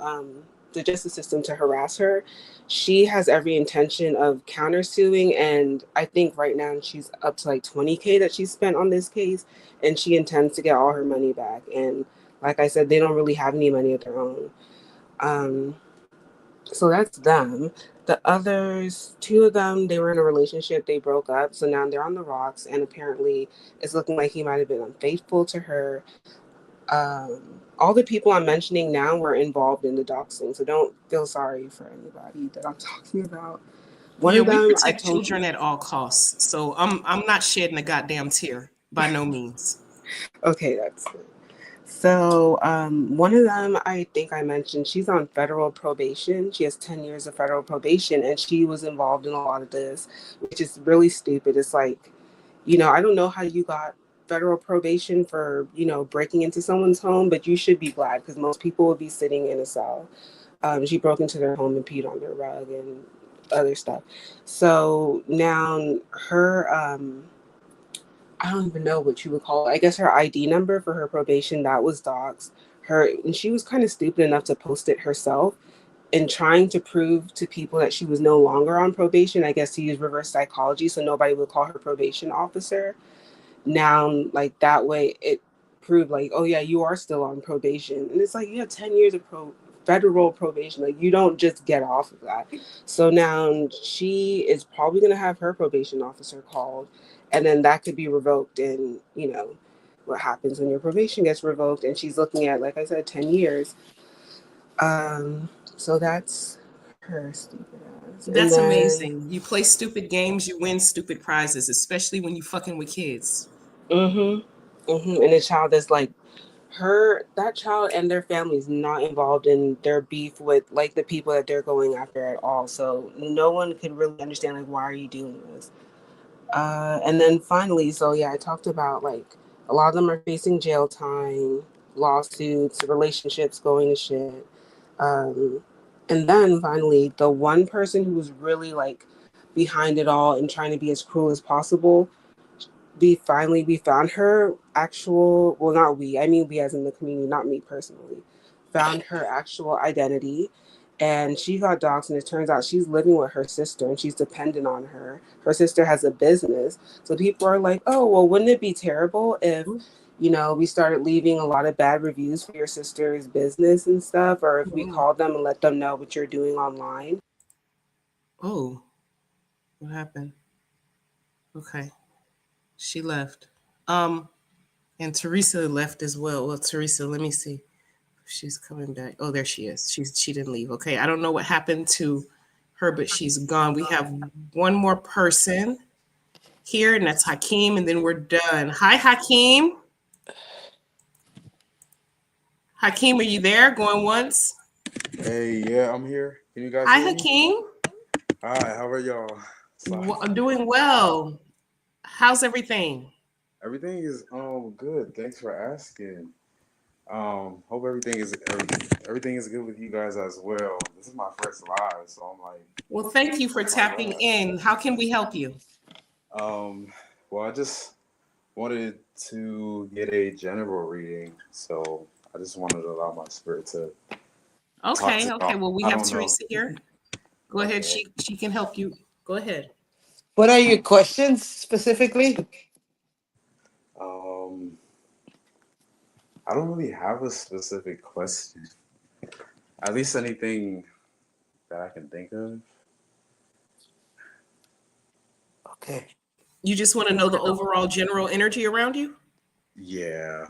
the justice system to harass her, she has every intention of countersuing. And I think right now she's up to like 20K that she spent on this case, and she intends to get all her money back. And like I said, they don't really have any money of their own. Um, so that's them. The others, two of them, they were in a relationship, they broke up, so now they're on the rocks, and apparently it's looking like he might have been unfaithful to her. All the people I'm mentioning now were involved in the doxing, so don't feel sorry for anybody that I'm talking about. One
Yeah,
of
we
them, I
protect
told you.
children at all costs. So I'm not shedding a goddamn tear by no means.
Okay, that's good. So, one of them, I think I mentioned, she's on federal probation. She has 10 years of federal probation, and she was involved in a lot of this, which is really stupid. It's like, I don't know how you got federal probation for, breaking into someone's home, but you should be glad because most people would be sitting in a cell. She broke into their home and peed on their rug and other stuff. So now her, I don't even know what you would call it. I guess her ID number for her probation, that was doxed. And she was kind of stupid enough to post it herself and trying to prove to people that she was no longer on probation. I guess to use reverse psychology so nobody would call her probation officer. Now, like that way it proved like, oh yeah, you are still on probation. And it's like, you have 10 years of federal probation. Like, you don't just get off of that. So now she is probably going to have her probation officer called, and then that could be revoked. And what happens when your probation gets revoked, and she's looking at, like I said, 10 years. So that's her stupid ass. And
That's
then
amazing. You play stupid games, you win stupid prizes, especially when you fucking with kids.
and the child is like, that child and their family is not involved in their beef with like the people that they're going after at all. So no one could really understand, like, why are you doing this? And then finally, so yeah, I talked about like a lot of them are facing jail time, lawsuits, relationships going to shit. Um, and then finally, the one person who was really like behind it all and trying to be as cruel as possible, we found her actual, well, not we, I mean we as in the community, not me personally, found her actual identity. And she got doxxed, and it turns out she's living with her sister and she's dependent on her. Her sister has a business. So people are like, oh, well, wouldn't it be terrible if, we started leaving a lot of bad reviews for your sister's business and stuff, or if we
Oh,
called them and let them know what you're doing online?
oh, what happened? Okay, she left. Um, and Teresa left as well. Well, Teresa, let me see if she's coming back. Oh, there she is. She didn't leave. Okay, I don't know what happened to her, but she's gone. We have one more person here, and that's Hakeem, and then we're done. Hi, Hakeem. Hakeem, are you there? Going once?
Hey, yeah, I'm here. Can you guys
Hi,
hear me?
Hakeem.
Hi, how are y'all? Sorry.
I'm doing well. How's everything?
Everything is good. Thanks for asking. Hope everything is good with you guys as well. This is my first live, so I'm like,
Well, thank you for
oh my
tapping
god.
in. How can we help you?
Um, well, I just wanted to get a general reading, so I just wanted to allow my spirit to talk
Okay,
to
okay.
y'all.
Well, we
I
have
don't know.
Teresa here. Go ahead.
Okay.
She can help you. Go ahead.
What are your questions specifically?
Um, I don't really have a specific question. At least anything that I can think of.
Okay.
You just want to know the overall general energy around you?
Yeah,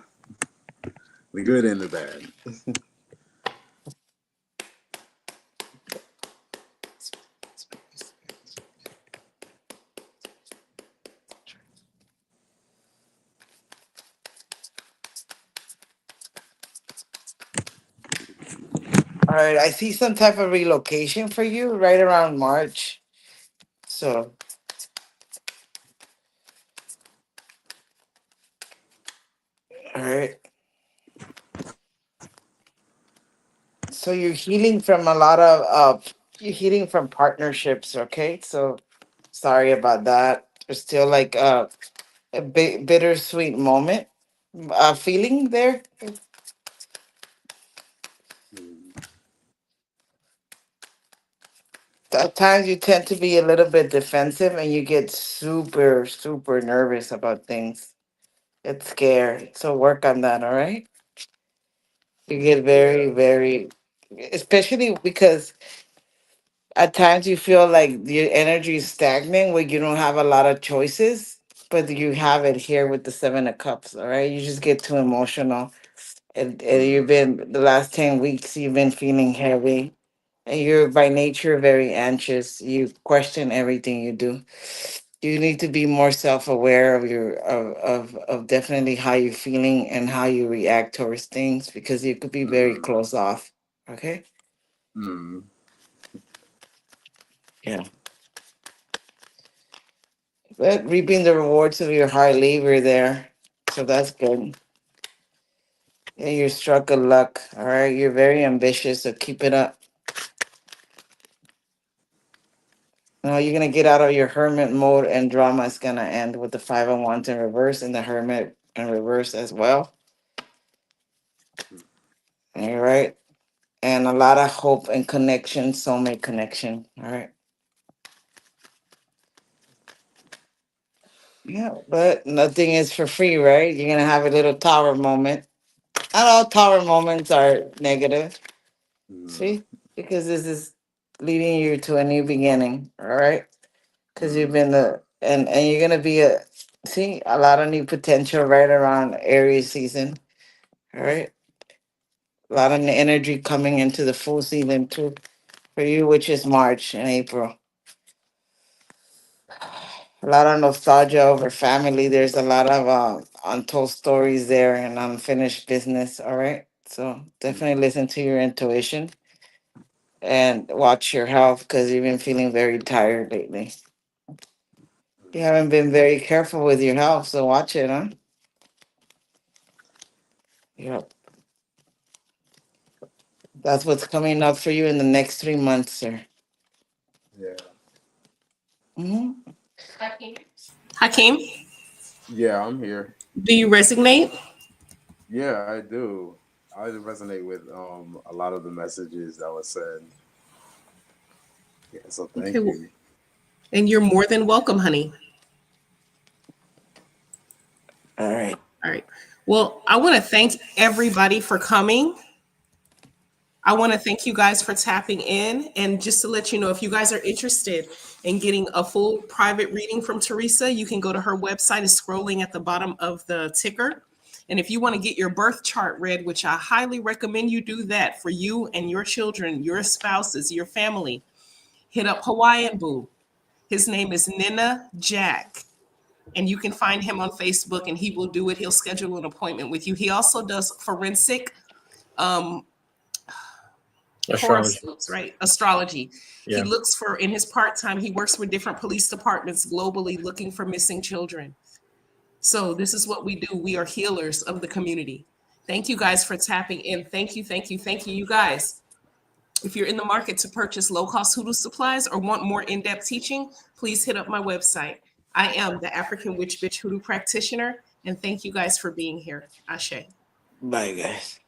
the good and the bad.
All right. I see some type of relocation for you right around March. So, all right. So you're healing from a lot of you're healing from partnerships. Okay. So sorry about that. There's still like a bittersweet moment, feeling there.
Mm,
At times you tend to be a little bit defensive and you get super, super nervous about things. Get scared. So work on that, all right? You get
yeah.
very, very, especially because at times you feel like your energy is stagnant where you don't have a lot of choices, but you have it here with the Seven of Cups, all right? You just get too emotional. And you've
Mm,
been, the last 10 weeks, you've been feeling heavy. And you're by nature very anxious. You question everything you do. You need to be more self-aware of of definitely how you're feeling and how you react towards things because you could be very
mm,
close off. Okay?
mm,
Yeah. But reaping the rewards of your hard labor there. So that's good. Yeah, you're struck a luck. All right. You're very ambitious, so keep it up. No, you're gonna get out of your hermit mode and drama is gonna end with the five and wands in reverse and the hermit in reverse as well. All right. And a lot of hope and connection, soulmate connection. All right. Yeah, but nothing is for free, right? You're gonna have a little tower moment. Not all tower moments are negative.
mm,
See? Because this is leading you to a new beginning. All right. Because you've
mm,
been the and you're gonna be a see a lot of new potential right around Aries season. All right. A lot of energy coming into the full season too for you, which is March and April. A lot of nostalgia over family. There's a lot of untold stories there and unfinished business. All right. So definitely
mm,
listen to your intuition and watch your health because you've been feeling very tired lately. You haven't been very careful with your health, so watch it, huh? Yep. That's what's coming up for you in the next 3 months, sir.
Yeah.
Hmm.
Hakeem,
Yeah, I'm here.
do you resonate?
Yeah, I do. I resonate with a lot of the messages that was said. Yeah, so
Okay,
thank
well,
you.
and you're more than welcome, honey.
All right.
All right. Well, I want to thank everybody for coming. I want to thank you guys for tapping in. And just to let you know, if you guys are interested in getting a full private reading from Teresa, you can go to her website, is scrolling at the bottom of the ticker. And if you want to get your birth chart read, which I highly recommend you do that for you and your children, your spouses, your family, hit up Hawaiian Boo. His name is Nina Jack. And you can find him on Facebook and he will do it. He'll schedule an appointment with you. He also does forensic um,
Astrology.
horoscopes, right? Astrology. He
Yeah.
looks for, in his part time, he works with different police departments globally looking for missing children. So this is what we do. We are healers of the community. Thank you guys for tapping in. Thank you, thank you, thank you, you guys. If you're in the market to purchase low cost hoodoo supplies or want more in depth teaching, please hit up my website. I am the African Witch Bitch Hoodoo practitioner, and thank you guys for being here. Ashe.
Bye, guys.